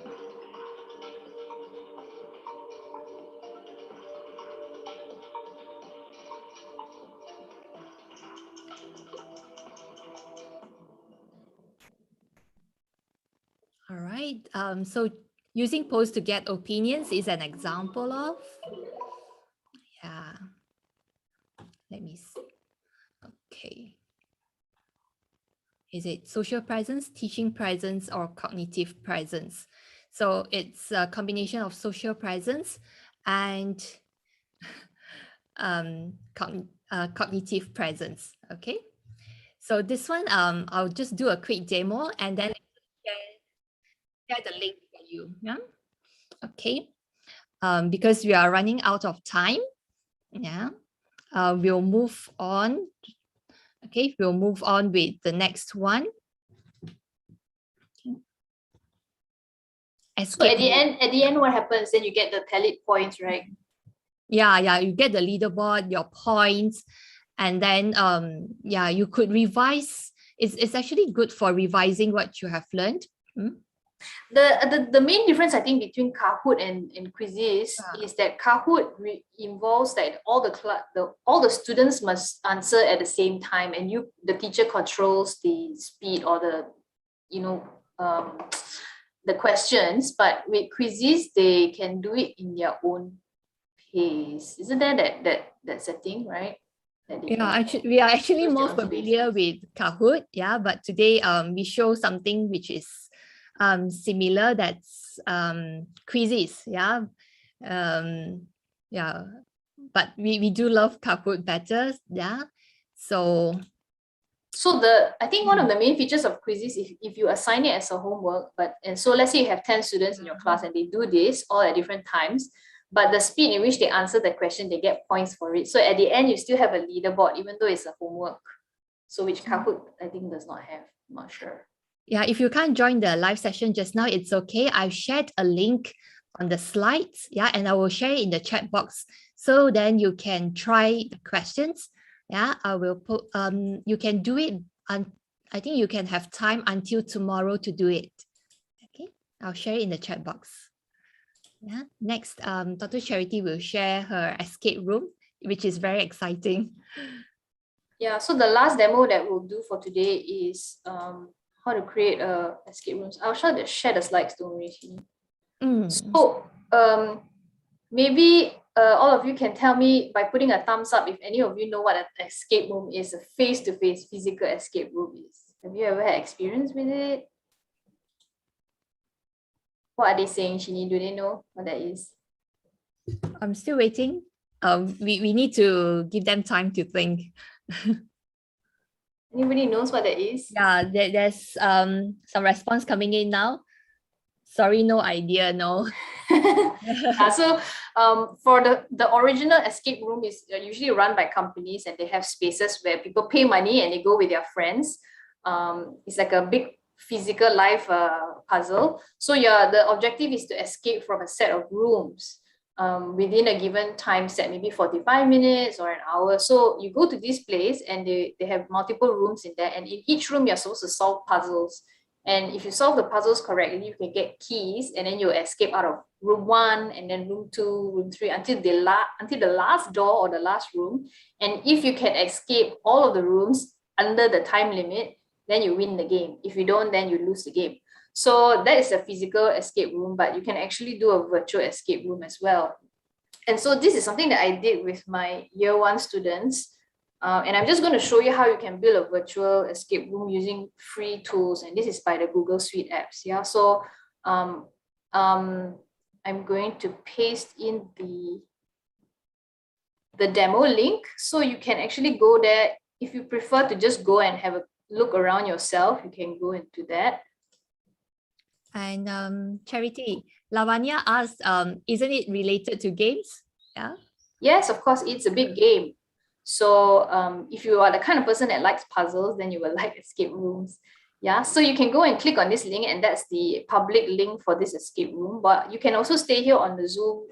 Speaker 10: All right, so using polls to get opinions is an example of, yeah, let me see. Okay. Is it social presence, teaching presence, or cognitive presence? So it's a combination of social presence and cognitive presence, okay? So this one, I'll just do a quick demo and then share the link for you, yeah? Okay, because we are running out of time, yeah, we'll move on. Okay, we'll move on with the next one.
Speaker 9: So at the end, what happens? Then you get the tallied points, right?
Speaker 10: Yeah, you get the leaderboard, your points, and then yeah, you could revise. It's actually good for revising what you have learned.
Speaker 9: The main difference, I think, between Kahoot and Quizzes is that Kahoot involves that all the students must answer at the same time, and the teacher controls the speed or the questions. But with Quizzes, they can do it in their own pace. Isn't there that setting, right?
Speaker 10: Yeah, we are actually more familiar with Kahoot, yeah, but today we show something which is similar, that's Quizzes, yeah. Yeah, but we do love Kahoot better, yeah. So
Speaker 9: I think one of the main features of Quizzes, if you assign it as a homework, so let's say you have 10 students in your class and they do this all at different times, but the speed in which they answer the question, they get points for it. So at the end, you still have a leaderboard, even though it's a homework. So which Kahoot, I think, does not have. I'm not sure.
Speaker 10: Yeah, if you can't join the live session just now, it's okay. I've shared a link on the slides, yeah, and I will share it in the chat box. So then you can try the questions. Yeah, I will put, you can do it, I think you can have time until tomorrow to do it. Okay, I'll share it in the chat box. Yeah. Next, Dr. Charity will share her escape room, which is very exciting.
Speaker 9: Yeah, so the last demo that we'll do for today is how to create escape rooms. I'll share the slides, don't worry. So maybe all of you can tell me by putting a thumbs up if any of you know what an escape room is, a face-to-face physical escape room is. Have you ever had experience with it? What are they saying, Shini? Do they know what that is?
Speaker 10: I'm still waiting. We need to give them time to think.
Speaker 9: Anybody knows what that is?
Speaker 10: Yeah, there's some response coming in now. Sorry, no idea, no.
Speaker 9: So for the original escape room is usually run by companies, and they have spaces where people pay money and they go with their friends. It's like a big physical life puzzle. So the objective is to escape from a set of rooms within a given time set, maybe 45 minutes or an hour. So you go to this place and they have multiple rooms in there, and in each room you're supposed to solve puzzles. And if you solve the puzzles correctly, you can get keys, and then you escape out of room 1 and then room 2, room 3 until the last door or the last room. And if you can escape all of the rooms under the time limit, then you win the game. If you don't, then you lose the game. So that is a physical escape room, but you can actually do a virtual escape room as well. And so this is something that I did with my year 1 students. And I'm just going to show you how you can build a virtual escape room using free tools. And this is by the Google Suite apps. Yeah. So I'm going to paste in the demo link. So you can actually go there. If you prefer to just go and have a look around yourself, you can go into that.
Speaker 10: And Charity, Lavanya asked, isn't it related to games? Yeah.
Speaker 9: Yes, of course, it's a big game. So if you are the kind of person that likes puzzles, then you will like escape rooms. Yeah, so you can go and click on this link, and that's the public link for this escape room. But you can also stay here on the Zoom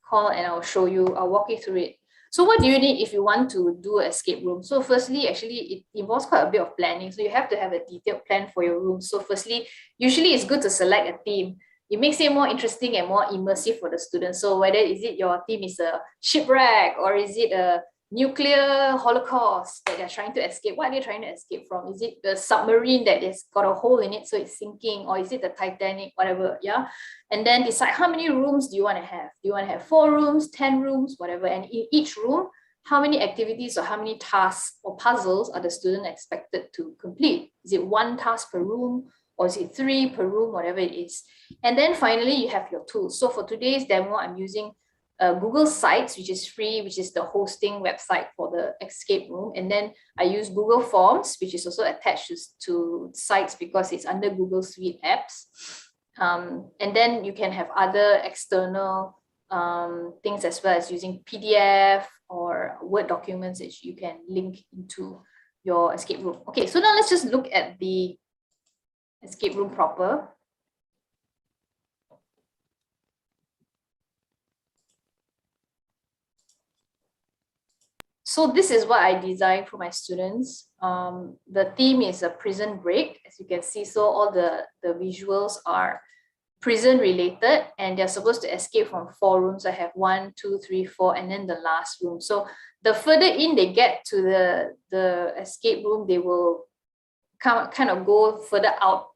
Speaker 9: call, and I'll show you, I'll walk you through it. So what do you need if you want to do an escape room? So firstly, actually, it involves quite a bit of planning. So you have to have a detailed plan for your room. So firstly, usually it's good to select a theme. It makes it more interesting and more immersive for the students. So whether is it your theme is a shipwreck, or is it a nuclear holocaust that they're trying to escape? What are they trying to escape from? Is it the submarine that has got a hole in it so it's sinking, or is it the Titanic, whatever? Yeah. And then decide how many rooms do you want to have. Do you want to have 4 rooms, 10 rooms, whatever? And in each room, how many activities or how many tasks or puzzles are the student expected to complete? Is it 1 task per room, or is it 3 per room, whatever it is? And then finally, you have your tools. So for today's demo, I'm using Google Sites, which is free, which is the hosting website for the escape room. And then I use Google Forms, which is also attached to Sites because it's under Google Suite apps. And then you can have other external things as well, as using PDF or Word documents that you can link into your escape room. Okay, so now let's just look at the escape room proper. So this is what I designed for my students. The theme is a prison break, as you can see. So all the visuals are prison related, and they're supposed to escape from 4 rooms. I have 1, 2, 3, 4, and then the last room. So the further in they get to the escape room, they will kind of go further out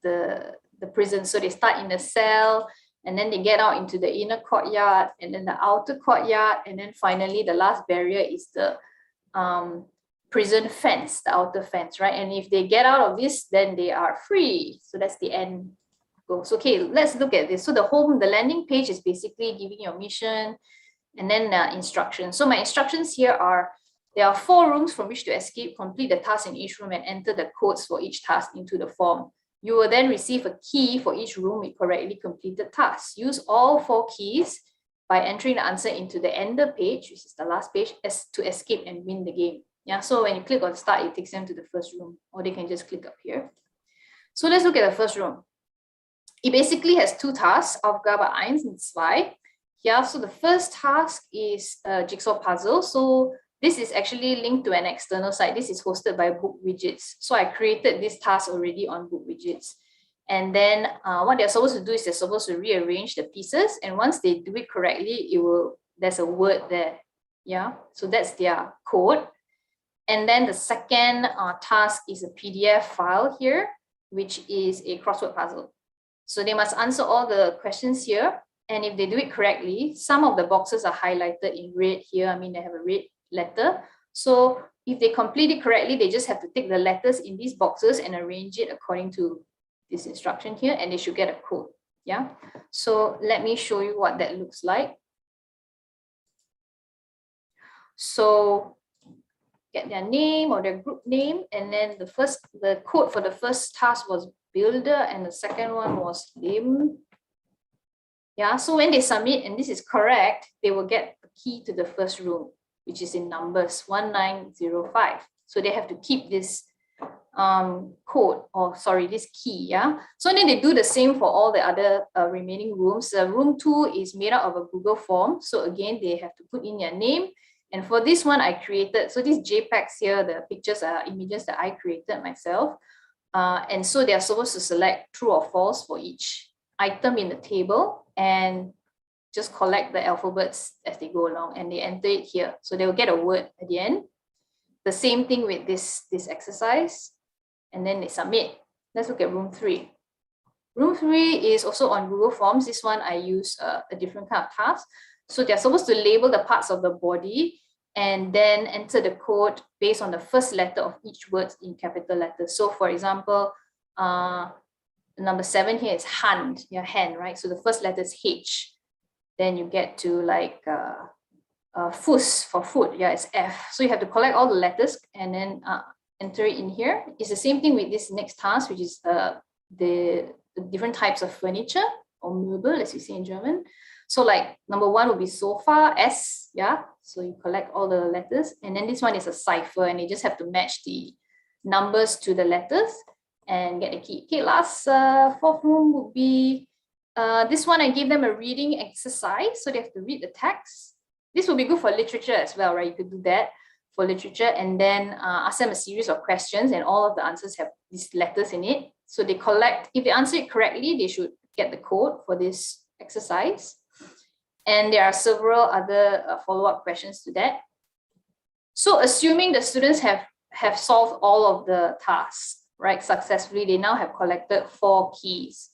Speaker 9: the prison. So they start in the cell, and then they get out into the inner courtyard, and then the outer courtyard, and then finally the last barrier is the prison fence, the outer fence, right? And if they get out of this, then they are free. So that's the end goal. So okay, let's look at this. So the landing page is basically giving your mission, and then instructions. So my instructions here are, there are 4 rooms from which to escape. Complete the task in each room and enter the codes for each task into the form. You will then receive a key for each room with correctly completed tasks. Use all 4 keys by entering the answer into the ender page, which is the last page, to escape and win the game. Yeah, so when you click on start, it takes them to the first room, or they can just click up here. So let's look at the first room. It basically has 2 tasks, Aufgabe 1 and 2. Yeah, so the first task is a jigsaw puzzle. So this is actually linked to an external site. This is hosted by Book Widgets. So I created this task already on Book Widgets. And then what they're supposed to do is they're supposed to rearrange the pieces. And once they do it correctly, there's a word there. Yeah, so that's their code. And then the second task is a PDF file here, which is a crossword puzzle. So they must answer all the questions here. And if they do it correctly, some of the boxes are highlighted in red here. I mean, they have a red letter. So if they complete it correctly, they just have to take the letters in these boxes and arrange it according to this instruction here, and they should get a code. Yeah. So let me show you what that looks like. So get their name or their group name, and then the code for the first task was builder, and the second one was lim. Yeah, so when they submit and this is correct, they will get the key to the first room, which is in numbers 1905. So they have to keep this code, or sorry, this key. Yeah, so then they do the same for all the other remaining rooms. Room 2 is made out of a Google form. So again, they have to put in their name. And for this one, I created, so these JPEGs here, the pictures are images that I created myself. And so they are supposed to select true or false for each item in the table and just collect the alphabets as they go along, and they enter it here. So they will get a word at the end. The same thing with this exercise, and then they submit. Let's look at room 3. Room 3 is also on Google Forms. This one I use a different kind of task. So they're supposed to label the parts of the body and then enter the code based on the first letter of each word in capital letters. So for example, number 7 here is hand, your hand, right? So the first letter is H. Then you get to like fus for foot, yeah, it's F. So you have to collect all the letters and then enter it in here. It's the same thing with this next task, which is the different types of furniture or Möbel, as you say in German. So like number 1 would be sofa, S, yeah. So you collect all the letters, and then this one is a cipher, and you just have to match the numbers to the letters and get the key. Okay, last 4th room would be this one. I gave them a reading exercise, so they have to read the text. This would be good for literature as well, right? You could do that for literature, and then ask them a series of questions, and all of the answers have these letters in it. So they collect, if they answer it correctly, they should get the code for this exercise. And there are several other follow-up questions to that. So assuming the students have solved all of the tasks, right, successfully, they now have collected 4 keys.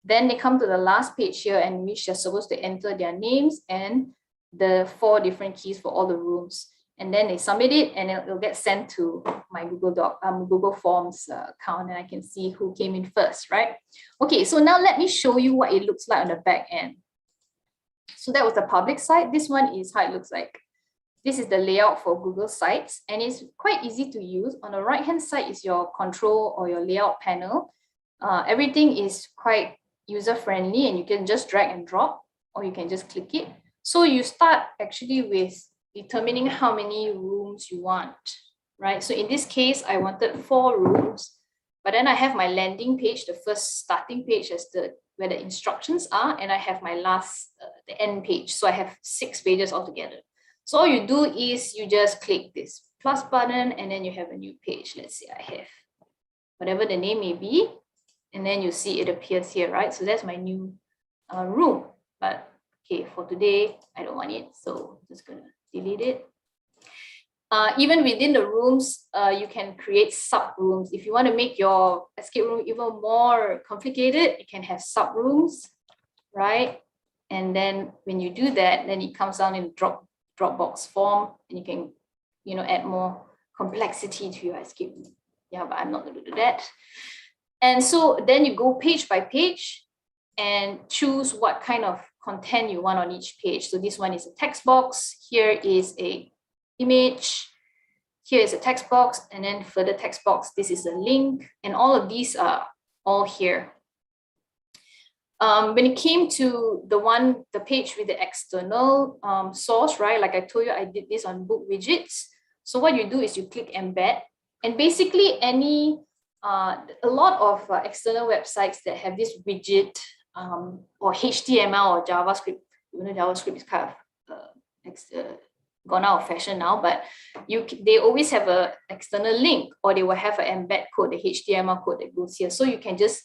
Speaker 9: Then they come to the last page here, in which they're supposed to enter their names and the 4 different keys for all the rooms. And then they submit it, and it'll get sent to my Google Forms account, and I can see who came in first, right? Okay, so now let me show you what it looks like on the back end. So that was the public site. This one is how it looks like. This is the layout for Google Sites, and it's quite easy to use. On the right-hand side is your control or your layout panel. Everything is quite user-friendly, and you can just drag and drop, or you can just click it. So you start actually with determining how many rooms you want, right? So in this case, I wanted 4 rooms, but then I have my landing page, the first starting page as where the instructions are, and I have my last, the end page. So I have 6 pages altogether. So all you do is you just click this plus button, and then you have a new page. Let's say I have whatever the name may be, and then you see it appears here, right? So that's my new room. But okay, for today, I don't want it, so I'm just gonna delete it. Even within the rooms, you can create sub-rooms. If you want to make your escape room even more complicated, you can have sub-rooms, right? And then when you do that, then it comes down in Dropbox form, and you can, add more complexity to your escape room. Yeah, but I'm not going to do that. And so then you go page by page and choose what kind of content you want on each page. So this one is a text box. Here is a image. Here is a text box, and then further text box. This is a link, and all of these are all here. When it came to the page with the external source, right? Like I told you, I did this on book widgets. So what you do is you click embed, and basically a lot of external websites that have this widget or HTML or JavaScript. JavaScript is kind of gone out of fashion now, but they always have an external link, or they will have an embed code, the HTML code that goes here. So you can just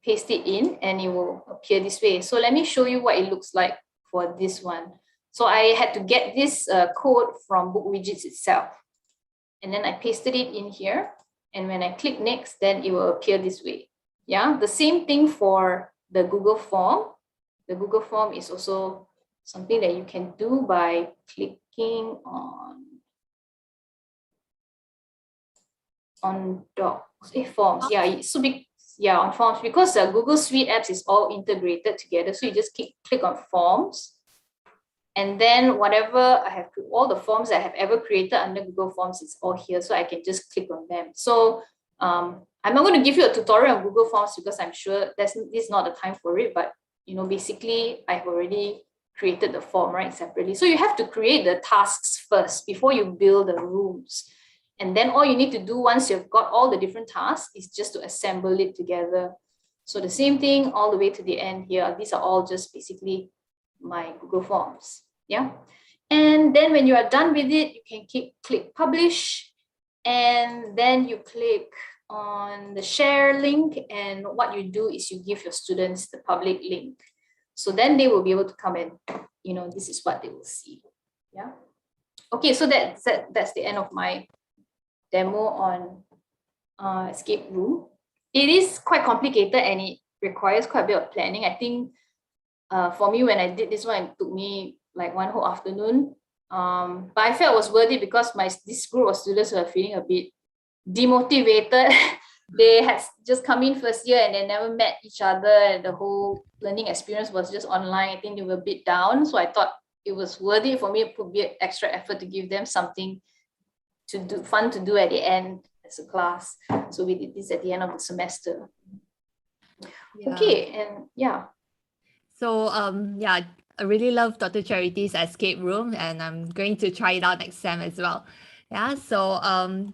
Speaker 9: paste it in and it will appear this way. So let me show you what it looks like for this one. So I had to get this code from Book Widgets itself. And then I pasted it in here. And when I click next, then it will appear this way. Yeah, the same thing for the Google form. The Google form is also something that you can do by clicking on docs, forms. Yeah, so on forms, because Google Suite apps is all integrated together. So you just click on forms. And then whatever I have, all the forms I have ever created under Google Forms, it's all here. So I can just click on them. So I'm not going to give you a tutorial on Google Forms because I'm sure this is not the time for it. But basically I've already created the form separately. So you have to create the tasks first before you build the rooms. And then all you need to do once you've got all the different tasks is just to assemble it together. So the same thing all the way to the end here. These are all just basically my Google Forms. Yeah. And then when you are done with it, you can click publish, and then you click on the share link. And what you do is you give your students the public link. So then they will be able to come and, this is what they will see. Yeah. Okay, so that's the end of my demo on escape room. It is quite complicated and it requires quite a bit of planning. I think for me, when I did this one, it took me like one whole afternoon. But I felt it was worth it because this group of students were feeling a bit demotivated. They had just come in first year and they never met each other, and the whole learning experience was just online. I think they were a bit down. So I thought it was worth it for me to put extra effort to give them something fun to do at the end as a class. So we did this at the end of the semester.
Speaker 10: Yeah.
Speaker 9: Okay, and yeah.
Speaker 10: So I really love Dr. Charity's escape room, and I'm going to try it out next sem as well. Yeah, so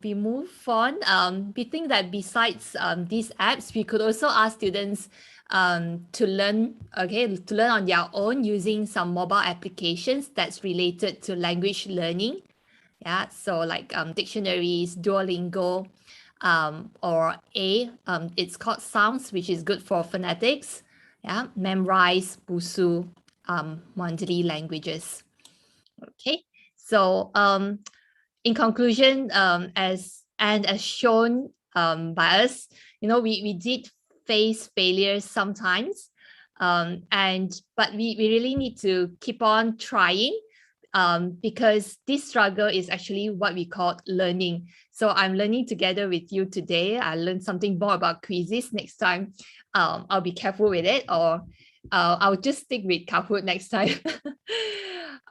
Speaker 10: we move on. We think that besides these apps, we could also ask students to learn on their own using some mobile applications that's related to language learning. Yeah, so like dictionaries, Duolingo, or it's called Sounds, which is good for phonetics. Yeah, Memrise, Busu, Mondly languages. Okay, so in conclusion, as shown by us, we did face failures sometimes, but we really need to keep on trying, because this struggle is actually what we call learning. So I'm learning together with you today. I learned something more about quizzes. Next time, I'll be careful with it, or I'll just stick with Kahoot next time.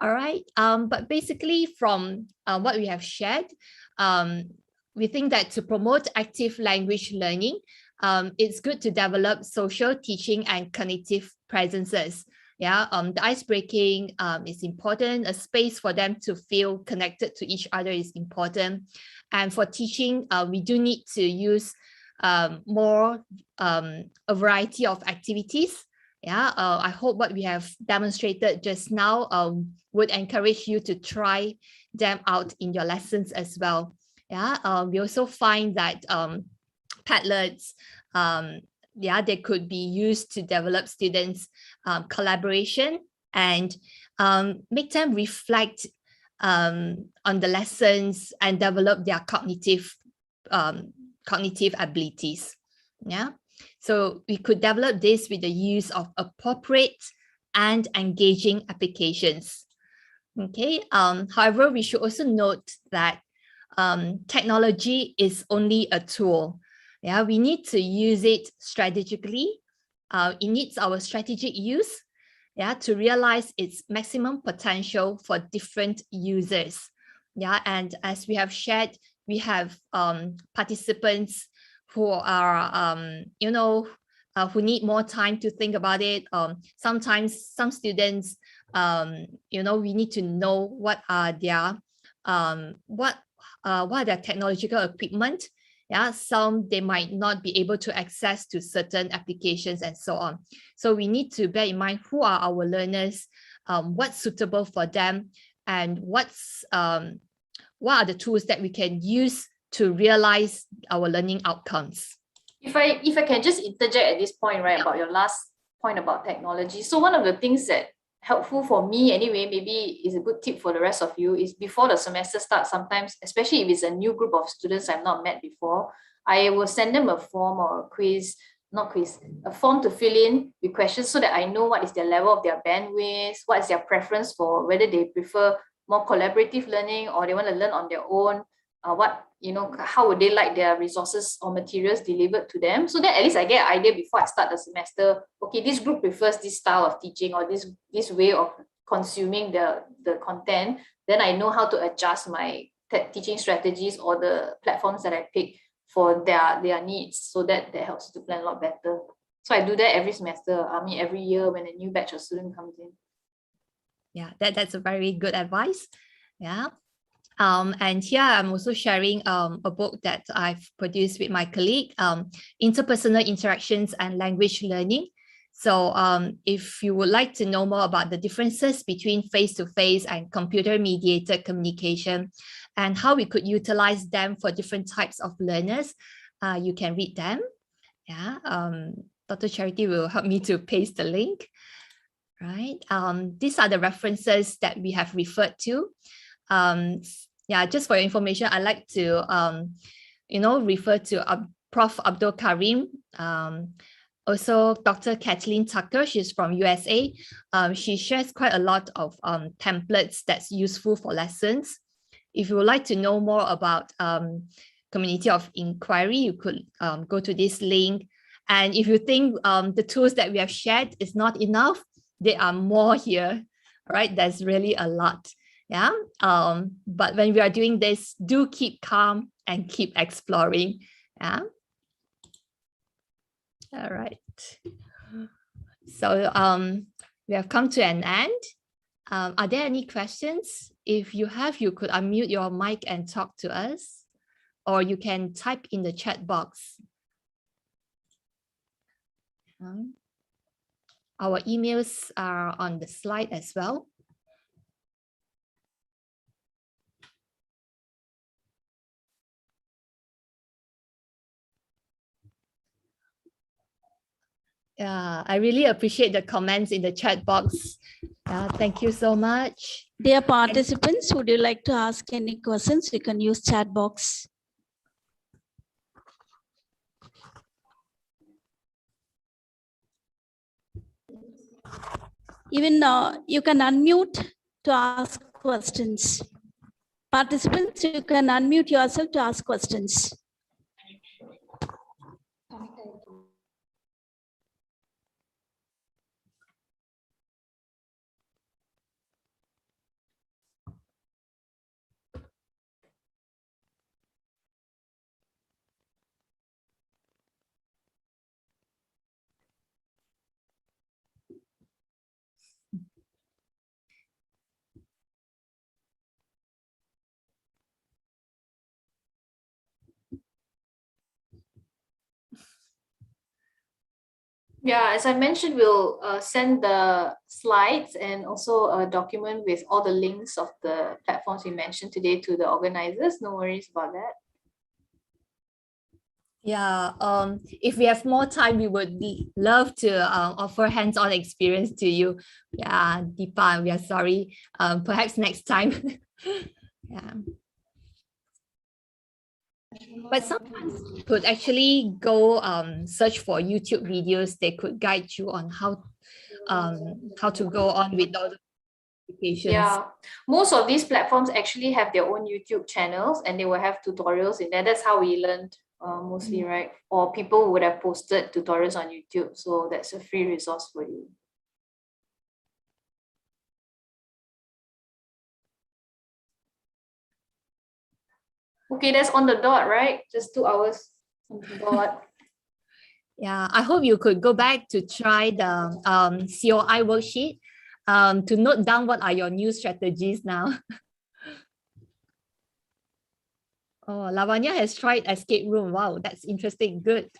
Speaker 10: All right. But basically from what we have shared, we think that to promote active language learning, it's good to develop social, teaching, and cognitive presences. Yeah, the ice breaking is important. A space for them to feel connected to each other is important. And for teaching, we do need to use more a variety of activities. Yeah, I hope what we have demonstrated just now would encourage you to try them out in your lessons as well. Yeah, we also find that Padlets, they could be used to develop students' collaboration and make them reflect on the lessons and develop their cognitive abilities. Yeah. So we could develop this with the use of appropriate and engaging applications. Okay. However, we should also note that technology is only a tool. Yeah, we need to use it strategically. It needs our strategic use, to realize its maximum potential for different users. Yeah, and as we have shared, we have participants who are, who need more time to think about it. Sometimes some students, we need to know what are their technological equipment. Yeah, some they might not be able to access to certain applications and so on. So we need to bear in mind who are our learners, what's suitable for them, and what are the tools that we can use to realize our learning outcomes.
Speaker 9: If I can just interject at this point, right, about your last point about technology. So one of the things that helpful for me anyway, maybe is a good tip for the rest of you, is before the semester starts, sometimes, especially if it's a new group of students I've not met before, I will send them a form or a quiz, not quiz, a form to fill in with questions so that I know what is their level of their bandwidth, what is their preference for whether they prefer more collaborative learning or they want to learn on their own, how would they like their resources or materials delivered to them, so that at least I get an idea before I start the semester. Okay, this group prefers this style of teaching or this way of consuming the content. Then I know how to adjust my teaching strategies or the platforms that I pick for their needs, so that helps to plan a lot better. So I do that every semester. I mean, every year when a new batch of students comes in.
Speaker 10: Yeah, that's a very good advice. Yeah. And here I'm also sharing a book that I've produced with my colleague, Interpersonal Interactions and Language Learning. So if you would like to know more about the differences between face-to-face and computer-mediated communication and how we could utilize them for different types of learners, you can read them. Yeah, Dr. Charity will help me to paste the link. Right. These are the references that we have referred to. Yeah, just for your information, I like to, refer to Prof. Abdul Karim, also Dr. Kathleen Tucker. She's from USA. She shares quite a lot of templates that's useful for lessons. If you would like to know more about community of inquiry, you could go to this link. And if you think the tools that we have shared is not enough, there are more here, right? There's really a lot. Yeah, but when we are doing this, do keep calm and keep exploring. Yeah. All right. So we have come to an end. Are there any questions? If you have, you could unmute your mic and talk to us, or you can type in the chat box. Our emails are on the slide as well. Yeah, I really appreciate the comments in the chat box. Thank you so much.
Speaker 1: Dear participants, would you like to ask any questions? You can use chat box. Even you can unmute to ask questions. Participants, you can unmute yourself to ask questions.
Speaker 9: Yeah, as I mentioned, we'll send the slides and also a document with all the links of the platforms we mentioned today to the organizers. No worries about that.
Speaker 10: Yeah, if we have more time, we would love to offer hands-on experience to you. Yeah, Deepa, we are sorry. Perhaps next time. Yeah. But sometimes you could actually go search for YouTube videos. They could guide you on how to go on with all the applications.
Speaker 9: Yeah, most of these platforms actually have their own YouTube channels and they will have tutorials in there. That's how we learned mostly, right? Or people would have posted tutorials on YouTube. So that's a free resource for you. Okay, that's on the dot, right? Just 2 hours on the dot.
Speaker 10: Yeah, I hope you could go back to try the COI worksheet to note down what are your new strategies now. Oh, Lavanya has tried escape room. Wow, that's interesting. Good.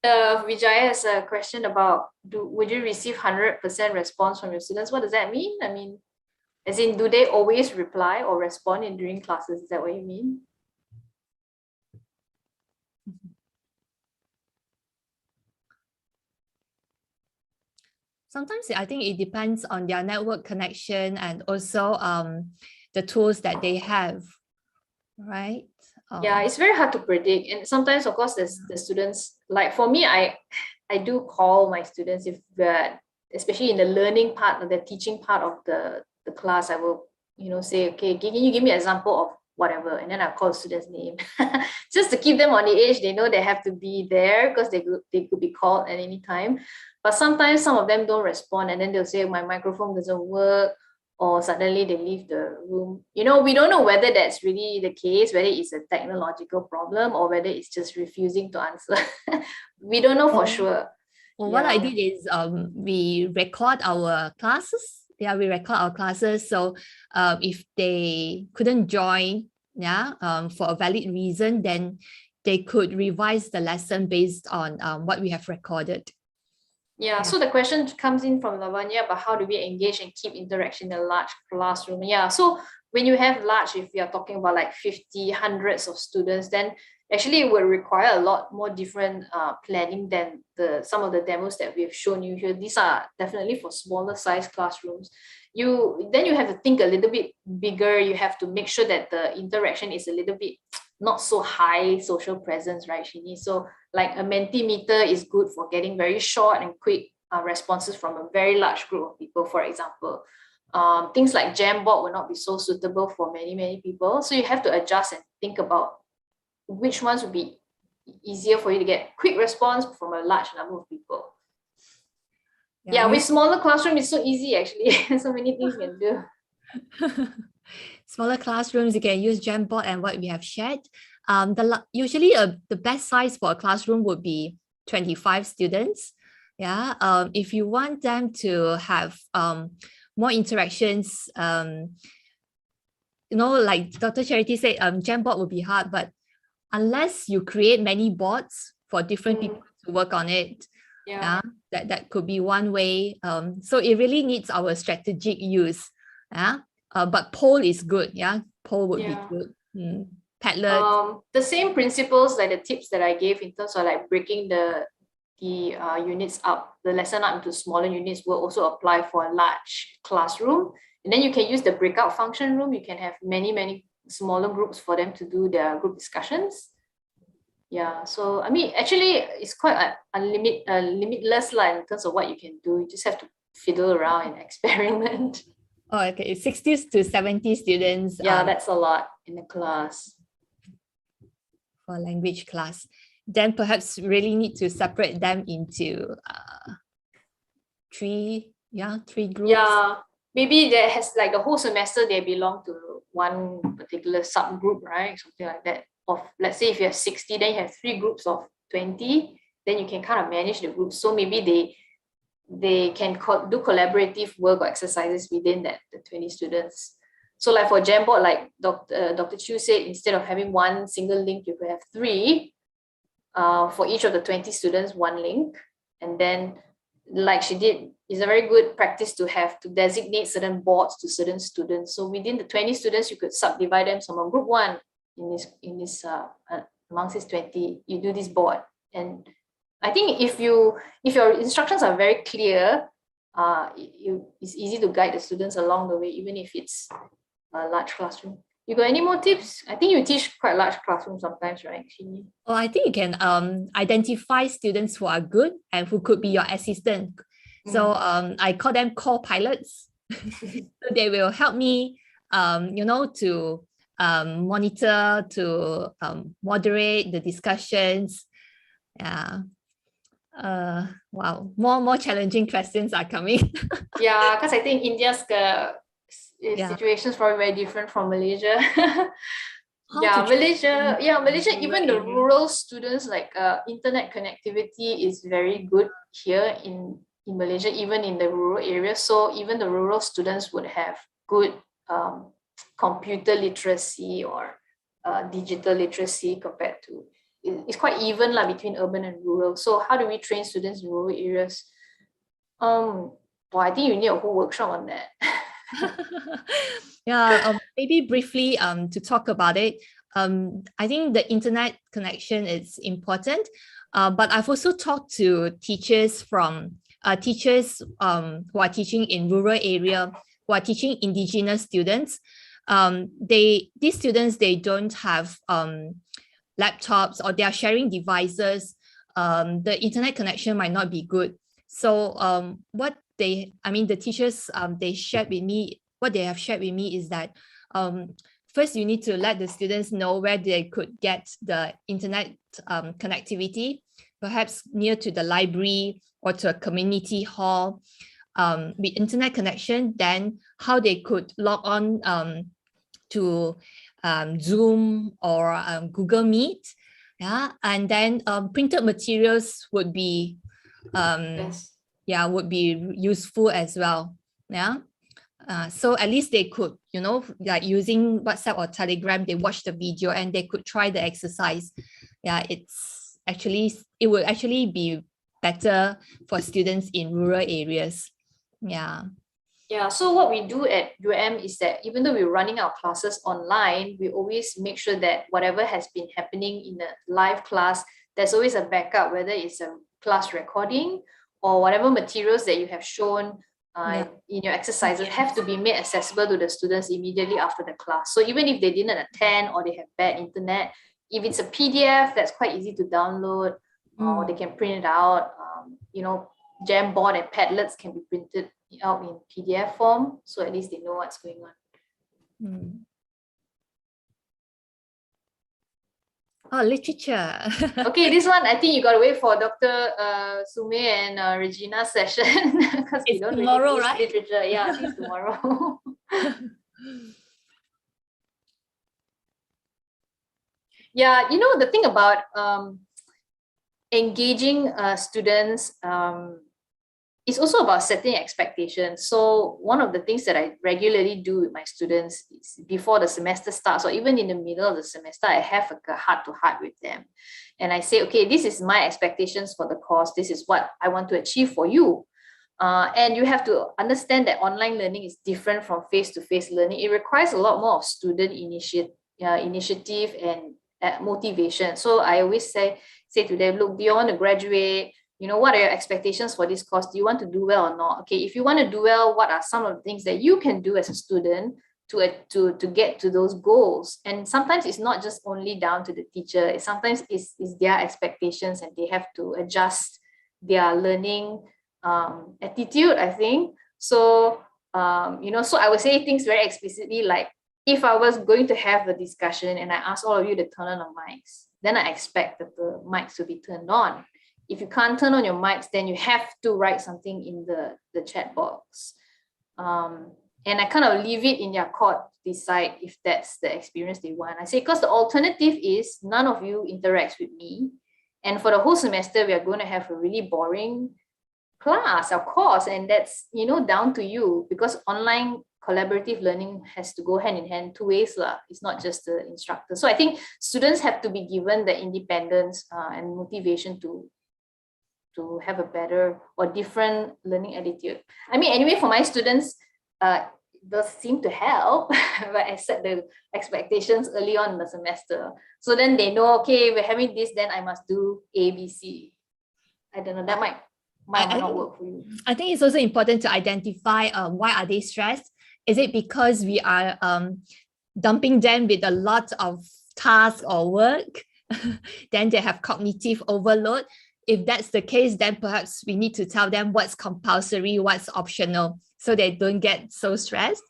Speaker 9: Vijaya has a question about, would you receive 100% response from your students? What does that mean? I mean, as in, do they always reply or respond during classes? Is that what you mean?
Speaker 10: Sometimes I think it depends on their network connection and also the tools that they have, right?
Speaker 9: Yeah, it's very hard to predict. And sometimes, of course, there's the students, like for me, I do call my students if especially in the learning part or the teaching part of the class, I will, say, okay, can you give me an example of whatever? And then I'll call the student's name just to keep them on the edge. They know they have to be there because they could be called at any time. But sometimes some of them don't respond, and then they'll say my microphone doesn't work, or suddenly they leave the room. We don't know whether that's really the case, whether it's a technological problem or whether it's just refusing to answer. We don't know for sure.
Speaker 10: Well, what I did is we record our classes. Yeah, we record our classes. So if they couldn't join, for a valid reason, then they could revise the lesson based on what we have recorded.
Speaker 9: Yeah, so the question comes in from Lavanya about how do we engage and keep interaction in a large classroom? Yeah, so when you have large, if you are talking about like 50, hundreds of students, then actually it will require a lot more different planning than some of the demos that we've shown you here. These are definitely for smaller size classrooms. Then you have to think a little bit bigger. You have to make sure that the interaction is a little bit not so high social presence, right, Shini? So like a Mentimeter is good for getting very short and quick responses from a very large group of people, for example. Things like Jamboard will not be so suitable for many, many people. So you have to adjust and think about which ones would be easier for you to get quick response from a large number of people. Yeah, with smaller classroom, it's so easy actually. So many things you can do.
Speaker 10: Smaller classrooms, you can use Jamboard and what we have shared. Usually the best size for a classroom would be 25 students. Yeah, if you want them to have more interactions, like Dr. Charity said, Jamboard would be hard, but unless you create many boards for different people to work on it, that could be one way. So it really needs our strategic use. But poll is good. Yeah, poll would be good. Padlet.
Speaker 9: The same principles like the tips that I gave in terms of like breaking the units up, the lesson up into smaller units will also apply for a large classroom. And then you can use the breakout function room. You can have many smaller groups for them to do their group discussions. Yeah, so I mean, actually, it's quite limitless in terms of what you can do. You just have to fiddle around and experiment.
Speaker 10: Oh, okay, 60 to 70 students.
Speaker 9: Yeah, that's a lot in the class.
Speaker 10: For language class. Then perhaps really need to separate them into three groups.
Speaker 9: Yeah, maybe there has like the whole semester they belong to one particular subgroup, right? Something like that. Of let's say if you have 60, then you have 3 groups of 20, then you can kind of manage the groups. So maybe they can do collaborative work or exercises within the 20 students. So like for Jamboard, like Dr. Chu said, instead of having one single link, you could have 3 for each of the 20 students, 1 link. And then like she did, it's a very good practice to have to designate certain boards to certain students. So within the 20 students, you could subdivide them from group 1 in this amongst this 20, you do this board. And I think if your instructions are very clear, it's easy to guide the students along the way, even if it's a large classroom. You got any more tips? I think you teach quite large classrooms sometimes, right?
Speaker 10: Well, I think you can identify students who are good and who could be your assistant. So I call them co-pilots. So they will help me, to monitor, to moderate the discussions. Yeah. Wow, more challenging questions are coming.
Speaker 9: Yeah, because I think India's situation is probably very different from Malaysia. Malaysia, even the rural students, like internet connectivity is very good here in Malaysia, even in the rural areas. So even the rural students would have good computer literacy or digital literacy compared to it's quite even lah between urban and rural. So how do we train students in rural areas? Well, I think you need a whole workshop on that.
Speaker 10: Yeah, maybe briefly to talk about it. I think the internet connection is important, but I've also talked to teachers from who are teaching in rural area, who are teaching indigenous students. These students, they don't have laptops, or they are sharing devices. The internet connection might not be good. So the teachers, they shared with me, what they have shared with me is that first you need to let the students know where they could get the internet connectivity, perhaps near to the library or to a community hall with internet connection, then how they could log on to Zoom or Google Meet. Yeah, and then printed materials would be would be useful as well. Yeah. So at least they could, like using WhatsApp or Telegram, they watch the video and they could try the exercise. Yeah, it would actually be better for students in rural areas. Yeah.
Speaker 9: Yeah, so what we do at UM is that even though we're running our classes online, we always make sure that whatever has been happening in a live class, there's always a backup, whether it's a class recording or whatever materials that you have shown in your exercises have to be made accessible to the students immediately after the class. So even if they didn't attend or they have bad internet, if it's a PDF, that's quite easy to download, or they can print it out. Jamboard and Padlets can be printed out in PDF form, so at least they know what's going on.
Speaker 10: Oh, literature.
Speaker 9: Okay, this one I think you got to wait for Dr. Sume and Regina's session because we don't
Speaker 10: tomorrow,
Speaker 9: really teach
Speaker 10: right?
Speaker 9: literature. Yeah, I think it's tomorrow. Yeah, the thing about engaging students, it's also about setting expectations. So one of the things that I regularly do with my students is before the semester starts, or even in the middle of the semester, I have a heart-to-heart with them. And I say, okay, this is my expectations for the course. This is what I want to achieve for you. And you have to understand that online learning is different from face-to-face learning. It requires a lot more of student initiative and motivation. So I always say to them, look, do you want to graduate? What are your expectations for this course? Do you want to do well or not? Okay, if you want to do well, what are some of the things that you can do as a student to get to those goals? And sometimes it's not just only down to the teacher. Sometimes it's their expectations, and they have to adjust their learning attitude, I think. So, so I would say things very explicitly, like if I was going to have the discussion and I ask all of you to turn on the mics, then I expect that the mics to be turned on. If you can't turn on your mics, then you have to write something in the chat box. And I kind of leave it in their court to decide if that's the experience they want. I say, because the alternative is none of you interacts with me. And for the whole semester, we are going to have a really boring class, of course. And that's, down to you, because online collaborative learning has to go hand in hand two ways. It's not just the instructor. So I think students have to be given the independence and motivation to have a better or different learning attitude. I mean, anyway, for my students, it does seem to help, but I set the expectations early on in the semester. So then they know, okay, we're having this, then I must do A, B, C. I don't know, that might not work for you.
Speaker 10: I think it's also important to identify why are they stressed. Is it because we are dumping them with a lot of tasks or work? Then they have cognitive overload. If that's the case, then perhaps we need to tell them what's compulsory, what's optional, so they don't get so stressed.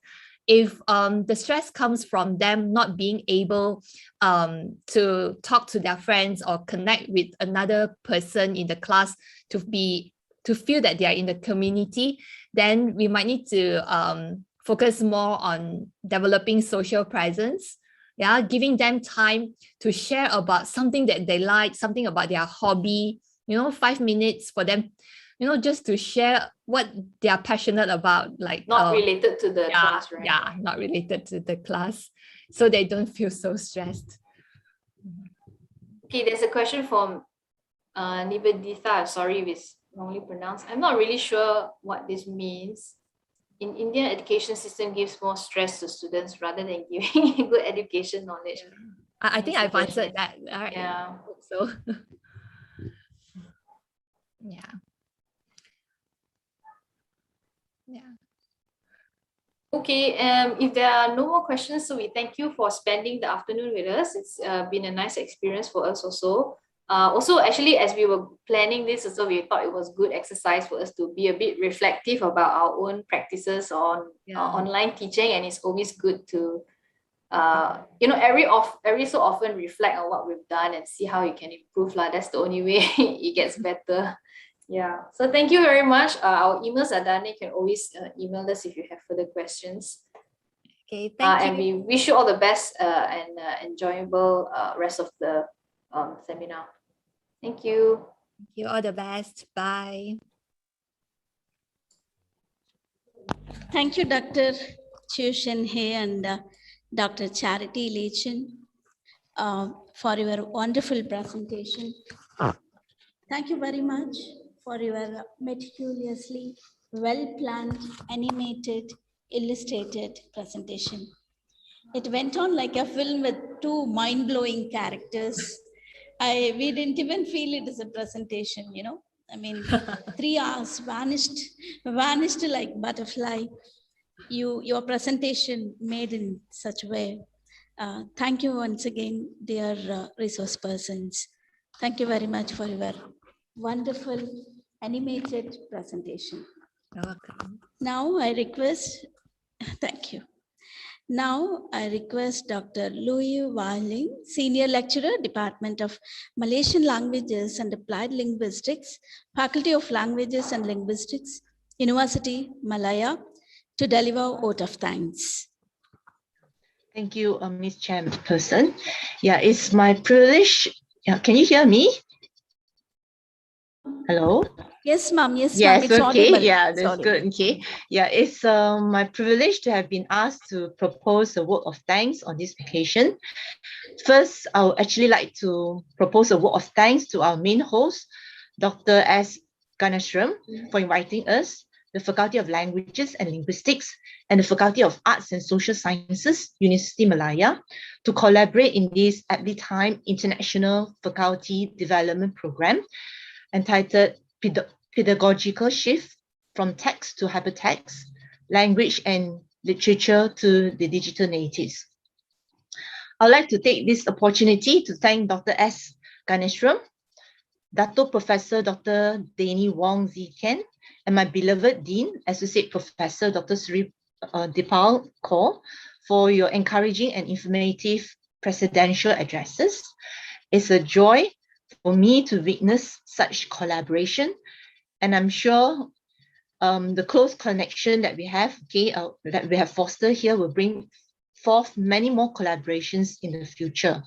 Speaker 10: If the stress comes from them not being able to talk to their friends or connect with another person in the class to feel that they are in the community, then we might need to focus more on developing social presence. Yeah, giving them time to share about something that they like, something about their hobby, 5 minutes for them, just to share what they are passionate about, like
Speaker 9: not related to the class, right?
Speaker 10: Yeah, not related to the class, so they don't feel so stressed.
Speaker 9: Okay, there's a question from Niveditha. Sorry if it's wrongly pronounced. I'm not really sure what this means. In Indian education system gives more stress to students rather than giving good education knowledge.
Speaker 10: I think I've answered that. Right?
Speaker 9: Yeah.
Speaker 10: So yeah. Yeah.
Speaker 9: Okay, if there are no more questions, so we thank you for spending the afternoon with us. It's been a nice experience for us also. Also, actually, as we were planning this, also we thought it was good exercise for us to be a bit reflective about our own practices on online teaching, and it's always good to, every so often reflect on what we've done and see how you can improve. That's the only way it gets better. Yeah. So thank you very much. Our emails are done. You can always email us if you have further questions.
Speaker 10: Okay. Thank you.
Speaker 9: And we wish you all the best and enjoyable rest of the seminar. Thank you.
Speaker 10: Thank you. All the best. Bye.
Speaker 1: Thank you, Dr. Chu Shen He and Dr. Charity Lechin for your wonderful presentation. Thank you very much for your meticulously well-planned, animated, illustrated presentation. It went on like a film with two mind-blowing characters. We didn't even feel it as a presentation, I mean, 3 hours vanished like butterfly. Your presentation made in such a way. Thank you once again, dear resource persons. Thank you very much for your wonderful animated presentation.
Speaker 10: You're welcome.
Speaker 1: Now I request, thank you. Now I request Dr. Louis Warling, Senior Lecturer, Department of Malaysian Languages and Applied Linguistics, Faculty of Languages and Linguistics, University, Malaya, to deliver vote of thanks.
Speaker 12: Thank you, Ms. Chairperson. Yeah, it's my privilege. Yeah, can you hear me? Hello?
Speaker 1: Yes, ma'am. Yes,
Speaker 12: yes,
Speaker 1: ma'am. It's
Speaker 12: okay.
Speaker 1: audible.
Speaker 12: Yeah,
Speaker 1: It's
Speaker 12: that's
Speaker 1: audible.
Speaker 12: good. Okay. Yeah, it's my privilege to have been asked to propose a vote of thanks on this occasion. First, I would actually like to propose a vote of thanks to our main host, Dr. S. Ganeshram, for inviting us, the Faculty of Languages and Linguistics, and the Faculty of Arts and Social Sciences, University Malaya, to collaborate in this at the time International Faculty Development Program entitled Pedagogical Shift from Text to Hypertext, Language and Literature to the Digital Natives. I'd like to take this opportunity to thank Dr. S. Ganeshram, Dato Professor Dr. Danny Wong Ziken, and my beloved Dean, Associate Professor Dr. Sri Dipal Kaur, for your encouraging and informative presidential addresses. It's a joy for me to witness such collaboration, and I'm sure the close connection that we have, that we have fostered here, will bring forth many more collaborations in the future.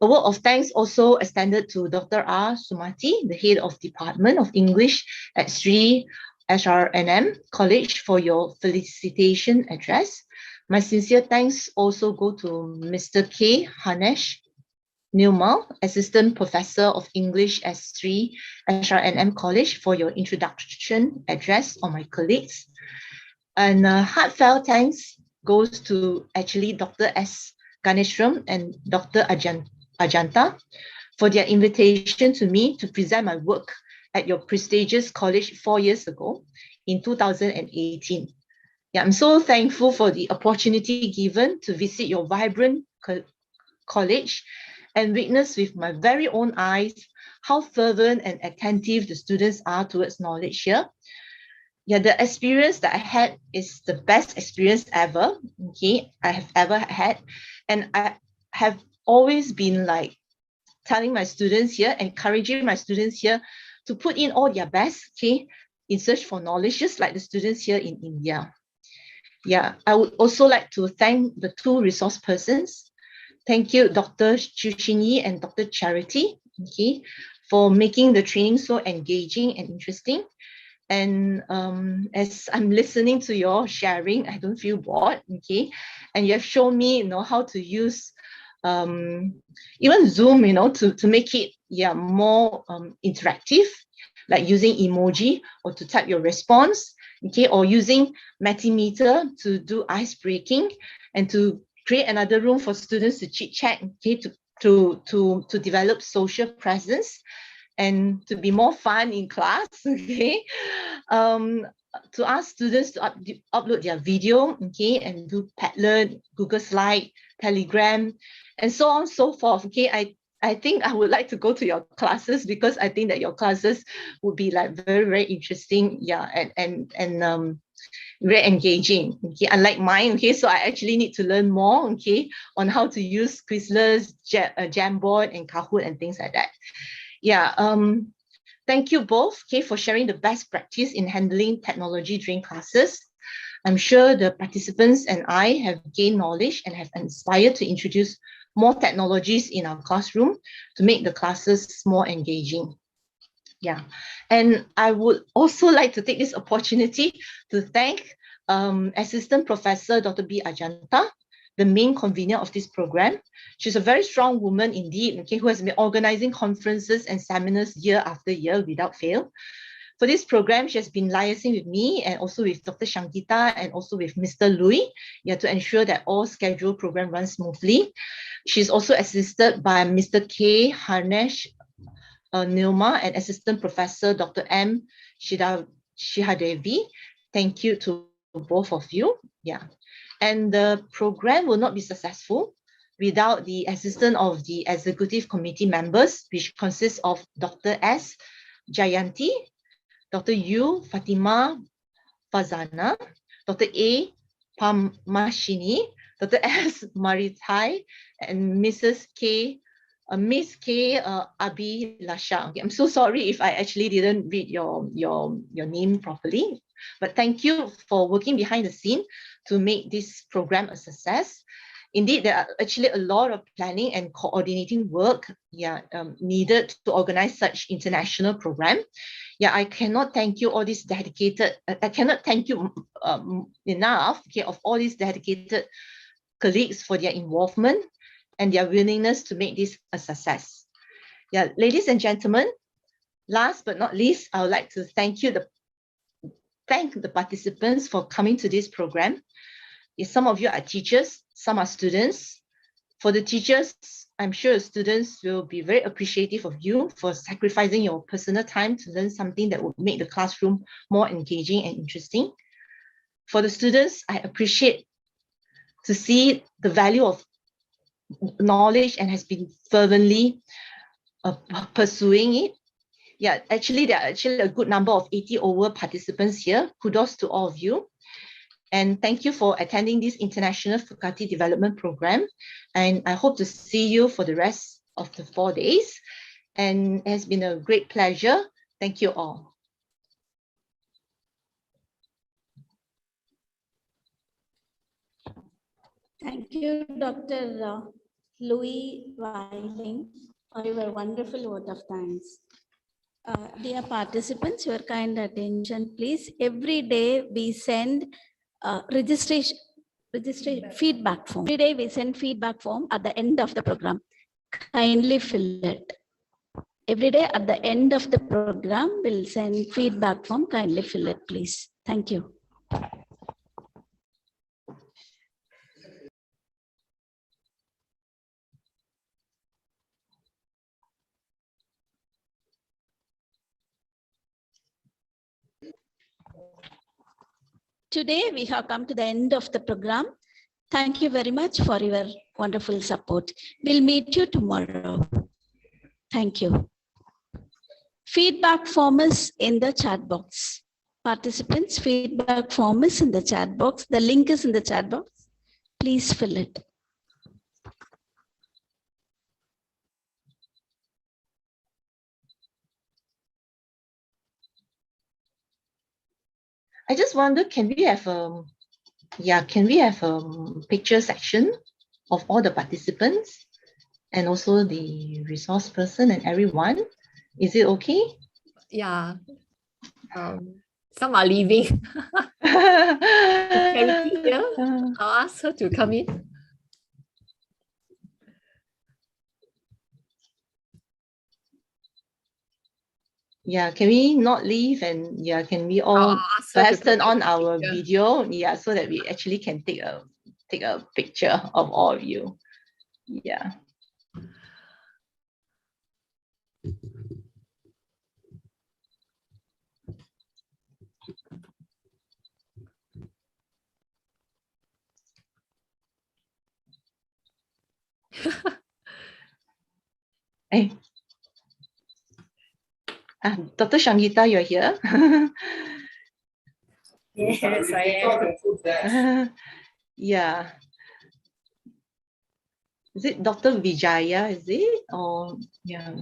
Speaker 12: A word of thanks also extended to Dr. R. Sumati, the head of Department of English at Sri SRNM College, for your felicitation address. My sincere thanks also go to Mr. K. Hanesh Newmal, Assistant Professor of English at Sri SRNM College, for your introduction address on my colleagues. And heartfelt thanks goes to actually Dr. S. Ganeshram and Dr. Ajanta for their invitation to me to present my work at your prestigious college 4 years ago in 2018. Yeah, I'm so thankful for the opportunity given to visit your vibrant college and witness with my very own eyes how fervent and attentive the students are towards knowledge here. Yeah, the experience that I had is the best experience ever, okay, I have ever had. And I have always been like telling my students here, encouraging my students here to put in all their best, okay, in search for knowledge, just like the students here in India. Yeah, I would also like to thank the two resource persons. Thank you, Dr. Chu Shin Yi and Dr. Charity, okay, for making the training so engaging and interesting. And as I'm listening to your sharing, I don't feel bored, okay? And you have shown me, how to use even Zoom, to make it more interactive, like using emoji or to type your response, okay, or using Mentimeter to do ice breaking, and to create another room for students to chit chat, okay, to develop social presence and to be more fun in class, okay. To ask students to upload their video, okay, and do Padlet, Google Slide, Telegram, and so on and so forth, okay. I think I would like to go to your classes, because I think that your classes would be like very, very interesting, yeah, and very engaging, okay, unlike mine, okay. So I actually need to learn more, okay, on how to use Quizlers, Jamboard, and Kahoot, and things like that. Yeah, thank you both, okay, for sharing the best practice in handling technology during classes. I'm sure the participants and I have gained knowledge and have inspired to introduce more technologies in our classroom to make the classes more engaging. Yeah, and I would also like to take this opportunity to thank Assistant Professor Dr. B. Ajanta, the main convener of this program. She's a very strong woman indeed, okay, who has been organizing conferences and seminars year after year without fail. For this program, she has been liaising with me and also with Dr. Shankita and also with Mr. Louis, yeah, to ensure that all scheduled program runs smoothly. She's also assisted by Mr. K. Harnesh Nilma and Assistant Professor Dr. M. Shihadevi. Thank you to both of you. Yeah, and the program will not be successful without the assistance of the executive committee members, which consists of Dr. S. Jayanti, Dr. U. Fatima Fazana, Dr. A. Pamashini, Dr. S. Maritai, and Mrs. K. Miss K. Abhilasha. Okay, I'm so sorry if I actually didn't read your name properly, but thank you for working behind the scene to make this program a success. Indeed, there are actually a lot of planning and coordinating work, yeah, needed to organize such international program. Yeah, I cannot thank you all these dedicated. I cannot thank you enough, okay, of all these dedicated colleagues for their involvement and their willingness to make this a success. Yeah, ladies and gentlemen, last but not least, I would like to thank the participants for coming to this program. Some of you are teachers, some are students. For the teachers, I'm sure students will be very appreciative of you for sacrificing your personal time to learn something that will make the classroom more engaging and interesting. For the students, I appreciate to see the value of knowledge and has been fervently pursuing it. Yeah, actually, there are actually a good number of 80 over participants here. Kudos to all of you. And thank you for attending this International Faculty Development Program. And I hope to see you for the rest of the 4 days. And it has been a great pleasure. Thank you all.
Speaker 1: Thank you, Dr. Louis Weiling, for your wonderful vote of thanks. Dear participants, your kind attention, please. Every day we send registration feedback form. Every day we send feedback form at the end of the program. Kindly fill it. Every day at the end of the program, we'll send feedback form. Kindly fill it, please. Thank you. Today, we have come to the end of the program. Thank you very much for your wonderful support. We'll meet you tomorrow. Thank you. Feedback form is in the chat box. Participants, feedback form is in the chat box. The link is in the chat box. Please fill it.
Speaker 12: I just wonder, can we have a picture section of all the participants and also the resource person and everyone? Is it okay?
Speaker 10: Yeah. Some are leaving. Charity here. I'll ask her to come in.
Speaker 12: Yeah, can we not leave, and yeah, can we all
Speaker 10: ask her to
Speaker 12: perhaps turn
Speaker 10: put
Speaker 12: on
Speaker 10: the
Speaker 12: our
Speaker 10: picture.
Speaker 12: video? Yeah, so that we actually can take a picture of all of you. Yeah. Hey. Dr. Shangita, you're here.
Speaker 13: Yes, I am.
Speaker 12: Yeah. Is it Dr. Vijaya, is it? Or yeah,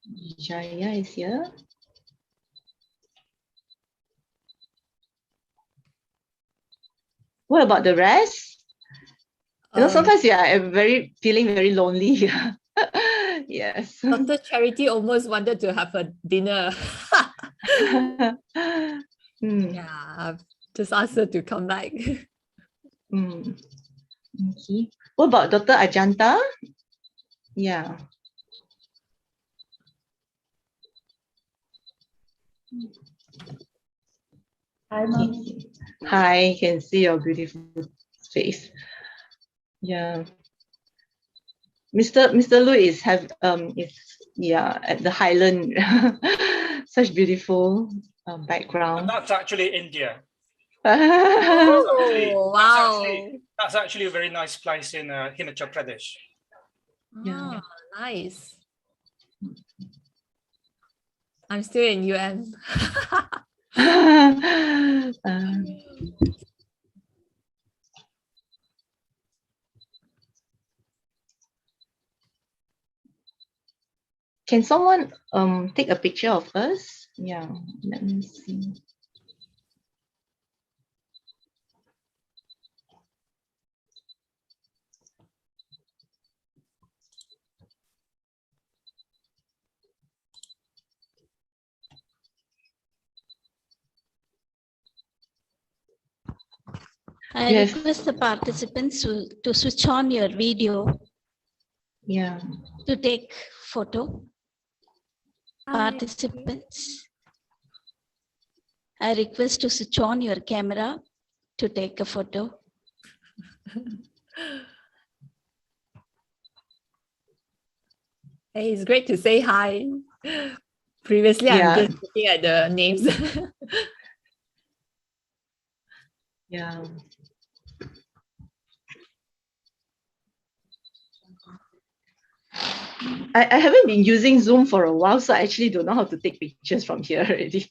Speaker 12: Vijaya is here. What about the rest? You know, sometimes I'm feeling very lonely. Yes.
Speaker 10: Dr. Charity almost wanted to have a dinner. Yeah, just ask her to come back.
Speaker 12: Okay. What about Dr. Ajanta? Yeah.
Speaker 13: Hi, Mom.
Speaker 12: Hi, can see your beautiful face. Yeah. Mr. Lu is at the Highland. Such beautiful background.
Speaker 14: And that's actually India.
Speaker 10: Oh, wow.
Speaker 14: That's actually a very nice place in Himachal Pradesh.
Speaker 10: Yeah. Nice. I'm still in UN.
Speaker 12: Can someone take a picture of us? Yeah, let me see.
Speaker 1: I request the participants to switch on your video.
Speaker 12: Yeah.
Speaker 1: To take photo. Participants, I request to switch on your camera to take a photo.
Speaker 10: Hey, it's great to say hi. Previously, I'm just looking at the names.
Speaker 12: Yeah. I haven't been using Zoom for a while, so I actually don't know how to take pictures from here already.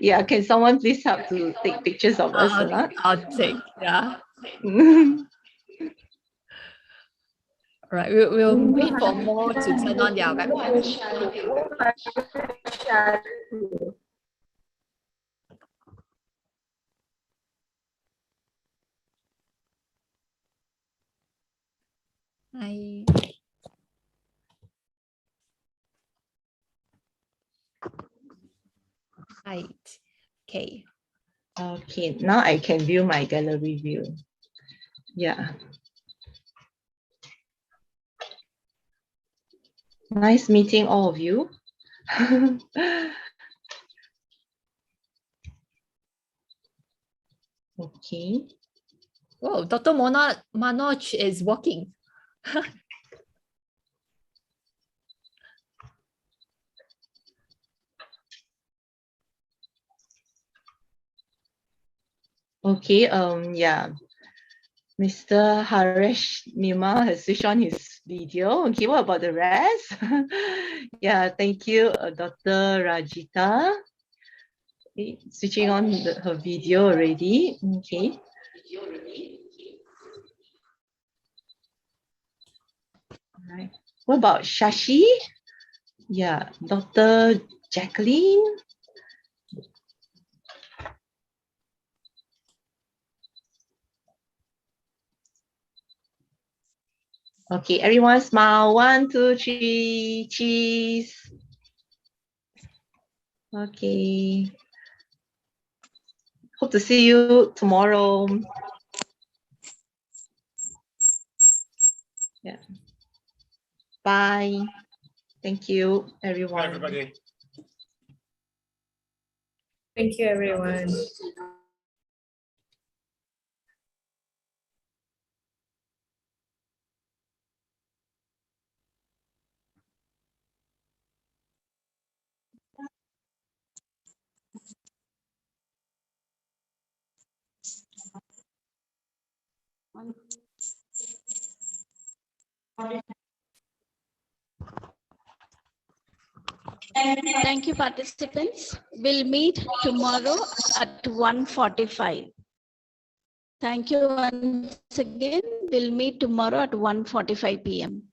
Speaker 12: Yeah, can someone please help to take pictures of us or not?
Speaker 10: I'll take, yeah. All right, we'll wait for more to turn on their webcam. Hi. Right. Okay.
Speaker 12: Okay, now I can view my gallery view. Yeah. Nice meeting all of you. Okay.
Speaker 10: Whoa, Dr. Manoj is walking.
Speaker 12: Okay, yeah. Mr. Haresh Nima has switched on his video. Okay, what about the rest? Yeah, thank you, Dr. Rajita. Okay, switching on her video already. Okay. All right. What about Shashi? Yeah, Dr. Jacqueline. Okay, everyone smile. 1, 2, 3, cheese. Okay. Hope to see you tomorrow. Yeah. Bye. Thank you, everyone.
Speaker 14: Bye, everybody.
Speaker 13: Thank you, everyone.
Speaker 1: Thank you, participants. We'll meet tomorrow at 1:45. Thank you once again. We'll meet tomorrow at 1:45 p.m.